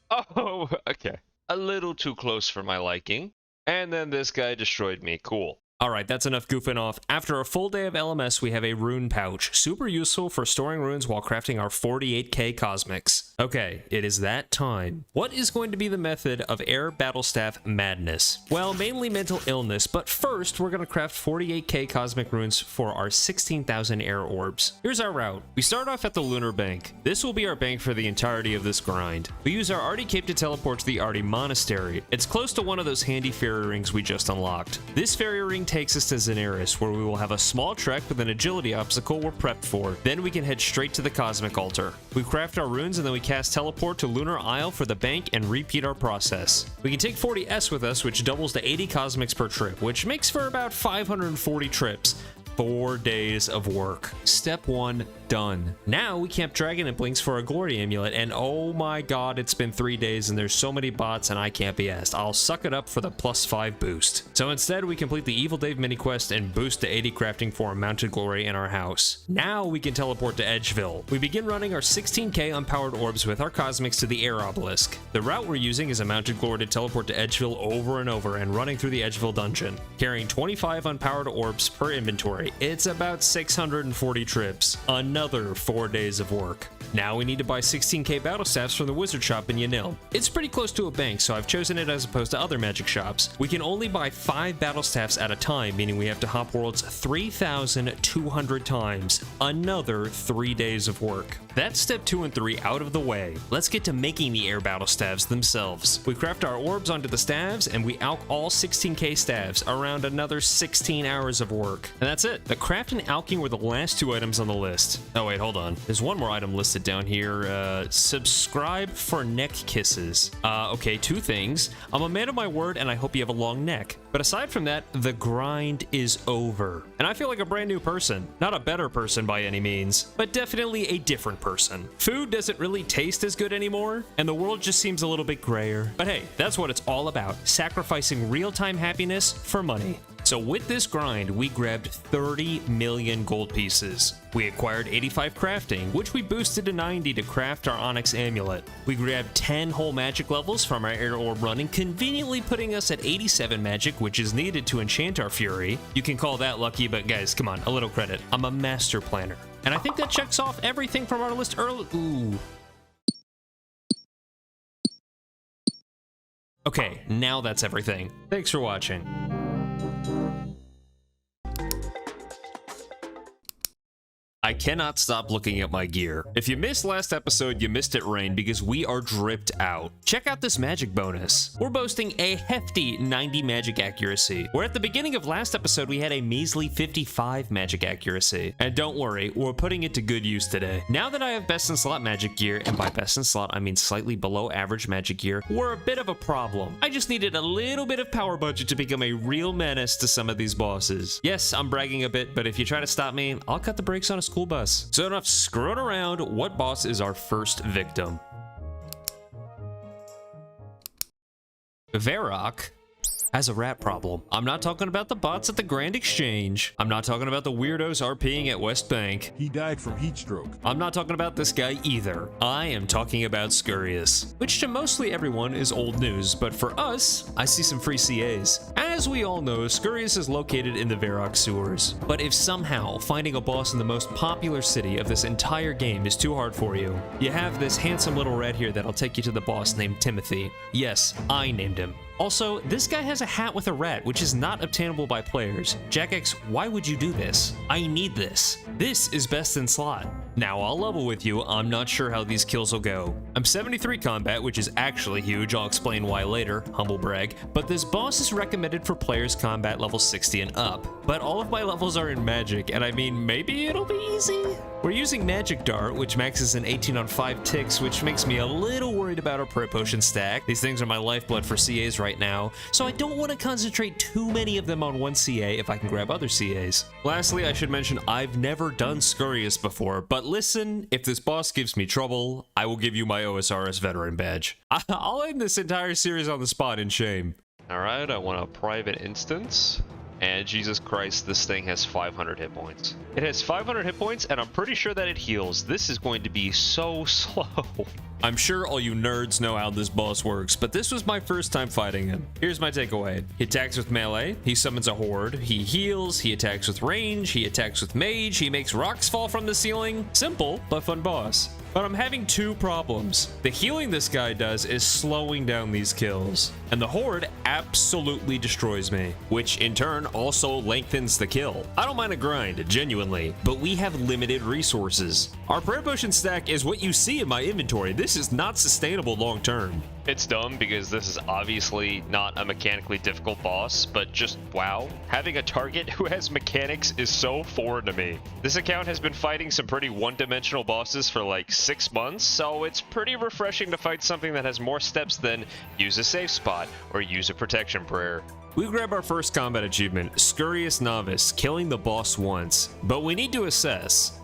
Oh, okay. A little too close for my liking. And then this guy destroyed me. Cool. Alright, that's enough goofing off. After a full day of LMS, we have a rune pouch. Super useful for storing runes while crafting our 48k cosmics. Okay, it is that time. What is going to be the method of air battle staff madness? Well, mainly mental illness, but first we're going to craft 48k cosmic runes for our 16,000 air orbs. Here's our route. We start off at the Lunar Bank. This will be our bank for the entirety of this grind. We use our Arty Cape to teleport to the Arty Monastery. It's close to one of those handy fairy rings we just unlocked. This fairy ring takes us to Xanaris, where we will have a small trek with an agility obstacle we're prepped for. Then we can head straight to the Cosmic Altar. We craft our runes and then we cast Teleport to Lunar Isle for the bank and repeat our process. We can take 40S with us, which doubles to 80 cosmics per trip, which makes for about 540 trips. 4 days of work. Step 1 done. Now we camp Dragon and Blinks for a glory amulet, and oh my god, it's been 3 days and there's so many bots and I can't be asked. I'll suck it up for the +5 boost. So instead we complete the Evil Dave mini quest and boost to 80 crafting for a mounted glory in our house. Now we can teleport to Edgeville. We begin running our 16k unpowered orbs with our cosmics to the air obelisk. The route we're using is a mounted glory to teleport to Edgeville over and over and running through the Edgeville dungeon, carrying 25 unpowered orbs per inventory. It's about 640 trips. Another 4 days of work. Now we need to buy 16k battle staffs from the wizard shop in Yanil. It's pretty close to a bank, so I've chosen it as opposed to other magic shops. We can only buy 5 battle staffs at a time, meaning we have to hop worlds 3,200 times. Another 3 days of work. That's step 2 and 3 out of the way. Let's get to making the air battle staves themselves. We craft our orbs onto the staves and we alch all 16k staves, around another 16 hours of work. And that's it. The craft and alching were the last 2 items on the list. Oh wait, hold on. There's one more item listed down here. Subscribe for neck kisses. Okay, 2 things. I'm a man of my word and I hope you have a long neck. But aside from that, the grind is over. And I feel like a brand new person. Not a better person by any means, but definitely a different person. Food doesn't really taste as good anymore, and the world just seems a little bit grayer. But hey, that's what it's all about. Sacrificing real-time happiness for money. So with this grind, we grabbed 30 million gold pieces. We acquired 85 crafting, which we boosted to 90 to craft our Onyx amulet. We grabbed 10 whole magic levels from our air orb running, conveniently putting us at 87 magic, which is needed to enchant our fury. You can call that lucky, but guys, come on, a little credit. I'm a master planner. And I think that checks off everything from our list early. Ooh. Okay, now that's everything. Thanks for watching. I cannot stop looking at my gear. If you missed last episode, you missed it, Rain, because we are dripped out. Check out this magic bonus. We're boasting a hefty 90 magic accuracy, where at the beginning of last episode, we had a measly 55 magic accuracy. And don't worry, we're putting it to good use today. Now that I have best in slot magic gear, and by best in slot, I mean slightly below average magic gear, we're a bit of a problem. I just needed a little bit of power budget to become a real menace to some of these bosses. Yes, I'm bragging a bit, but if you try to stop me, I'll cut the brakes on a school bus. So enough screwing around. What boss is our first victim? Varrock has a rat problem. I'm not talking about the bots at the Grand Exchange. I'm not talking about the weirdos RPing at West Bank. He died from heat stroke. I'm not talking about this guy either. I am talking about Scurius, which to mostly everyone is old news, but for us, I see some free CAs. As we all know, Scurius is located in the Varrock sewers. But if somehow finding a boss in the most popular city of this entire game is too hard for you, you have this handsome little rat here that'll take you to the boss named Timothy. Yes, I named him. Also, this guy has a hat with a rat, which is not obtainable by players. Jagex, why would you do this? I need this. This is best in slot. Now, I'll level with you, I'm not sure how these kills will go. I'm 73 combat, which is actually huge, I'll explain why later, humble brag, but this boss is recommended for players combat level 60 and up. But all of my levels are in magic, and I mean, maybe it'll be easy? We're using Magic Dart, which maxes in 18 on 5 ticks, which makes me a little worried about our Pro Potion stack. These things are my lifeblood for CAs right now, so I don't want to concentrate too many of them on one CA if I can grab other CAs. Lastly, I should mention I've never done Scurius before, but listen, if this boss gives me trouble, I will give you my OSRS veteran badge. I'll end this entire series on the spot in shame. Alright, I want a private instance. And Jesus Christ, this thing has 500 hit points. It has 500 hit points, and I'm pretty sure that it heals. This is going to be so slow. I'm sure all you nerds know how this boss works, but this was my first time fighting him. Here's my takeaway. He attacks with melee, he summons a horde, he heals, he attacks with range, he attacks with mage, he makes rocks fall from the ceiling. Simple, but fun boss. But I'm having two problems. The healing this guy does is slowing down these kills, and the horde absolutely destroys me, which in turn also lengthens the kill. I don't mind a grind, genuinely, but we have limited resources. Our prayer potion stack is what you see in my inventory. This is not sustainable long term. It's dumb because this is obviously not a mechanically difficult boss, but just wow. Having a target who has mechanics is so foreign to me. This account has been fighting some pretty one-dimensional bosses for like 6 months, so it's pretty refreshing to fight something that has more steps than use a safe spot or use a protection prayer. We grab our first combat achievement, Scurius Novice, killing the boss once, but we need to assess.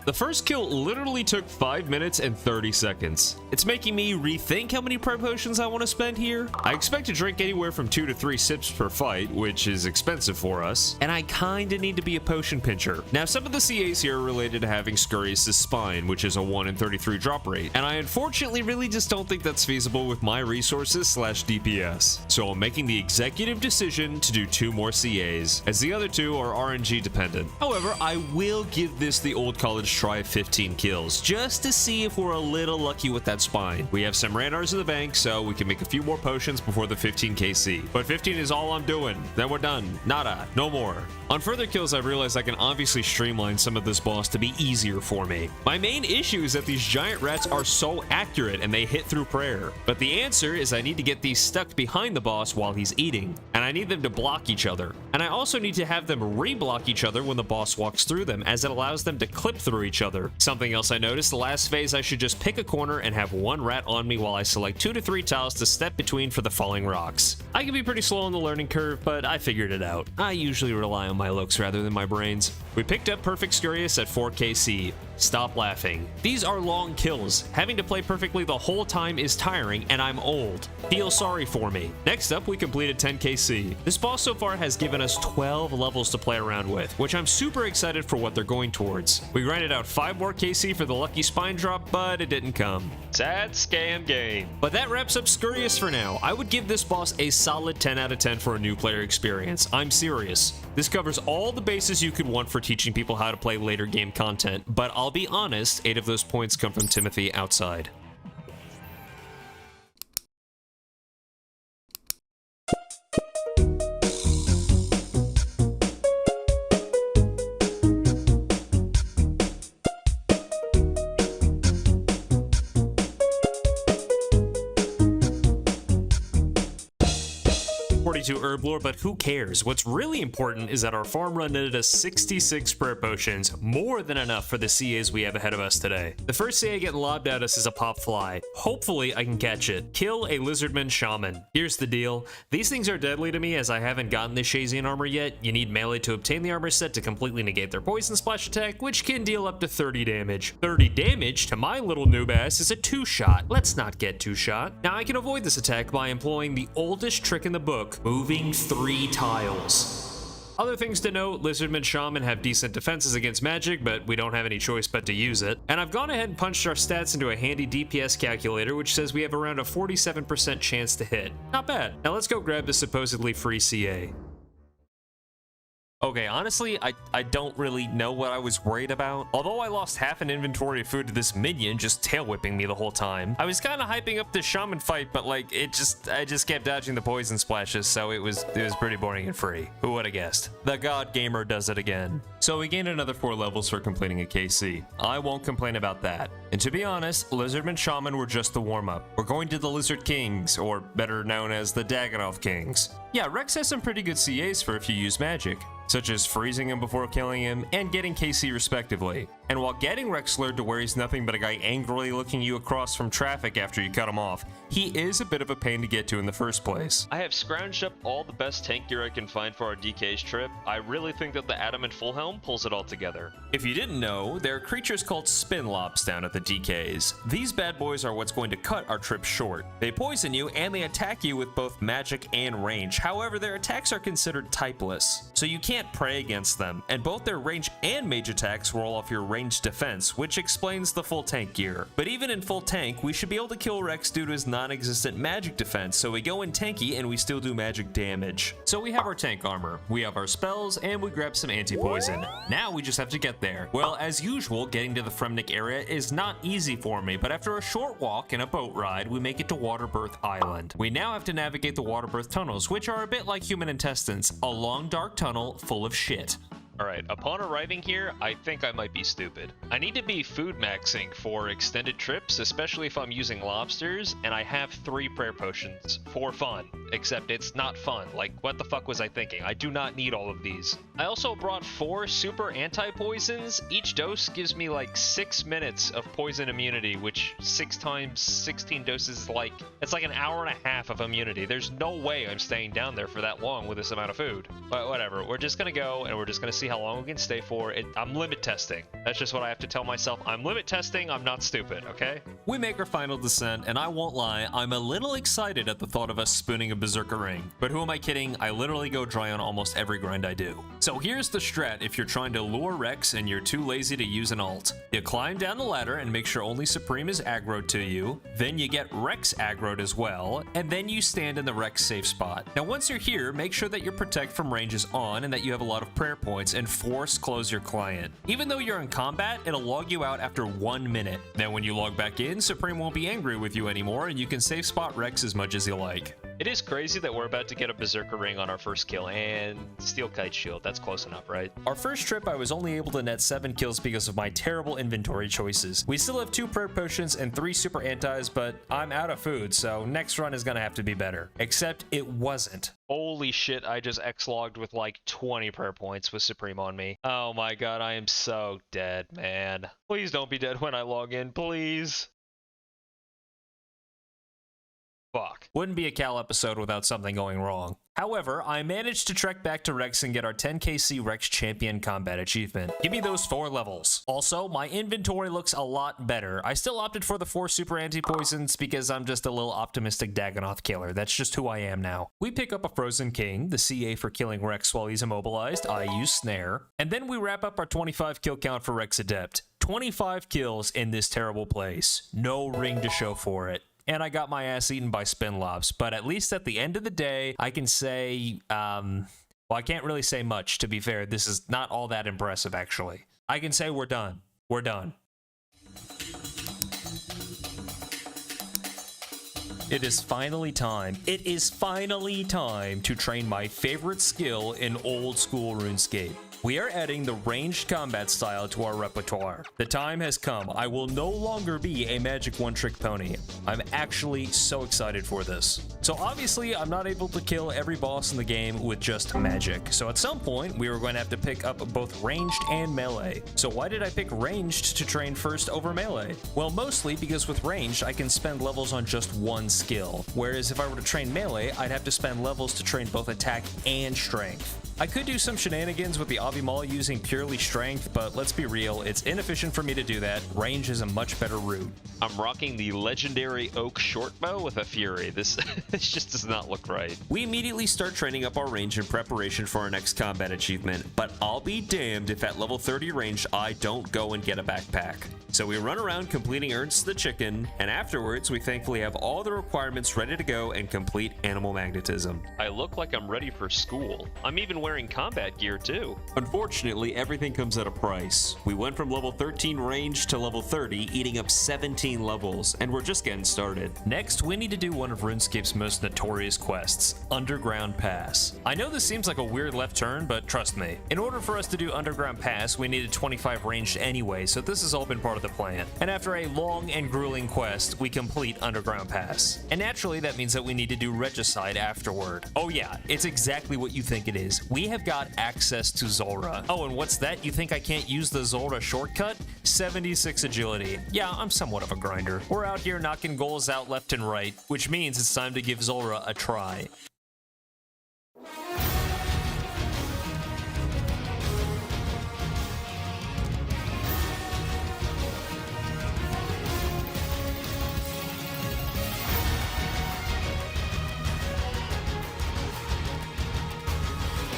The first kill literally took 5 minutes and 30 seconds. It's making me rethink how many prayer potions I want to spend here. I expect to drink anywhere from 2 to 3 sips per fight, which is expensive for us, and I kinda need to be a potion pincher. Now, some of the CAs here are related to having Scurius' spine, which is a 1 in 33 drop rate, and I unfortunately really just don't think that's feasible with my resources / DPS. So I'm making the executive decision to do 2 more CAs, as the other 2 are RNG dependent. However, I will give this the old college try of 15 kills, just to see if we're a little lucky with that spine. We have some Ranars in the bank, so we can make a few more potions before the 15 KC. But 15 is all I'm doing. Then we're done. Nada. No more. On further kills, I've realized I can obviously streamline some of this boss to be easier for me. My main issue is that these giant rats are so accurate and they hit through prayer. But the answer is I need to get these stuck behind the boss while he's eating, and I need them to block each other. And I also need to have them re-block each other when the boss walks through them, as it allows them to clip through each other. Something else I noticed, the last phase I should just pick a corner and have 1 rat on me while I select 2 to 3 tiles to step between for the falling rocks. I can be pretty slow on the learning curve, but I figured it out. I usually rely on my looks rather than my brains. We picked up Perfect Scurius at 4 KC. Stop laughing. These are long kills. Having to play perfectly the whole time is tiring, and I'm old. Feel sorry for me. Next up, we completed 10 KC. This boss so far has given us 12 levels to play around with, which I'm super excited for what they're going towards. We grinded out 5 more KC for the lucky spine drop, but it didn't come. Sad scam game. But that wraps up Scurious for now. I would give this boss a solid 10 out of 10 for a new player experience. I'm serious. This covers all the bases you could want for teaching people how to play later game content, but I'll be honest, 8 of those points come from Timothy outside. Herb lore, but who cares? What's really important is that our farm run netted us 66 prayer potions, more than enough for the CAs we have ahead of us today. The first CA getting lobbed at us is a pop fly. Hopefully I can catch it. Kill a lizardman shaman. Here's the deal. These things are deadly to me as I haven't gotten the Shazian armor yet. You need melee to obtain the armor set to completely negate their poison splash attack, which can deal up to 30 damage. 30 damage to my little noob ass is a 2-shot. Let's not get 2-shot. Now I can avoid this attack by employing the oldest trick in the book, moving 3 tiles. Other things to note, Lizardman Shaman have decent defenses against magic, but we don't have any choice but to use it. And I've gone ahead and punched our stats into a handy DPS calculator, which says we have around a 47% chance to hit. Not bad. Now let's go grab the supposedly free CA. Okay, honestly, I don't really know what I was worried about. Although I lost half an inventory of food to this minion just tail whipping me the whole time. I was kind of hyping up this shaman fight, but like I just kept dodging the poison splashes, so it was pretty boring and free. Who would have guessed? The God Gamer does it again. So we gained another 4 levels for completing a KC. I won't complain about that. And to be honest, Lizardman Shaman were just the warm-up. We're going to the Lizard Kings, or better known as the Dagannoth Kings. Yeah, Rex has some pretty good CAs for if you use magic, such as freezing him before killing him and getting KC respectively. And while getting Rex lured to where he's nothing but a guy angrily looking you across from traffic after you cut him off, he is a bit of a pain to get to in the first place. I have scrounged up all the best tank gear I can find for our DK's trip. I really think that the Adamant Full Helm pulls it all together. If you didn't know, there are creatures called spin lops down at the DKs. These bad boys are what's going to cut our trip short. They poison you and they attack you with both magic and range. However, their attacks are considered typeless, so you can't pray against them, and both their range and mage attacks roll off your ranged defense, which explains the full tank gear. But even in full tank, we should be able to kill Rex due to his non-existent magic defense, so we go in tanky and we still do magic damage. So we have our tank armor, we have our spells, and we grab some anti-poison. Now we just have to get there. Well, as usual, getting to the Fremnik area is not easy for me, but after a short walk and a boat ride, we make it to Waterbirth Island. We now have to navigate the Waterbirth tunnels, which are a bit like human intestines, a long dark tunnel full of shit. Alright, upon arriving here, I think I might be stupid. I need to be food maxing for extended trips, especially if I'm using lobsters, and I have 3 prayer potions for fun. Except it's not fun. Like, what the fuck was I thinking? I do not need all of these. I also brought 4 super anti-poisons. Each dose gives me like 6 minutes of poison immunity, which 6 times 16 doses is like, it's like an hour and a half of immunity. There's no way I'm staying down there for that long with this amount of food. But whatever, we're just gonna go and we're just gonna see how long we can stay for. I'm limit testing. That's just what I have to tell myself. I'm limit testing, I'm not stupid, okay? We make our final descent, and I won't lie, I'm a little excited at the thought of us spooning a berserker ring. But who am I kidding? I literally go dry on almost every grind I do. So here's the strat if you're trying to lure Rex and you're too lazy to use an ult. You climb down the ladder and make sure only Supreme is aggroed to you, then you get Rex aggroed as well, and then you stand in the Rex safe spot. Now once you're here, make sure that your protect from range is on and that you have a lot of prayer points, and force close your client. Even though you're in combat, it'll log you out after 1 minute. Then when you log back in, Supreme won't be angry with you anymore, and you can safe spot Rex as much as you like. It is crazy that we're about to get a Berserker Ring on our first kill, and Steel Kite Shield. That's close enough, right? Our first trip, I was only able to net 7 kills because of my terrible inventory choices. We still have 2 prayer potions and 3 super antis, but I'm out of food, so next run is gonna have to be better. Except it wasn't. Holy shit, I just X-logged with like 20 prayer points with Supreme on me. Oh my god, I am so dead, man. Please don't be dead when I log in, please. Fuck. Wouldn't be a Cal episode without something going wrong. However, I managed to trek back to Rex and get our 10kc Rex Champion Combat achievement. Give me those 4 levels. Also, my inventory looks a lot better. I still opted for the 4 super anti-poisons because I'm just a little optimistic Dagannoth killer. That's just who I am now. We pick up a Frozen King, the CA for killing Rex while he's immobilized. I use Snare. And then we wrap up our 25 kill count for Rex Adept. 25 kills in this terrible place. No ring to show for it. And I got my ass eaten by Spinlobs, but at least at the end of the day, I can say, well, I can't really say much, to be fair. This is not all that impressive, actually. I can say we're done. We're done. It is finally time. It is finally time to train my favorite skill in old school RuneScape. We are adding the ranged combat style to our repertoire. The time has come. I will no longer be a magic one-trick pony. I'm actually so excited for this. So obviously, I'm not able to kill every boss in the game with just magic. So at some point, we were going to have to pick up both ranged and melee. So why did I pick ranged to train first over melee? Well, mostly because with ranged, I can spend levels on just one skill. Whereas if I were to train melee, I'd have to spend levels to train both attack and strength. I could do some shenanigans with the Maul using purely strength, but let's be real, it's inefficient for me to do that. Range is a much better route. I'm rocking the legendary oak shortbow with a fury. This just does not look right. We immediately start training up our range in preparation for our next combat achievement, but I'll be damned if at level 30 range I don't go and get a backpack. So we run around completing Ernst the Chicken, and afterwards we thankfully have all the requirements ready to go and complete Animal Magnetism. I look like I'm ready for school. I'm even wearing combat gear too. Unfortunately, everything comes at a price. We went from level 13 range to level 30, eating up 17 levels, and we're just getting started. Next, we need to do one of RuneScape's most notorious quests, Underground Pass. I know this seems like a weird left turn, but trust me. In order for us to do Underground Pass, we needed 25 ranged anyway, so this has all been part of the plan. And after a long and grueling quest, we complete Underground Pass. And naturally, that means that we need to do Regicide afterward. Oh yeah, it's exactly what you think it is. We have got access to Zulrah. Oh, and what's that? You think I can't use the Zulrah shortcut? 76 agility. Yeah, I'm somewhat of a grinder. We're out here knocking goals out left and right, which means it's time to give Zulrah a try.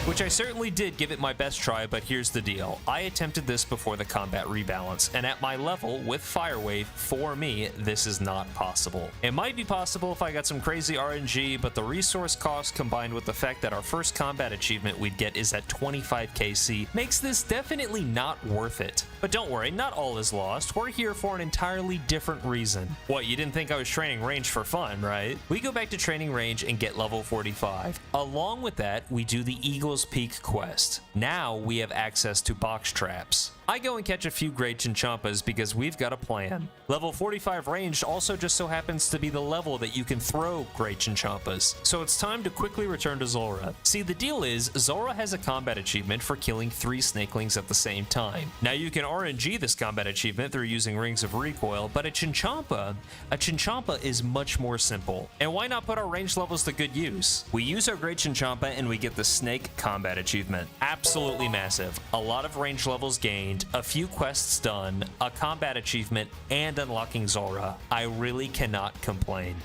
Which I certainly did give it my best try, but here's the deal. I attempted this before the combat rebalance, and at my level, with Firewave, for me, this is not possible. It might be possible if I got some crazy RNG, but the resource cost combined with the fact that our first combat achievement we'd get is at 25kc makes this definitely not worth it. But don't worry, not all is lost. We're here for an entirely different reason. What, you didn't think I was training range for fun, right? We go back to training range and get level 45. Along with that, we do the Eagle's Peak quest. Now we have access to box traps. I go and catch a few great Chinchompas because we've got a plan. Level 45 ranged also just so happens to be the level that you can throw great Chinchompas, so it's time to quickly return to Zulrah. See, the deal is, Zulrah has a combat achievement for killing 3 snakelings at the same time. Now you can RNG this combat achievement through using Rings of Recoil, but a Chinchompa is much more simple. And why not put our range levels to good use? We use our great Chinchompa and we get the Snake combat achievement. Absolutely massive. A lot of range levels gained, a few quests done, a combat achievement, and unlocking Zulrah. I really cannot complain.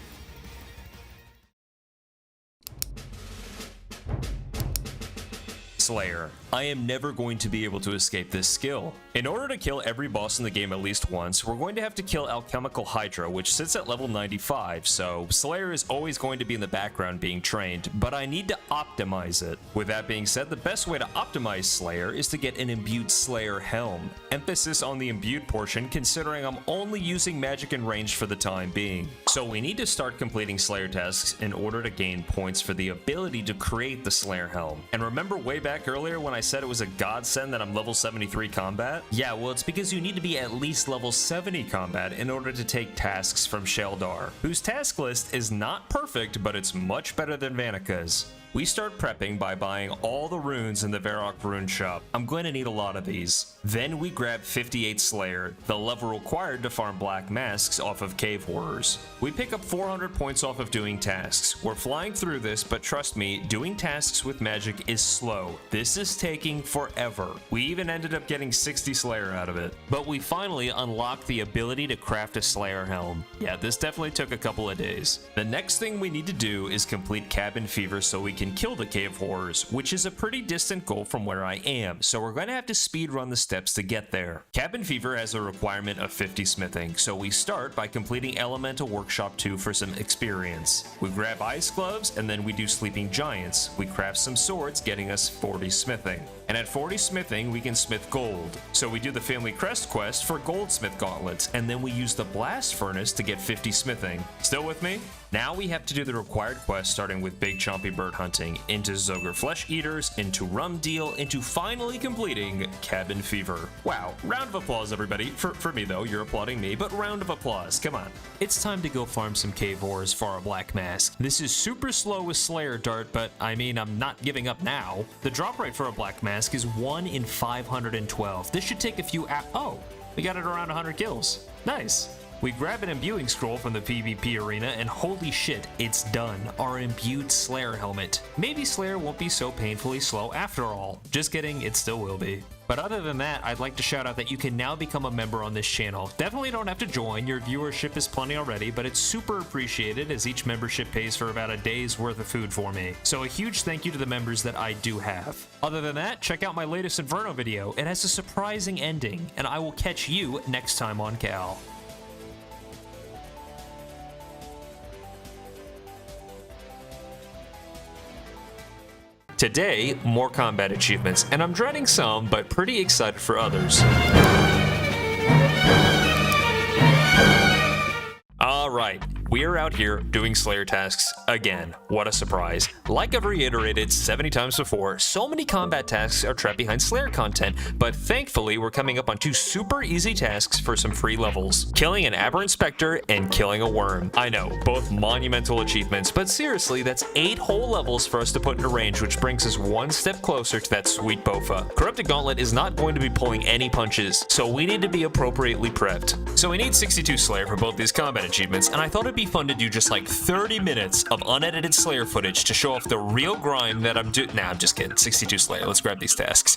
Slayer. I am never going to be able to escape this skill. In order to kill every boss in the game at least once, we're going to have to kill Alchemical Hydra, which sits at level 95, so Slayer is always going to be in the background being trained, but I need to optimize it. With that being said, the best way to optimize Slayer is to get an imbued Slayer helm. Emphasis on the imbued portion, considering I'm only using magic and range for the time being. So we need to start completing Slayer tasks in order to gain points for the ability to create the Slayer helm. And remember way back earlier when I said it was a godsend that I'm level 73 combat? Yeah, well, it's because you need to be at least level 70 combat in order to take tasks from Sheldar, whose task list is not perfect, but it's much better than Vanika's. We start prepping by buying all the runes in the Varrock rune shop. I'm going to need a lot of these. Then we grab 58 Slayer, the level required to farm black masks off of cave horrors. We pick up 400 points off of doing tasks. We're flying through this, but trust me, doing tasks with magic is slow. This is taking forever. We even ended up getting 60 Slayer out of it. But we finally unlocked the ability to craft a Slayer helm. Yeah, this definitely took a couple of days. The next thing we need to do is complete Cabin Fever so we can kill the cave horrors, which is a pretty distant goal from where I am, so we're going to have to speed run the steps to get there. Cabin Fever has a requirement of 50 smithing, so we start by completing Elemental Workshop 2 for some experience. We grab ice gloves and then we do Sleeping Giants. We craft some swords, getting us 40 smithing. And at 40 smithing, we can smith gold. So we do the Family Crest quest for goldsmith gauntlets, and then we use the blast furnace to get 50 smithing. Still with me? Now we have to do the required quest, starting with Big Chompy Bird Hunting, into Zogre Flesh Eaters, into Rum Deal, into finally completing Cabin Fever. Wow, round of applause everybody. For me though, you're applauding me, but round of applause, come on. It's time to go farm some cave horrors for our black mask. This is super slow with Slayer Dart, but I mean, I'm not giving up now. The drop rate for a black mask is 1 in 512. This should take a few oh, we got it around 100 kills. Nice. We grab an imbuing scroll from the PvP arena, and holy shit, it's done. Our imbued Slayer helmet. Maybe Slayer won't be so painfully slow after all. Just kidding, it still will be. But other than that, I'd like to shout out that you can now become a member on this channel. Definitely don't have to join, your viewership is plenty already, but it's super appreciated as each membership pays for about a day's worth of food for me. So a huge thank you to the members that I do have. Other than that, check out my latest Inferno video. It has a surprising ending, and I will catch you next time on Cal. Today, more combat achievements, and I'm dreading some, but pretty excited for others. Alright, we are out here doing Slayer tasks again. What a surprise. Like I've reiterated 70 times before, so many combat tasks are trapped behind Slayer content, but thankfully we're coming up on 2 super easy tasks for some free levels. Killing an Aberrant Spectre and killing a worm. I know, both monumental achievements, but seriously, that's 8 whole levels for us to put into range, which brings us one step closer to that sweet Bofa. Corrupted Gauntlet is not going to be pulling any punches, so we need to be appropriately prepped. So we need 62 Slayer for both these combat achievements, and I thought it'd be fun to do just like 30 minutes of unedited Slayer footage to show off the real grind that I'm doing. Nah, I'm just kidding. 62 Slayer. Let's grab these tasks.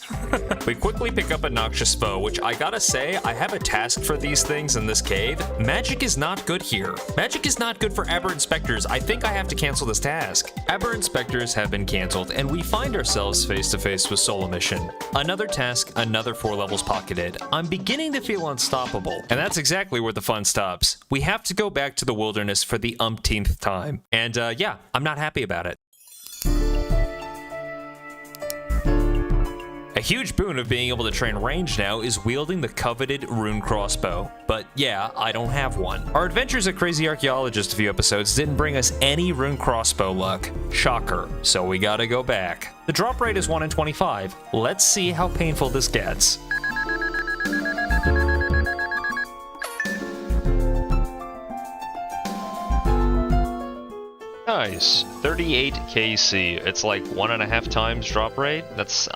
We quickly pick up a Noxious Foe, which I gotta say, I have a task for these things in this cave. Magic is not good here. Magic is not good for Aberrant Spectres. I think I have to cancel this task. Aberrant Spectres have been canceled, and we find ourselves face to face with Solo Mission. Another task, another 4 levels pocketed. I'm beginning to feel unstoppable, and that's exactly where the fun stops. We have to go back to the wilderness for the umpteenth time. And yeah, I'm not happy about it. A huge boon of being able to train range now is wielding the coveted rune crossbow. But yeah, I don't have one. Our adventures at Crazy Archaeologist a few episodes didn't bring us any rune crossbow luck. Shocker. So we gotta go back. The drop rate is 1 in 25. Let's see how painful this gets. Nice. 38 KC. It's like 1.5 times drop rate. That's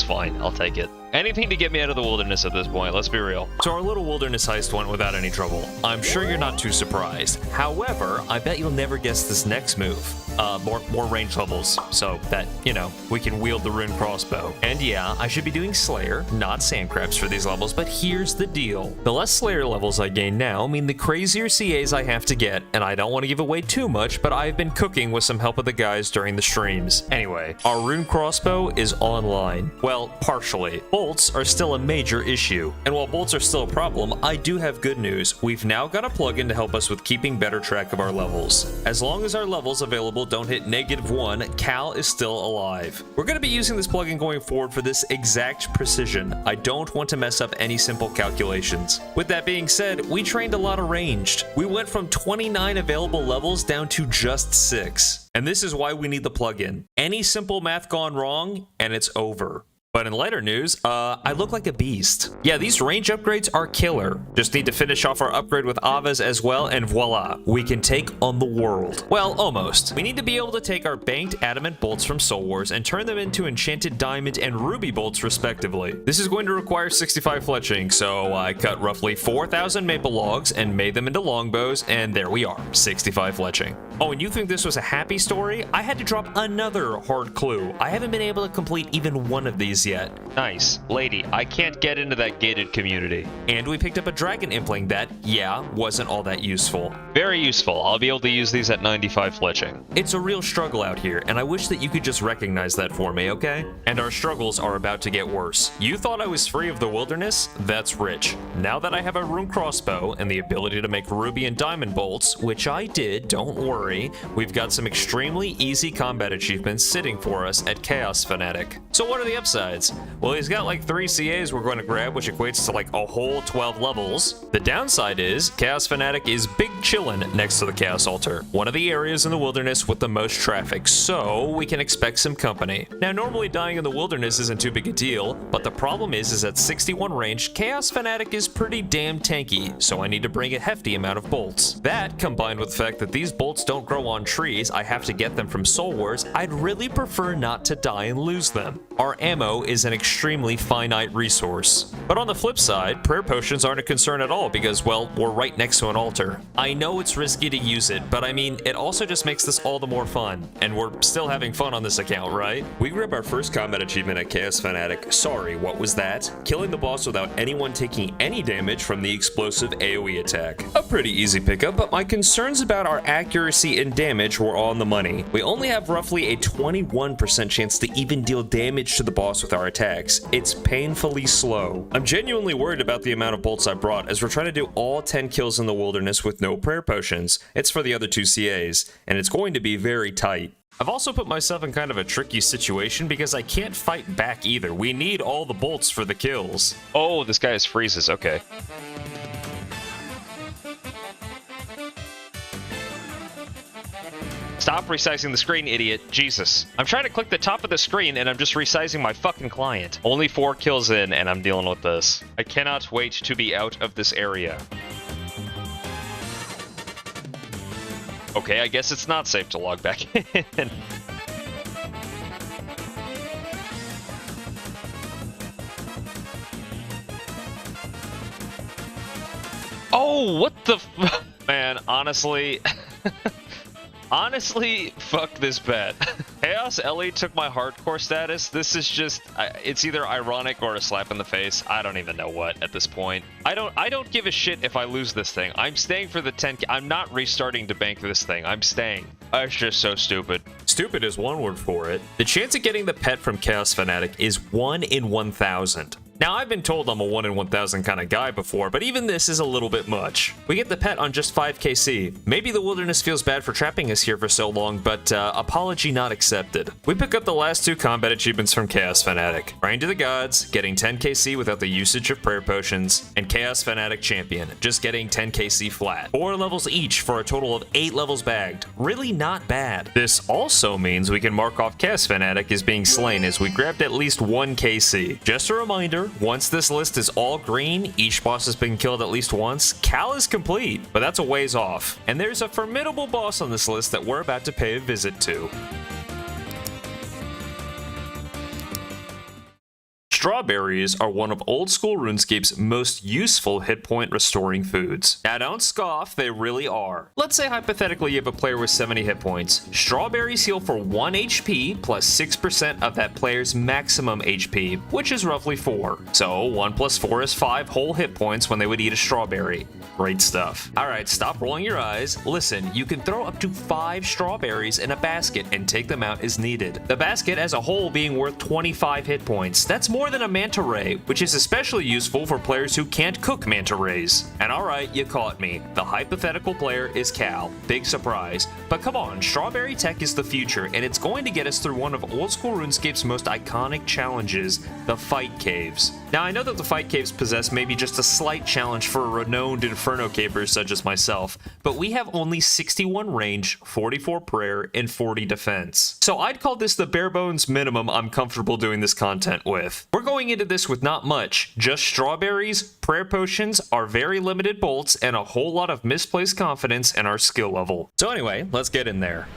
fine. I'll take it. Anything to get me out of the wilderness at this point, let's be real. So our little wilderness heist went without any trouble. I'm sure you're not too surprised. However, I bet you'll never guess this next move. More range levels, so that, you know, we can wield the rune crossbow. And yeah, I should be doing Slayer, not Sandcrabs for these levels, but here's the deal. The less Slayer levels I gain now mean the crazier CAs I have to get, and I don't want to give away too much, but I've been cooking with some help of the guys during the streams. Anyway, our rune crossbow is online. Well, partially. Bolts are still a major issue. And while bolts are still a problem, I do have good news. We've now got a plugin to help us with keeping better track of our levels. As long as our levels available don't hit -1, Cal is still alive. We're going to be using this plugin going forward for this exact precision. I don't want to mess up any simple calculations. With that being said, we trained a lot of ranged. We went from 29 available levels down to just 6. And this is why we need the plugin. Any simple math gone wrong, and it's over. But in lighter news, I look like a beast. Yeah, these range upgrades are killer. Just need to finish off our upgrade with Avas as well, and voila, we can take on the world. Well, almost. We need to be able to take our banked adamant bolts from Soul Wars and turn them into enchanted diamond and ruby bolts respectively. This is going to require 65 fletching, so I cut roughly 4,000 maple logs and made them into longbows, and there we are, 65 fletching. Oh, and you think this was a happy story? I had to drop another hard clue. I haven't been able to complete even one of these yet. Nice. Lady, I can't get into that gated community. And we picked up a dragon impling that, yeah, wasn't all that useful. Very useful. I'll be able to use these at 95 fletching. It's a real struggle out here, and I wish that you could just recognize that for me, okay? And our struggles are about to get worse. You thought I was free of the wilderness? That's rich. Now that I have a rune crossbow and the ability to make ruby and diamond bolts, which I did, don't worry, we've got some extremely easy combat achievements sitting for us at Chaos Fanatic. So what are the upsides? Well, he's got like 3 CAs we're going to grab, which equates to like a whole 12 levels. The downside is Chaos Fanatic is big chillin' next to the Chaos Altar, one of the areas in the wilderness with the most traffic, so we can expect some company. Now, normally dying in the wilderness isn't too big a deal, but the problem is at 61 range, Chaos Fanatic is pretty damn tanky, so I need to bring a hefty amount of bolts. That, combined with the fact that these bolts don't grow on trees, I have to get them from Soul Wars, I'd really prefer not to die and lose them. Our ammo is an extremely finite resource. But on the flip side, prayer potions aren't a concern at all because, well, we're right next to an altar. I know it's risky to use it, but I mean, it also just makes this all the more fun. And we're still having fun on this account, right? We grab our first combat achievement at Chaos Fanatic. Sorry, what was that? Killing the boss without anyone taking any damage from the explosive AoE attack. A pretty easy pickup, but my concerns about our accuracy and damage were on the money. We only have roughly a 21% chance to even deal damage to the boss with our attacks. It's painfully slow. I'm genuinely worried about the amount of bolts I brought, as we're trying to do all 10 kills in the wilderness with no prayer potions. It's for the other 2 CAs, and it's going to be very tight. I've also put myself in kind of a tricky situation because I can't fight back either. We need all the bolts for the kills. Oh, this guy is freezes. Okay. Stop resizing the screen, idiot. Jesus. I'm trying to click the top of the screen and I'm just resizing my fucking client. Only 4 kills in and I'm dealing with this. I cannot wait to be out of this area. Okay, I guess it's not safe to log back in. Oh, what the man, honestly... Honestly, fuck this bet. Chaos Ellie took my hardcore status. This is just, it's either ironic or a slap in the face. I don't even know what at this point. I don't give a shit if I lose this thing. I'm staying for the 10K. I'm not restarting to bank this thing. I'm staying. It's just so stupid. Stupid is one word for it. The chance of getting the pet from Chaos Fanatic is 1 in 1,000. Now, I've been told I'm a 1 in 1,000 kind of guy before, but even this is a little bit much. We get the pet on just 5 KC. Maybe the wilderness feels bad for trapping us here for so long, but apology not accepted. We pick up the last 2 combat achievements from Chaos Fanatic. Praying to the gods, getting 10 KC without the usage of prayer potions, and Chaos Fanatic Champion, just getting 10 KC flat. 4 levels each for a total of 8 levels bagged. Really not bad. This also means we can mark off Chaos Fanatic as being slain as we grabbed at least 1 KC. Just a reminder, once this list is all green, each boss has been killed at least once, Cal is complete, but that's a ways off. And there's a formidable boss on this list that we're about to pay a visit to. Strawberries are one of old school RuneScape's most useful hit point restoring foods. Now don't scoff, they really are. Let's say hypothetically you have a player with 70 hit points. Strawberries heal for 1 HP plus 6% of that player's maximum HP, which is roughly 4. So 1 plus 4 is 5 whole hit points when they would eat a strawberry. Great stuff. Alright, stop rolling your eyes. Listen, you can throw up to 5 strawberries in a basket and take them out as needed. The basket as a whole being worth 25 hit points. That's more than a manta ray, which is especially useful for players who can't cook manta rays. And alright, you caught me. The hypothetical player is Cal. Big surprise. But come on, strawberry tech is the future, and it's going to get us through one of old school RuneScape's most iconic challenges, the fight caves. Now, I know that the fight caves possess maybe just a slight challenge for renowned Inferno capers such as myself, but we have only 61 range, 44 prayer, and 40 defense. So I'd call this the bare bones minimum I'm comfortable doing this content with. We're going into this with not much, just strawberries, prayer potions, our very limited bolts, and a whole lot of misplaced confidence in our skill level. So anyway, let's get in there.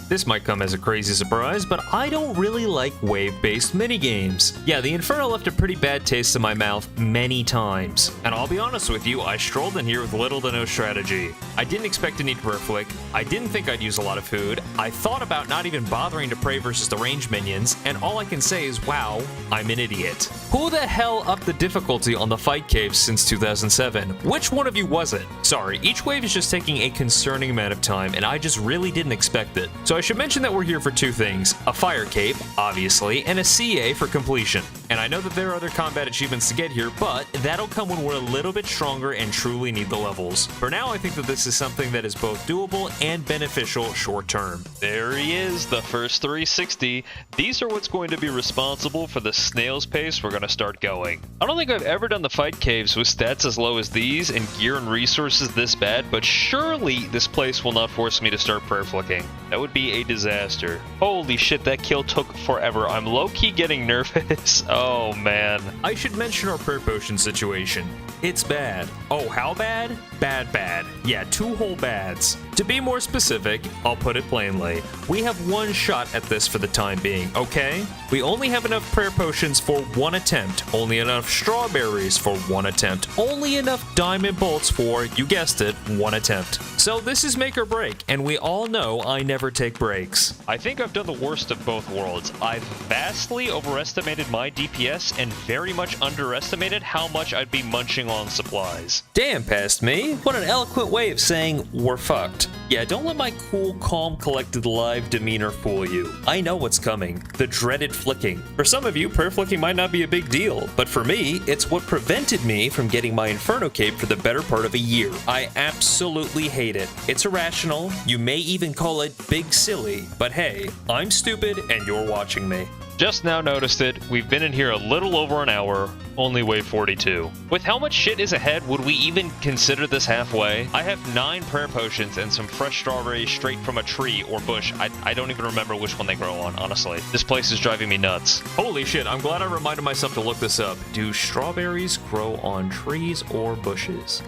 This might come as a crazy surprise, but I don't really like wave-based minigames. Yeah, the Inferno left a pretty bad taste in my mouth many times. And I'll be honest with you, I strolled in here with little to no strategy. I didn't expect to need prayer flick, I didn't think I'd use a lot of food, I thought about not even bothering to pray versus the ranged minions, and all I can say is, wow, I'm an idiot. Who the hell upped the difficulty on the fight caves since 2007? Which one of you was it? Sorry, each wave is just taking a concerning amount of time, and I just really didn't expect it. So I should mention that we're here for two things, a fire cape, obviously, and a CA for completion. And I know that there are other combat achievements to get here, but that'll come when we're a little bit stronger and truly need the levels. For now, I think that this is something that is both doable and beneficial short term. There he is, the first 360. These are what's going to be responsible for the snail's pace we're going to start going. I don't think I've ever done the fight caves with stats as low as these and gear and resources this bad, but surely this place will not force me to start prayer flicking. That would be a disaster. Holy shit, that kill took forever. I'm low-key getting nervous. Oh man. I should mention our prayer potion situation. It's bad. Oh, how bad? Bad, bad. Yeah, 2 whole bads. To be more specific, I'll put it plainly. We have one shot at this for the time being, okay? We only have enough prayer potions for 1 attempt, only enough strawberries for 1 attempt, only enough diamond bolts for, you guessed it, 1 attempt. So this is make or break, and we all know I never take breaks. I think I've done the worst of both worlds. I've vastly overestimated my DPS and very much underestimated how much I'd be munching on supplies. Damn, past me. What an eloquent way of saying we're fucked. Yeah, don't let my cool, calm, collected, live demeanor fool you. I know what's coming. The dreaded flicking. For some of you, prayer flicking might not be a big deal, but for me, it's what prevented me from getting my Inferno cape for the better part of a year. I absolutely hate it. It's irrational. You may even call it big silly, but hey, I'm stupid and you're watching me. Just now noticed it, we've been in here a little over an hour, only wave 42. With how much shit is ahead, would we even consider this halfway? I have 9 prayer potions and some fresh strawberries straight from a tree or bush. I don't even remember which one they grow on, honestly. This place is driving me nuts. Holy shit, I'm glad I reminded myself to look this up. Do strawberries grow on trees or bushes?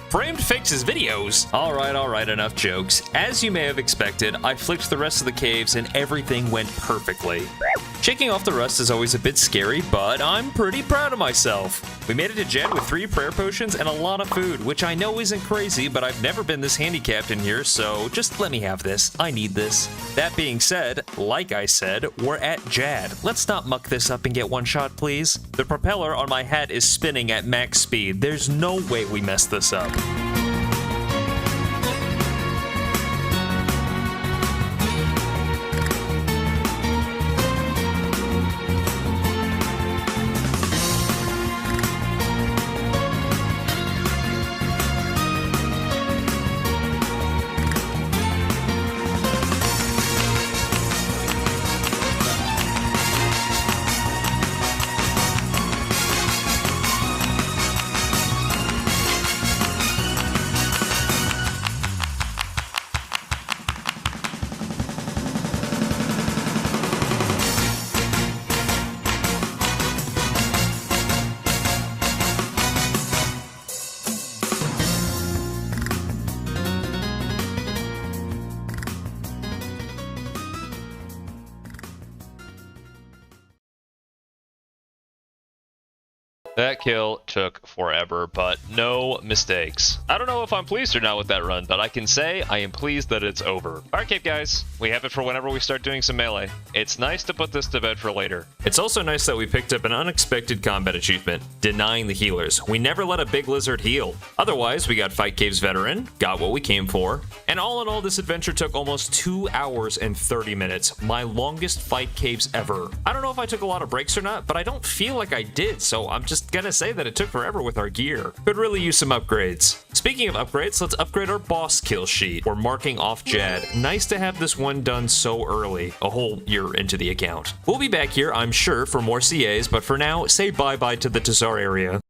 Framed fixes videos. Alright, enough jokes. As you may have expected, I flicked the rest of the caves and everything went perfectly. Shaking off the rust is always a bit scary, but I'm pretty proud of myself. We made it to Jed with 3 prayer potions and a lot of food, which I know isn't crazy, but I've never been this handicapped in here, so just let me have this. I need this. That being said, like I said, we're at Jad. Let's not muck this up and get one shot, please. The propeller on my hat is spinning at max speed. There's no way we messed this up. That kill took forever, but no mistakes. I don't know if I'm pleased or not with that run, but I can say I am pleased that it's over. Barricade, guys. We have it for whenever we start doing some melee. It's nice to put this to bed for later. It's also nice that we picked up an unexpected combat achievement, denying the healers. We never let a big lizard heal. Otherwise, we got Fight Caves Veteran, got what we came for, and all in all, this adventure took almost 2 hours and 30 minutes, my longest Fight Caves ever. I don't know if I took a lot of breaks or not, but I don't feel like I did, so I'm just gonna say that it took forever with our gear. Could really use some upgrades. Speaking of upgrades, let's upgrade our boss kill sheet. We're marking off Jad. Nice to have this one done so early, a whole year into the account. We'll be back here, I'm sure, for more CAs, but for now, say bye-bye to the Tazar area.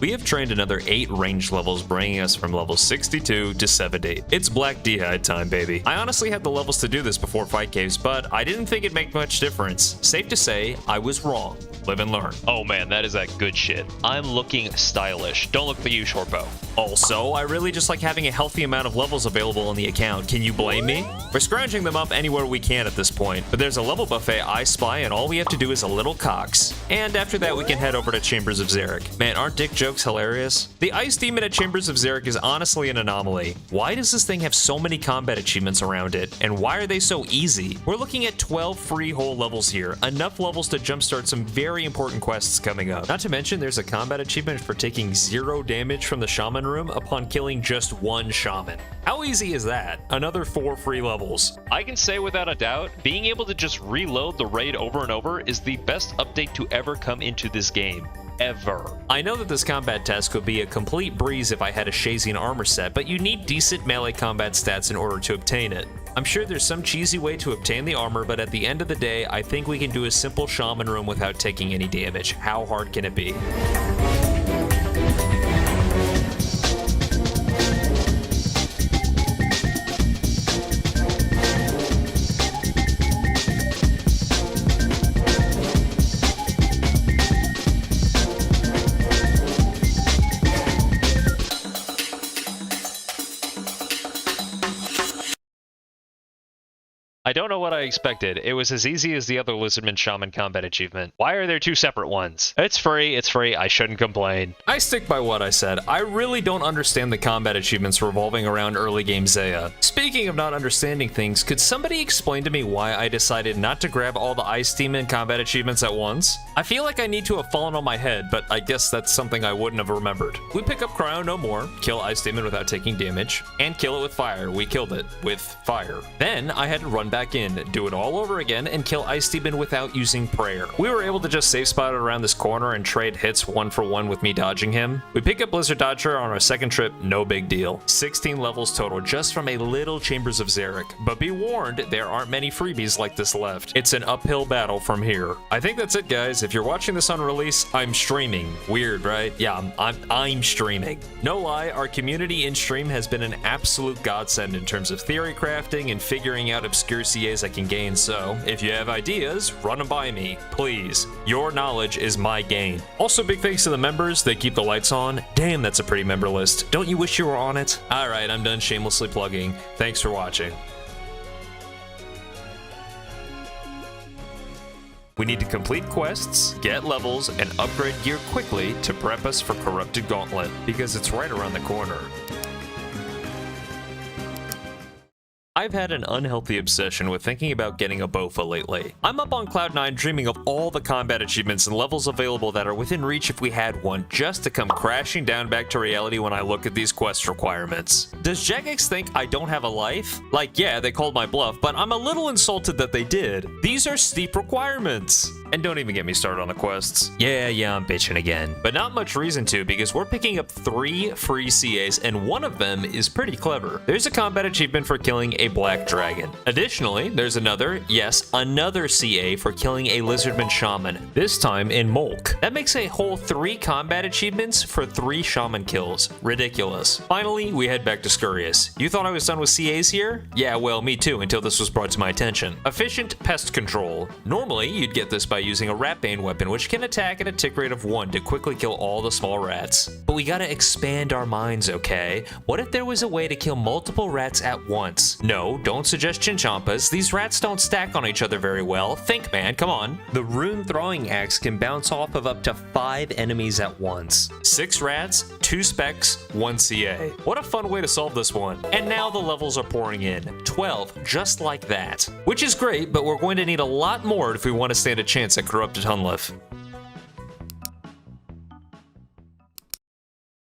We have trained another 8 range levels, bringing us from level 62 to 70. It's Black D'hide time, baby. I honestly had the levels to do this before Fight Caves, but I didn't think it'd make much difference. Safe to say, I was wrong. Live and learn. Oh man, that is that good shit. I'm looking stylish. Don't look like you, Shortbow. Also, I really just like having a healthy amount of levels available on the account. Can you blame me? We're scrounging them up anywhere we can at this point, but there's a level buffet I spy, and all we have to do is a little cox. And after that, we can head over to Chambers of Xeric. Man, aren't dick jokes hilarious? The Ice Demon at Chambers of Xeric is honestly an anomaly. Why does this thing have so many combat achievements around it, and why are they so easy? We're looking at 12 free whole levels here, enough levels to jumpstart some very important quests coming up. Not to mention, there's a combat achievement for taking 0 damage from the Shaman room upon killing just 1 Shaman. How easy is that? Another 4 free levels. I can say without a doubt, being able to just reload the raid over and over is the best update to ever come into this game. Ever. I know that this combat task would be a complete breeze if I had a Shazian armor set, but you need decent melee combat stats in order to obtain it. I'm sure there's some cheesy way to obtain the armor, but at the end of the day, I think we can do a simple Shaman room without taking any damage. How hard can it be? I don't know what I expected. It was as easy as the other Lizardman Shaman combat achievement. Why are there 2 separate ones? It's free, I shouldn't complain. I stick by what I said. I really don't understand the combat achievements revolving around early game Zaya. Speaking of not understanding things, could somebody explain to me why I decided not to grab all the Ice Demon combat achievements at once? I feel like I need to have fallen on my head, but I guess that's something I wouldn't have remembered. We pick up Cryo no more, kill Ice Demon without taking damage, and kill it with fire. We killed it with fire. Then I had to run back in, do it all over again, and kill Ice Demon without using prayer. We were able to just safe spot it around this corner and trade hits 1 for 1 with me dodging him. We pick up Blizzard Dodger on our second trip, no big deal. 16 levels total just from a little Chambers of Xeric. But be warned, there aren't many freebies like this left. It's an uphill battle from here. I think that's it, guys. If you're watching this on release, I'm streaming. Weird, right? Yeah, I'm streaming. No lie, our community in stream has been an absolute godsend in terms of theory crafting and figuring out obscure CAs I can gain, so if you have ideas, run them by me, please. Your knowledge is my gain. Also, big thanks to the members, they keep the lights on. Damn, that's a pretty member list. Don't you wish you were on it? Alright, I'm done shamelessly plugging. Thanks for watching. We need to complete quests, get levels, and upgrade gear quickly to prep us for Corrupted Gauntlet, because it's right around the corner. I've had an unhealthy obsession with thinking about getting a Bofa lately. I'm up on Cloud 9 dreaming of all the combat achievements and levels available that are within reach if we had one, just to come crashing down back to reality when I look at these quest requirements. Does Jagex think I don't have a life? Like, yeah, they called my bluff, but I'm a little insulted that they did. These are steep requirements. And don't even get me started on the quests. Yeah, I'm bitching again. But not much reason to, because we're picking up 3 free CAs, and one of them is pretty clever. There's a combat achievement for killing a black dragon. Additionally, there's another CA for killing a Lizardman Shaman, this time in Molk. That makes a whole 3 combat achievements for 3 Shaman kills. Ridiculous. Finally, we head back to Scurious. You thought I was done with CAs here? Yeah, well, me too, until this was brought to my attention. Efficient Pest Control. Normally, you'd get this by by using a rat-bane weapon, which can attack at a tick rate of 1 to quickly kill all the small rats. But we gotta expand our minds, okay? What if there was a way to kill multiple rats at once? No, don't suggest Chinchompas. These rats don't stack on each other very well. Think, man, come on. The rune throwing axe can bounce off of up to 5 enemies at once. 6 rats, 2 specs, 1 CA. What a fun way to solve this one. And now the levels are pouring in. 12, just like that. Which is great, but we're going to need a lot more if we want to stand a chance at Corrupted Hunlif.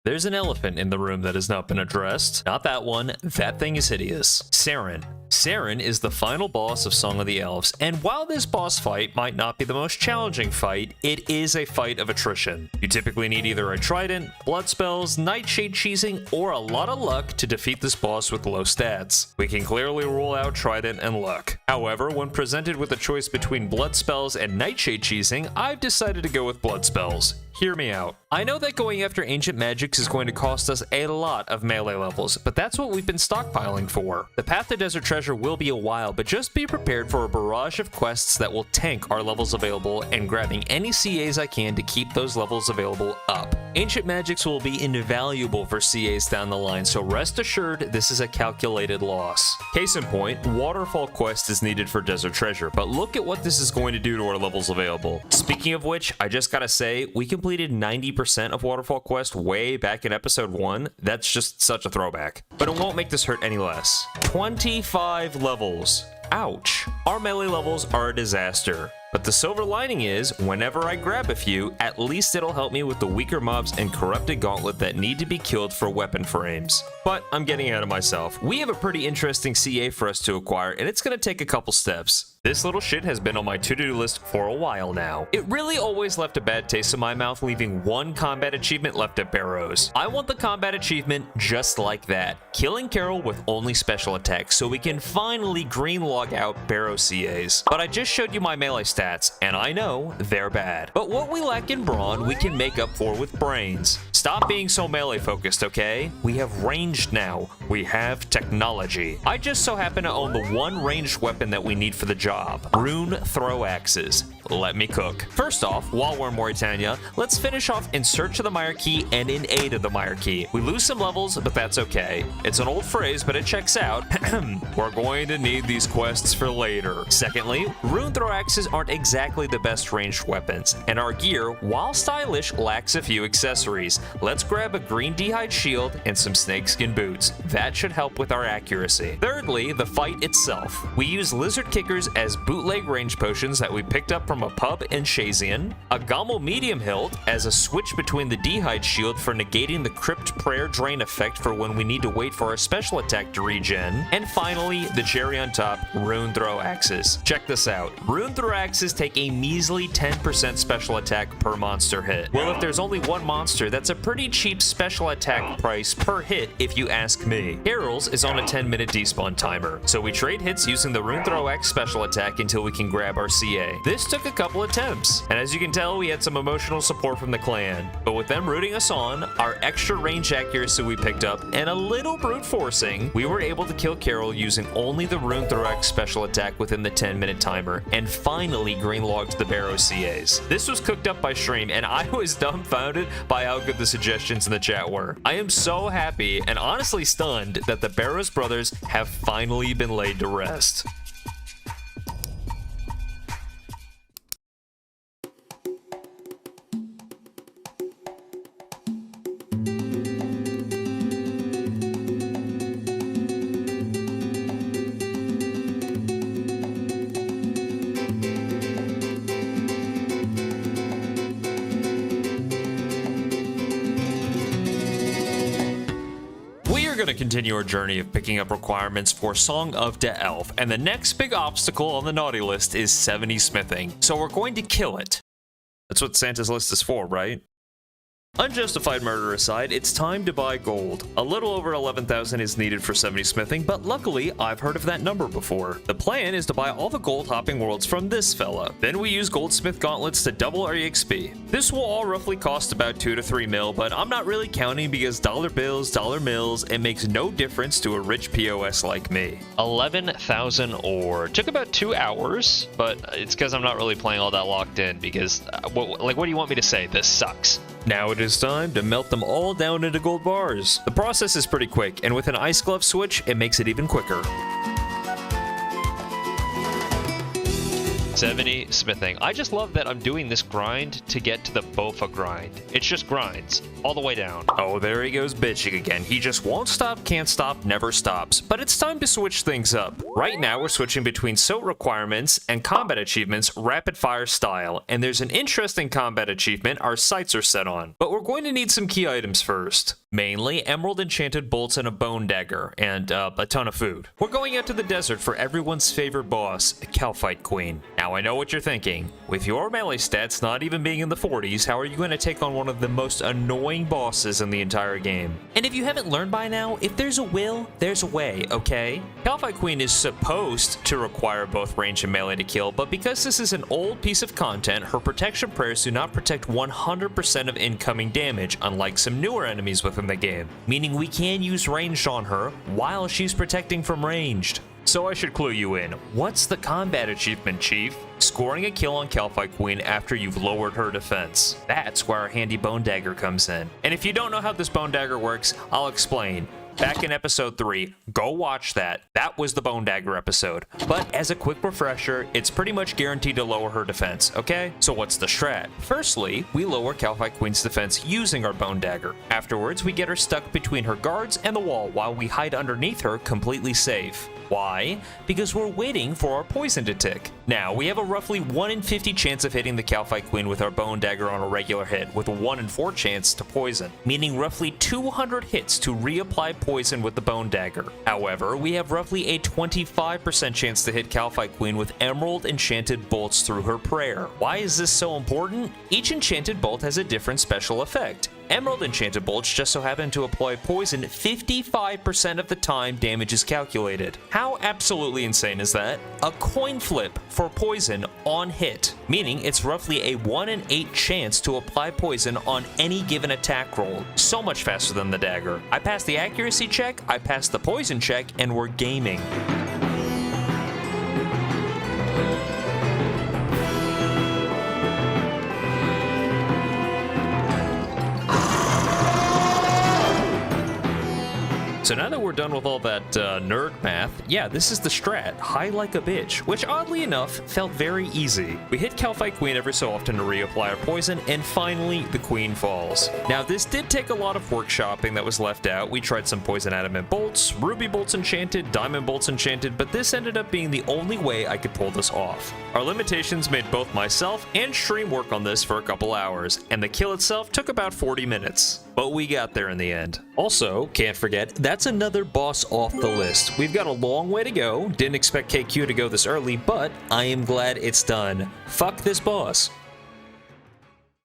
There's an elephant in the room that has not been addressed. Not that one. That thing is hideous. Saren. Saren is the final boss of Song of the Elves, and while this boss fight might not be the most challenging fight, it is a fight of attrition. You typically need either a trident, blood spells, nightshade cheesing, or a lot of luck to defeat this boss with low stats. We can clearly rule out trident and luck. However, when presented with a choice between blood spells and nightshade cheesing, I've decided to go with blood spells. Hear me out. I know that going after ancient magics is going to cost us a lot of melee levels, but that's what we've been stockpiling for. The path to Desert Treasure will be a while, but just be prepared for a barrage of quests that will tank our levels available and grabbing any CAs I can to keep those levels available up. Ancient magics will be invaluable for CAs down the line, so rest assured this is a calculated loss. Case in point, Waterfall quest is needed for Desert Treasure, but look at what this is going to do to our levels available. Speaking of which, I just gotta say, we completed 90% of Waterfall quest way back in episode 1. That's just such a throwback. But it won't make this hurt any less. 25 levels. Ouch. Our melee levels are a disaster. But the silver lining is, whenever I grab a few, at least it'll help me with the weaker mobs and corrupted gauntlet that need to be killed for weapon frames. But I'm getting ahead of myself. We have a pretty interesting CA for us to acquire, and it's gonna take a couple steps. This little shit has been on my to-do list for a while now. It really always left a bad taste in my mouth, leaving one combat achievement left at Barrows. I want the combat achievement just like that. Killing Carol with only special attacks, so we can finally green log out Barrow CAs. But I just showed you my melee stats, and I know they're bad. But what we lack in brawn, we can make up for with brains. Stop being so melee focused, okay? We have ranged now. We have technology. I just so happen to own the one ranged weapon that we need for the job. Rune throw axes. Let me cook. First off, while we're in Mauritania, let's finish off in search of the Mire Key and in aid of the Mire Key. We lose some levels, but that's okay. It's an old phrase, but it checks out. We're going to need these quests for later. Secondly, rune throw axes aren't exactly the best ranged weapons, and our gear, while stylish, lacks a few accessories. Let's grab a green d'hide shield and some snakeskin boots. That should help with our accuracy. Thirdly, the fight itself. We use lizard kickers as bootleg range potions that we picked up from a pub in Shazian, a Gommel medium hilt as a switch between the d'hide shield for negating the crypt prayer drain effect for when we need to wait for our special attack to regen, and finally, the cherry on top, rune throw axes. Check this out. Rune throw axes take a measly 10% special attack per monster hit. Well, if there's only one monster, that's a pretty cheap special attack price per hit if you ask me. Perils is on a 10-minute despawn timer, so we trade hits using the rune throw axe special attack until we can grab our CA. This took a couple attempts, and as you can tell, we had some emotional support from the clan. But with them rooting us on, our extra range accuracy we picked up, and a little brute forcing, we were able to kill Carol using only the rune throw axe special attack within the 10-minute timer, and finally green logged the Barrow CAs. This was cooked up by Stream, and I was dumbfounded by how good the suggestions in the chat were. I am so happy and honestly stunned that the Barrows brothers have finally been laid to rest. We're going to continue our journey of picking up requirements for Song of the Elf, and the next big obstacle on the naughty list is 70 smithing, so we're going to kill it. That's what Santa's list is for, right? Unjustified murder aside, it's time to buy gold. A little over 11,000 is needed for 70 smithing, but luckily I've heard of that number before. The plan is to buy all the gold hopping worlds from this fella. Then we use goldsmith gauntlets to double our EXP. This will all roughly cost about 2 to 3 mil, but I'm not really counting because dollar bills, dollar mills, it makes no difference to a rich POS like me. 11,000 ore. Took about 2 hours, but it's because I'm not really playing all that locked in because, what do you want me to say? This sucks. Now it is time to melt them all down into gold bars. The process is pretty quick, and with an ice glove switch, it makes it even quicker. 70 smithing. I just love that I'm doing this grind to get to the Bofa grind. It's just grinds all the way down. Oh, there he goes bitching again. He just won't stop, can't stop, never stops. But it's time to switch things up. Right now, we're switching between SOT requirements and combat achievements rapid fire style. And there's an interesting combat achievement our sights are set on. But we're going to need some key items first. Mainly emerald enchanted bolts and a bone dagger, and a ton of food. We're going out to the desert for everyone's favorite boss, Calphite Queen. Now I know what you're thinking. With your melee stats not even being in the 40s, how are you going to take on one of the most annoying bosses in the entire game? And if you haven't learned by now, if there's a will, there's a way, okay? Calphite Queen is supposed to require both range and melee to kill, but because this is an old piece of content, her protection prayers do not protect 100% of incoming damage, unlike some newer enemies within the game, meaning we can use ranged on her while she's protecting from ranged. So I should clue you in. What's the combat achievement, Chief? Scoring a kill on Calphite Queen after you've lowered her defense. That's where our handy bone dagger comes in. And if you don't know how this bone dagger works, I'll explain. Back in episode 3, go watch that. That was the bone dagger episode. But as a quick refresher, it's pretty much guaranteed to lower her defense, okay? So what's the strat? Firstly, we lower Calphite Queen's defense using our bone dagger. Afterwards, we get her stuck between her guards and the wall while we hide underneath her completely safe. Why? Because we're waiting for our poison to tick. Now, we have a roughly 1 in 50 chance of hitting the Calphite Queen with our bone dagger on a regular hit, with a 1 in 4 chance to poison, meaning roughly 200 hits to reapply poison with the bone dagger. However, we have roughly a 25% chance to hit Calphite Queen with emerald enchanted bolts through her prayer. Why is this so important? Each enchanted bolt has a different special effect. Emerald enchanted bolts just so happen to apply poison 55% of the time damage is calculated. How absolutely insane is that? A coin flip for poison on hit, meaning it's roughly a 1 in 8 chance to apply poison on any given attack roll. So much faster than the dagger. I passed the accuracy check, I passed the poison check, and we're gaming. So now that we're done with all that nerd math, yeah, this is the strat, high like a bitch, which oddly enough felt very easy. We hit Calphite Queen every so often to reapply our poison, and finally the queen falls. Now this did take a lot of workshopping that was left out. We tried some poison adamant bolts, ruby bolts enchanted, diamond bolts enchanted, but this ended up being the only way I could pull this off. Our limitations made both myself and stream work on this for a couple hours, and the kill itself took about 40 minutes. But we got there in the end. Also, can't forget, that's another boss off the list. We've got a long way to go. Didn't expect KQ to go this early, but I am glad it's done. Fuck this boss.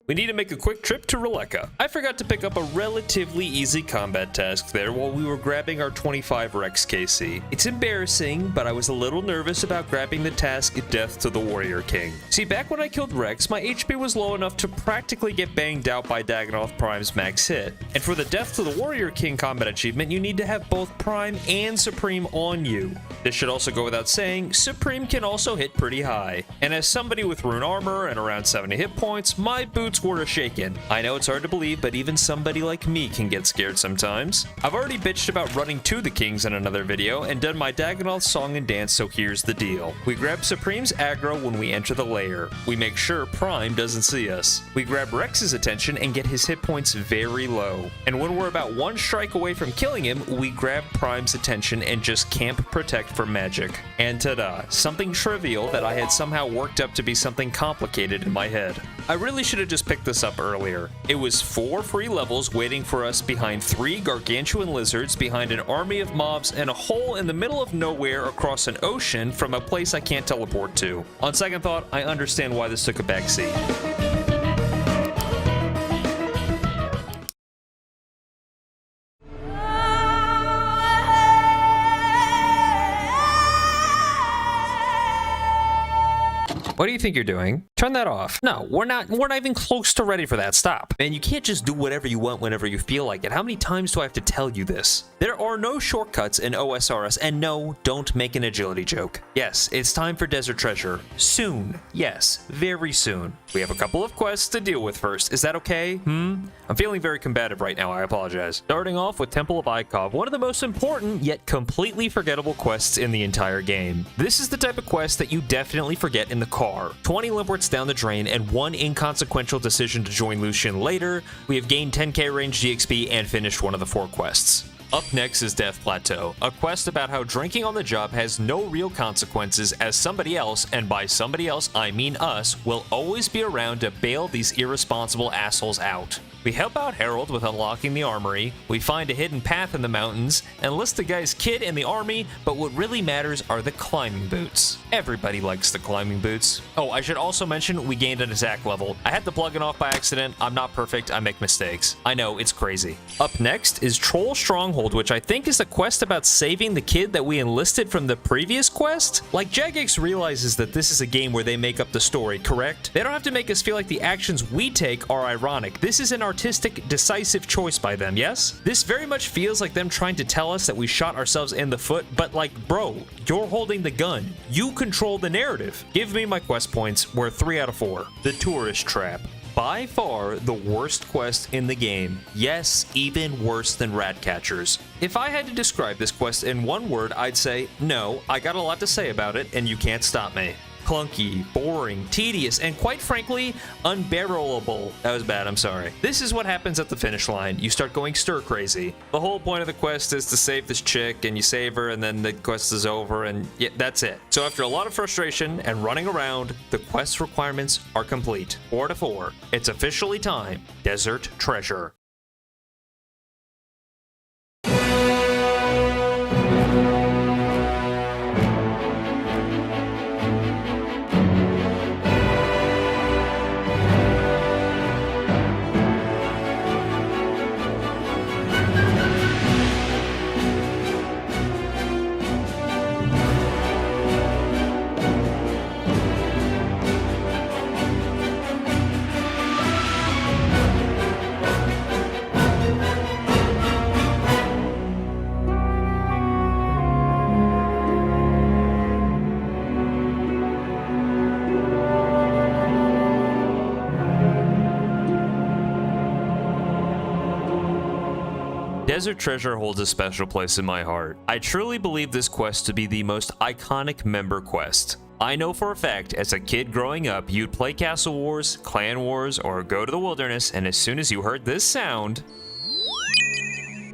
We need to make a quick trip to Releka. I forgot to pick up a relatively easy combat task there while we were grabbing our 25 Rex KC. It's embarrassing, but I was a little nervous about grabbing the task Death to the Warrior King. See, back when I killed Rex, my HP was low enough to practically get banged out by Dagannoth Prime's max hit. And for the Death to the Warrior King combat achievement, you need to have both Prime and Supreme on you. This should also go without saying, Supreme can also hit pretty high. And as somebody with rune armor and around 70 hit points, my boots were shaken. I know it's hard to believe, but even somebody like me can get scared sometimes. I've already bitched about running to the kings in another video and done my Dagannoth song and dance, so here's the deal. We grab Supreme's aggro when we enter the lair. We make sure Prime doesn't see us. We grab Rex's attention and get his hit points very low. And when we're about 1 strike away from killing him, we grab Prime's attention and just camp protect for magic. And ta-da, something trivial that I had somehow worked up to be something complicated in my head. I really should have just picked this up earlier. It was 4 free levels waiting for us behind 3 gargantuan lizards, behind an army of mobs, and a hole in the middle of nowhere across an ocean from a place I can't teleport to. On second thought, I understand why this took a backseat. What do you think you're doing? Turn that off. No, we're not even close to ready for that. Stop. Man, you can't just do whatever you want whenever you feel like it. How many times do I have to tell you this? There are no shortcuts in OSRS, and no, don't make an agility joke. Yes, it's time for Desert Treasure. Soon. Yes, very soon. We have a couple of quests to deal with first. Is that okay? I'm feeling very combative right now. I apologize. Starting off with Temple of Ikov, one of the most important yet completely forgettable quests in the entire game. This is the type of quest that you definitely forget in the car. 20 limpworts down the drain and one inconsequential decision to join Lucian later, we have gained 10k range GXP and finished one of the 4 quests. Up next is Death Plateau, a quest about how drinking on the job has no real consequences as somebody else, and by somebody else I mean us, will always be around to bail these irresponsible assholes out. We help out Harold with unlocking the armory, we find a hidden path in the mountains, enlist the guy's kid in the army, but what really matters are the climbing boots. Everybody likes the climbing boots. Oh, I should also mention we gained an attack level. I had to plug it off by accident. I'm not perfect, I make mistakes. I know, it's crazy. Up next is Troll Stronghold, which I think is a quest about saving the kid that we enlisted from the previous quest? Like, Jagex realizes that this is a game where they make up the story, correct? They don't have to make us feel like the actions we take are ironic. This is an artistic, decisive choice by them, yes? This very much feels like them trying to tell us that we shot ourselves in the foot, but like, bro, you're holding the gun. You control the narrative. Give me my quest points. We're 3 out of 4. The Tourist Trap. By far the worst quest in the game. Yes, even worse than Ratcatchers. If I had to describe this quest in one word, I'd say, no, I got a lot to say about it, and you can't stop me. Clunky, boring, tedious, and quite frankly, unbearable. That was bad, I'm sorry. This is what happens at the finish line. You start going stir crazy. The whole point of the quest is to save this chick, and you save her, and then the quest is over, and yeah, that's it. So after a lot of frustration and running around, the quest requirements are complete. 4 to 4. It's officially time. Desert Treasure. Desert Treasure holds a special place in my heart. I truly believe this quest to be the most iconic member quest. I know for a fact, as a kid growing up, you'd play Castle Wars, Clan Wars, or go to the wilderness, and as soon as you heard this sound,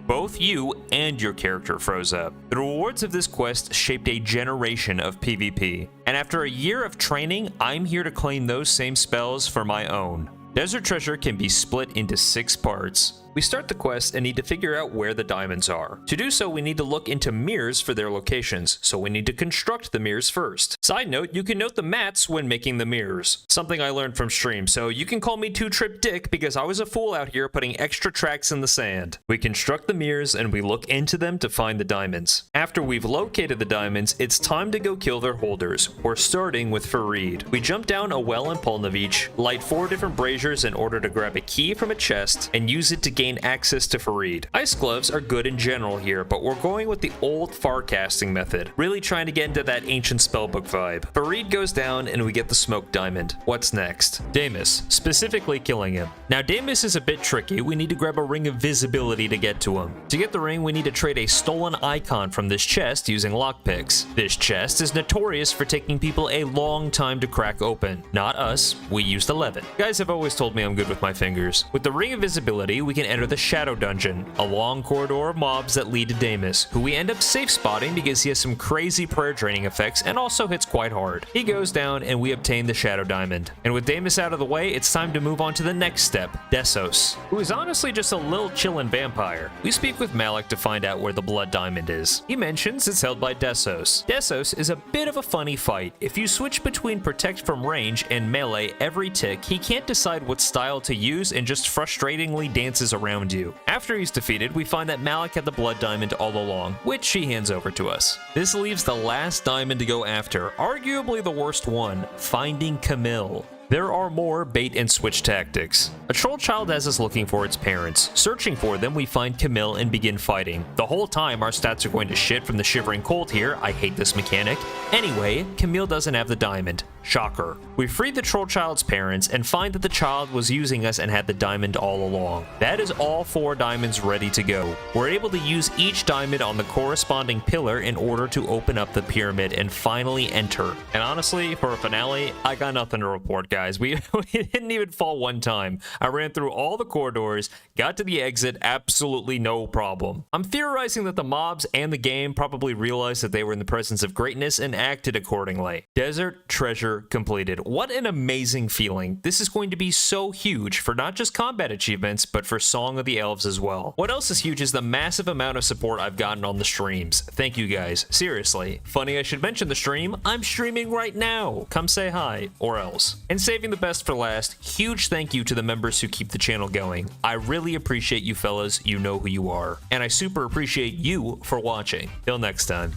both you and your character froze up. The rewards of this quest shaped a generation of PvP, and after a year of training, I'm here to claim those same spells for my own. Desert Treasure can be split into 6 parts. We start the quest and need to figure out where the diamonds are. To do so, we need to look into mirrors for their locations, so we need to construct the mirrors first. Side note, you can note the mats when making the mirrors. Something I learned from stream, so you can call me 2-Trip Dick because I was a fool out here putting extra tracks in the sand. We construct the mirrors and we look into them to find the diamonds. After we've located the diamonds, it's time to go kill their holders. We're starting with Farid. We jump down a well in Polnavich, light 4 different braziers in order to grab a key from a chest, and use it to gain access to Farid. Ice gloves are good in general here, but we're going with the old farcasting method, really trying to get into that ancient spellbook vibe. Farid goes down and we get the smoke diamond. What's next? Damus, specifically killing him. Now Damus is a bit tricky. We need to grab a ring of visibility to get to him. To get the ring, we need to trade a stolen icon from this chest using lockpicks. This chest is notorious for taking people a long time to crack open. Not us, we used 11. Guys have always told me I'm good with my fingers. With the ring of visibility, we can enter the Shadow Dungeon, a long corridor of mobs that lead to Damus, who we end up safe spotting because he has some crazy prayer draining effects and also hits quite hard. He goes down and we obtain the Shadow Diamond. And with Damus out of the way, it's time to move on to the next step, Desos, who is honestly just a little chillin' vampire. We speak with Malik to find out where the Blood Diamond is. He mentions it's held by Desos. Desos is a bit of a funny fight. If you switch between protect from range and melee every tick, he can't decide what style to use and just frustratingly dances around around you. After he's defeated, we find that Malik had the blood diamond all along, which he hands over to us. This leaves the last diamond to go after, arguably the worst one, finding Camille. There are more bait and switch tactics. A troll child has us looking for its parents. Searching for them, we find Camille and begin fighting. The whole time, our stats are going to shit from the shivering cold here. I hate this mechanic. Anyway, Camille doesn't have the diamond. Shocker. We freed the troll child's parents and find that the child was using us and had the diamond all along. That is all 4 diamonds ready to go. We're able to use each diamond on the corresponding pillar in order to open up the pyramid and finally enter. And honestly, for a finale, I got nothing to report, guys. We didn't even fall one time. I ran through all the corridors, got to the exit, absolutely no problem. I'm theorizing that the mobs and the game probably realized that they were in the presence of greatness and acted accordingly. Desert treasure completed. What an amazing feeling. This is going to be so huge for not just combat achievements, but for Song of the Elves as well. What else is huge is the massive amount of support I've gotten on the streams. Thank you guys. Seriously. Funny I should mention the stream. I'm streaming right now. Come say hi, or else. And saving the best for last, huge thank you to the members who keep the channel going. I really appreciate you fellas. You know who you are. And I super appreciate you for watching. Till next time.